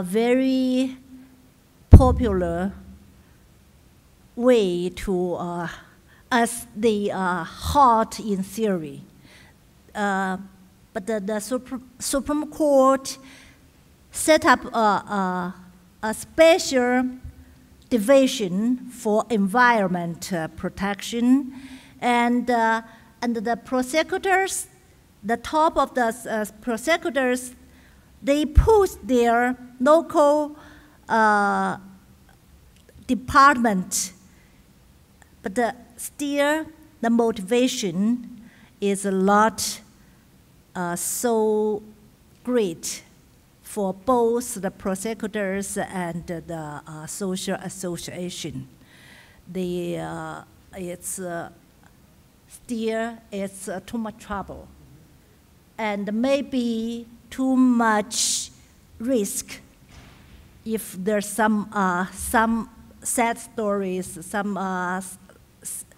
very popular way to, as they are hot in theory. But the Supreme Court set up a special division for environment protection, and the prosecutors, the top of the prosecutors, they push their local department, but still the motivation is a lot so great for both the prosecutors and the social association. it's still it's too much trouble, and maybe too much risk. If there's some sad stories, some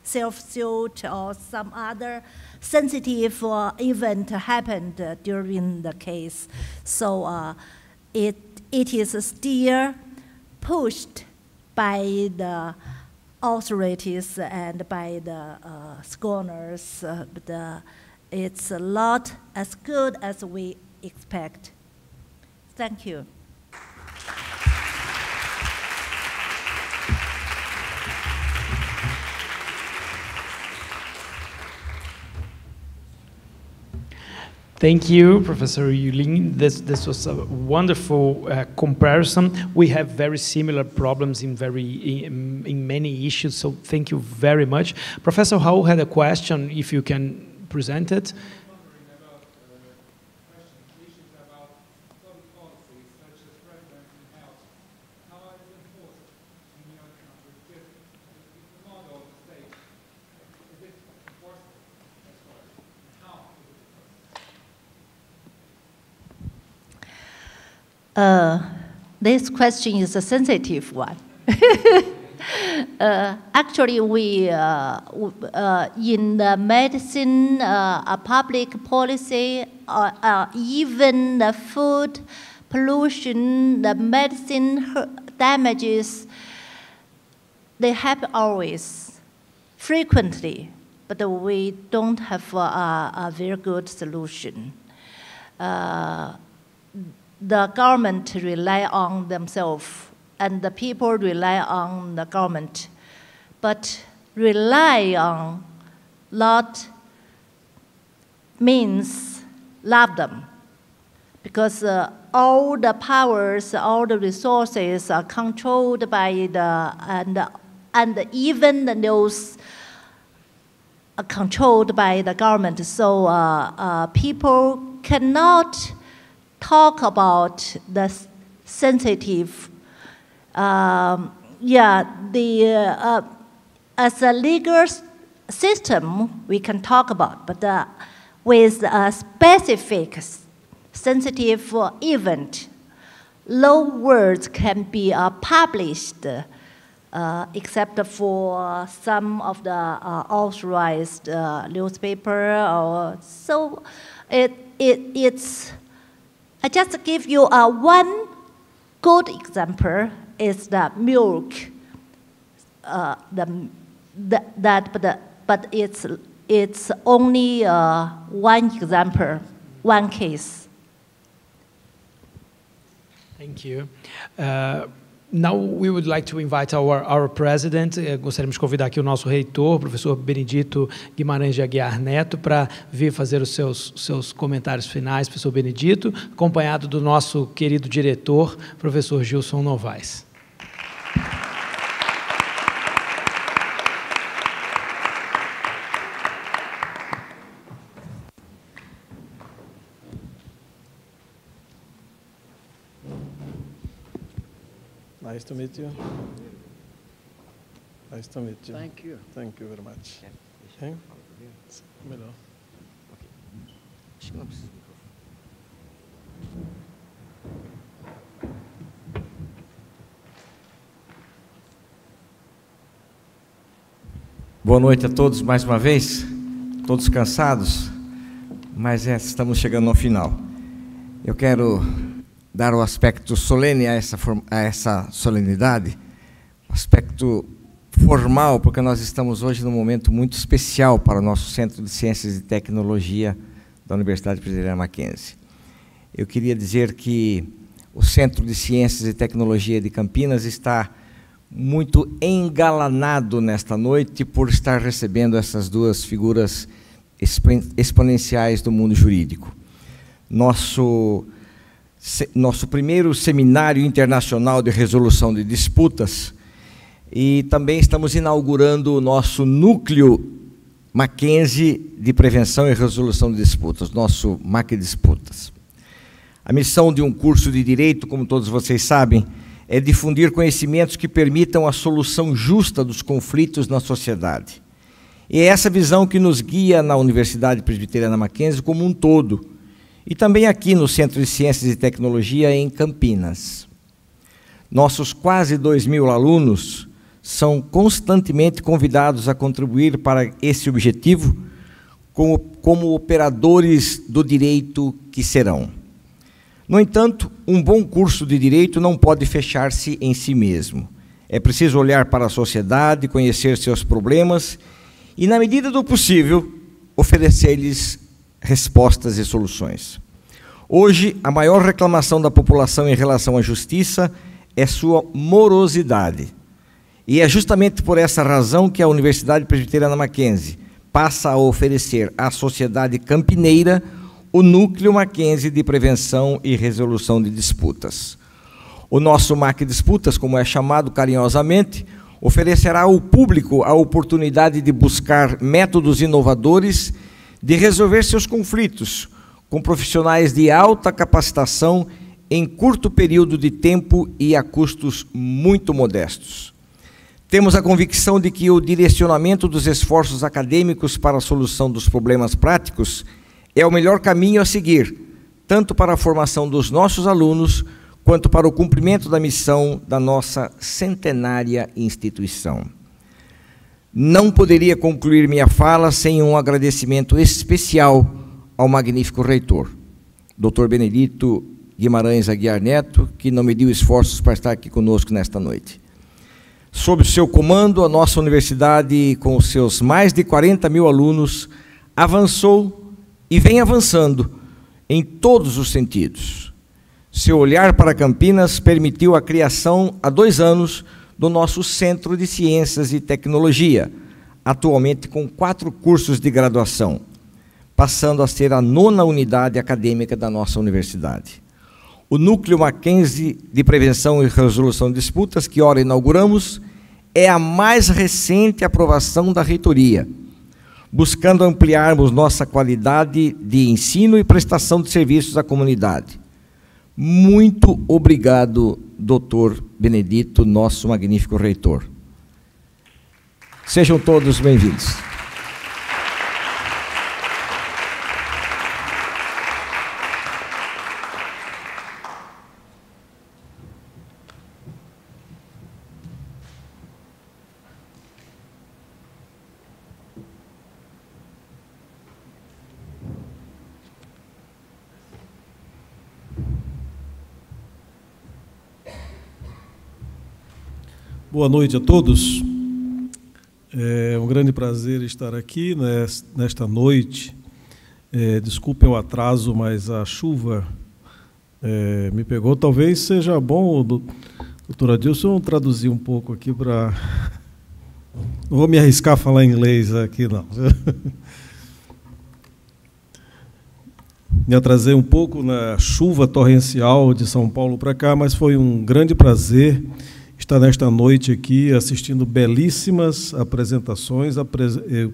self-suit or some other sensitive event happened during the case, so it is still pushed by the authorities and by the scholars, but it's not as good as we expect. Thank you. Thank you, Professor Yulin. This was a wonderful comparison. We have very similar problems in many issues, so thank you very much. Professor Hall had a question, if you can present it. This question is a sensitive one. Actually, we in the medicine, public policy, even the food pollution, the medicine damages, they happen always, frequently, but we don't have a very good solution. The government rely on themselves, and the people rely on the government. But rely on lot means love them, because all the powers, all the resources are controlled by and even the news are controlled by the government. So people cannot talk about the sensitive, as a legal system we can talk about, but with a specific sensitive event, no words can be published except for some of the authorized newspaper. Or so it's. I just give you one good example is the milk. But it's only one example, one case. Thank you. Now we would like to invite our president. Gostaríamos de convidar aqui o nosso reitor, o professor Benedito Guimarães de Aguiar Neto, para vir fazer os seus comentários finais. Professor Benedito, acompanhado do nosso querido diretor, professor Gilson Novaes. Nice to meet you. Nice to meet you. Thank you. Thank you very much. Okay? Melhor. Acho que não precisa. Boa noite a todos mais uma vez. Todos cansados, mas estamos chegando ao final. Eu quero dar o aspecto solene a essa solenidade, o aspecto formal, porque nós estamos hoje num momento muito especial para o nosso Centro de Ciências e Tecnologia da Universidade Presbiteriana Mackenzie. Eu queria dizer que o Centro de Ciências e Tecnologia de Campinas está muito engalanado nesta noite por estar recebendo essas duas figuras exponenciais do mundo jurídico. Nosso primeiro Seminário Internacional de Resolução de Disputas, e também estamos inaugurando o nosso núcleo Mackenzie de Prevenção e Resolução de Disputas, nosso MAC Disputas. A missão de um curso de Direito, como todos vocês sabem, é difundir conhecimentos que permitam a solução justa dos conflitos na sociedade. E é essa visão que nos guia na Universidade Presbiteriana Mackenzie como um todo, e também aqui no Centro de Ciências e Tecnologia em Campinas. Nossos quase 2.000 alunos são constantemente convidados a contribuir para esse objetivo como operadores do direito que serão. No entanto, um bom curso de direito não pode fechar-se em si mesmo. É preciso olhar para a sociedade, conhecer seus problemas e, na medida do possível, oferecer-lhes respostas e soluções. Hoje, a maior reclamação da população em relação à justiça é sua morosidade. E é justamente por essa razão que a Universidade Presbiteriana Mackenzie passa a oferecer à sociedade campineira o Núcleo Mackenzie de Prevenção e Resolução de Disputas. O nosso MAC Disputas, como é chamado carinhosamente, oferecerá ao público a oportunidade de buscar métodos inovadores de resolver seus conflitos, com profissionais de alta capacitação em curto período de tempo e a custos muito modestos. Temos a convicção de que o direcionamento dos esforços acadêmicos para a solução dos problemas práticos é o melhor caminho a seguir, tanto para a formação dos nossos alunos, quanto para o cumprimento da missão da nossa centenária instituição. Não poderia concluir minha fala sem um agradecimento especial ao magnífico reitor, Dr. Benedito Guimarães Aguiar Neto, que não mediu esforços para estar aqui conosco nesta noite. Sob o seu comando, a nossa universidade, com os seus mais de 40.000 alunos, avançou e vem avançando em todos os sentidos. Seu olhar para Campinas permitiu a criação, há 2 anos, do nosso Centro de Ciências e Tecnologia, atualmente com 4 cursos de graduação, passando a ser a 9ª unidade acadêmica da nossa universidade. O Núcleo Mackenzie de Prevenção e Resolução de Disputas, que ora inauguramos, é a mais recente aprovação da reitoria, buscando ampliarmos nossa qualidade de ensino e prestação de serviços à comunidade. Muito obrigado, Dr. Benedito, nosso magnífico reitor. Sejam todos bem-vindos. Boa noite a todos. É um grande prazer estar aqui nesta noite. Desculpem o atraso, mas a chuva me pegou. Talvez seja bom, doutor Adilson, traduzir um pouco aqui para... Não vou me arriscar a falar inglês aqui, não. Me atrasei um pouco na chuva torrencial de São Paulo para cá, mas foi um grande prazer estar nesta noite aqui assistindo belíssimas apresentações.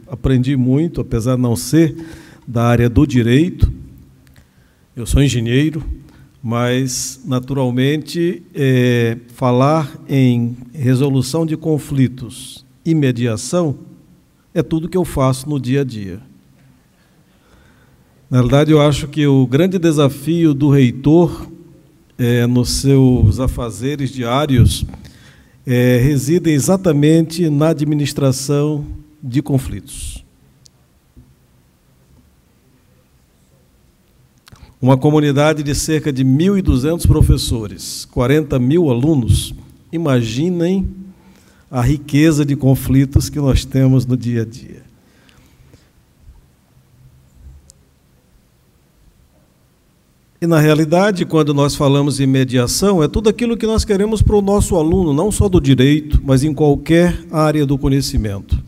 Aprendi muito, apesar de não ser da área do direito. Eu sou engenheiro, mas, naturalmente, falar em resolução de conflitos e mediação é tudo que eu faço no dia a dia. Na verdade, eu acho que o grande desafio do reitor, nos seus afazeres diários, residem exatamente na administração de conflitos. Uma comunidade de cerca de 1.200 professores, 40.000 alunos, imaginem a riqueza de conflitos que nós temos no dia a dia. E, na realidade, quando nós falamos em mediação, é tudo aquilo que nós queremos para o nosso aluno, não só do direito, mas em qualquer área do conhecimento.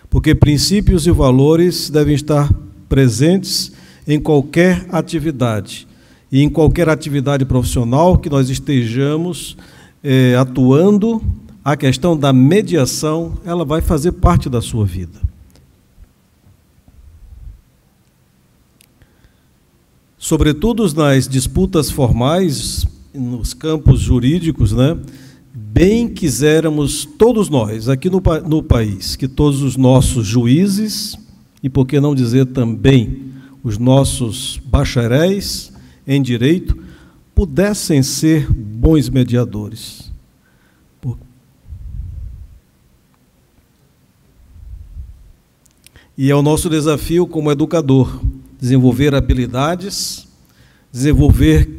Porque princípios e valores devem estar presentes em qualquer atividade. E em qualquer atividade profissional que nós estejamos atuando, a questão da mediação, ela vai fazer parte da sua vida. Sobretudo nas disputas formais, nos campos jurídicos, bem quisermos todos nós, aqui no país, que todos os nossos juízes, e por que não dizer também os nossos bacharéis em direito, pudessem ser bons mediadores. E é o nosso desafio como educador, desenvolver habilidades, desenvolver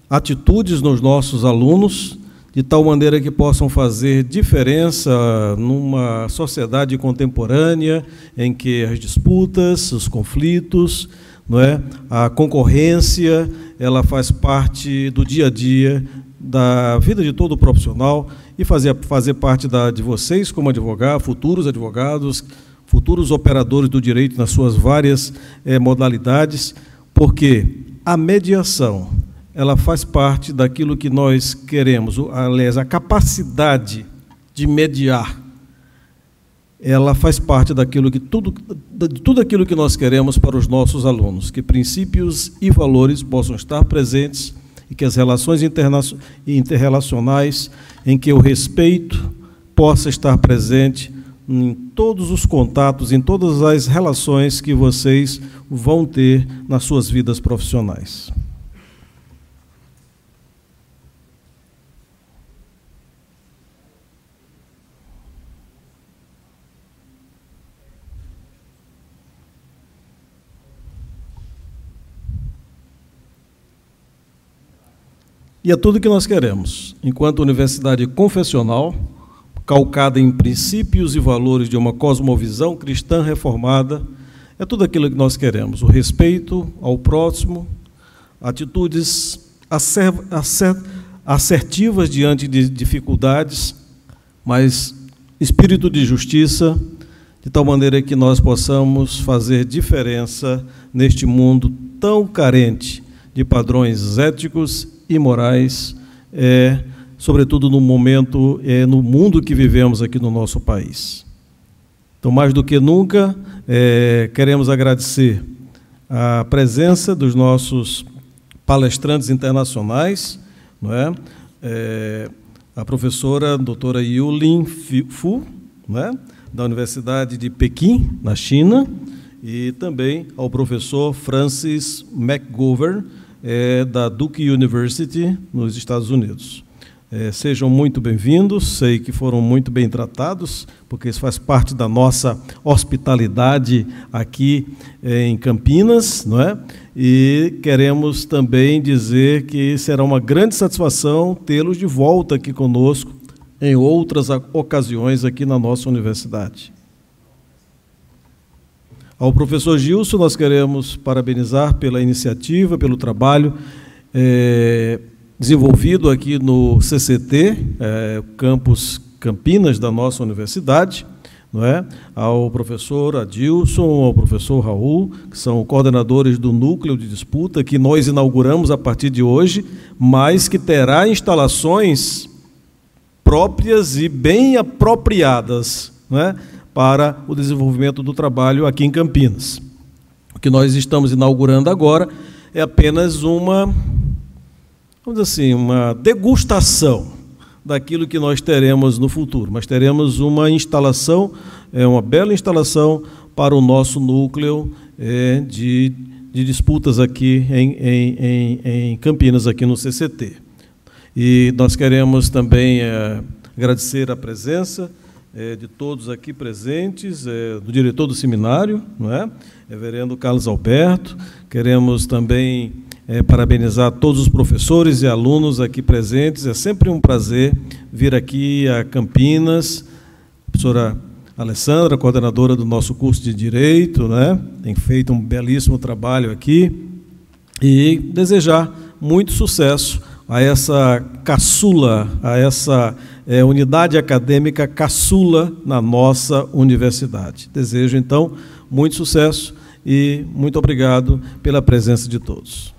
atitudes nos nossos alunos, de tal maneira que possam fazer diferença numa sociedade contemporânea em que as disputas, os conflitos, não é? A concorrência, ela faz parte do dia a dia da vida de todo profissional e fazer parte de vocês como advogados, futuros advogados, futuros operadores do direito nas suas várias modalidades, porque a mediação, ela faz parte daquilo que nós queremos, aliás, a capacidade de mediar, ela faz parte daquilo que de tudo aquilo que nós queremos para os nossos alunos, que princípios e valores possam estar presentes e que as relações interrelacionais, em que o respeito possa estar presente em todos os contatos, em todas as relações que vocês vão ter nas suas vidas profissionais. E é tudo que nós queremos, enquanto universidade confessional, calcada em princípios e valores de uma cosmovisão cristã reformada, é tudo aquilo que nós queremos, o respeito ao próximo, atitudes assertivas diante de dificuldades, mas espírito de justiça, de tal maneira que nós possamos fazer diferença neste mundo tão carente de padrões éticos e morais, sobretudo no momento, no mundo que vivemos aqui no nosso país. Então, mais do que nunca, queremos agradecer a presença dos nossos palestrantes internacionais, não é? A professora doutora Yulin Fu, não é? Da Universidade de Pequim, na China, e também ao professor Francis McGovern, da Duke University, nos Estados Unidos. Sejam muito bem-vindos, sei que foram muito bem tratados, porque isso faz parte da nossa hospitalidade aqui em Campinas, não é? E queremos também dizer que será uma grande satisfação tê-los de volta aqui conosco em outras ocasiões aqui na nossa universidade. Ao professor Gilson, nós queremos parabenizar pela iniciativa, pelo trabalho desenvolvido aqui no CCT, campus Campinas da nossa universidade, não é? Ao professor Adilson, ao professor Raul, que são coordenadores do núcleo de disputa, que nós inauguramos a partir de hoje, mas que terá instalações próprias e bem apropriadas, não é? Para o desenvolvimento do trabalho aqui em Campinas. O que nós estamos inaugurando agora é apenas uma, vamos dizer assim, uma degustação daquilo que nós teremos no futuro, mas teremos uma instalação, uma bela instalação para o nosso núcleo de disputas aqui em Campinas, aqui no CCT. E nós queremos também agradecer a presença de todos aqui presentes, do diretor do seminário, não é? Reverendo Carlos Alberto. Queremos também parabenizar todos os professores e alunos aqui presentes. É sempre um prazer vir aqui a Campinas. A professora Alessandra, coordenadora do nosso curso de Direito, né? Tem feito um belíssimo trabalho aqui. E desejar muito sucesso a essa caçula, a essa unidade acadêmica caçula na nossa universidade. Desejo, então, muito sucesso e muito obrigado pela presença de todos.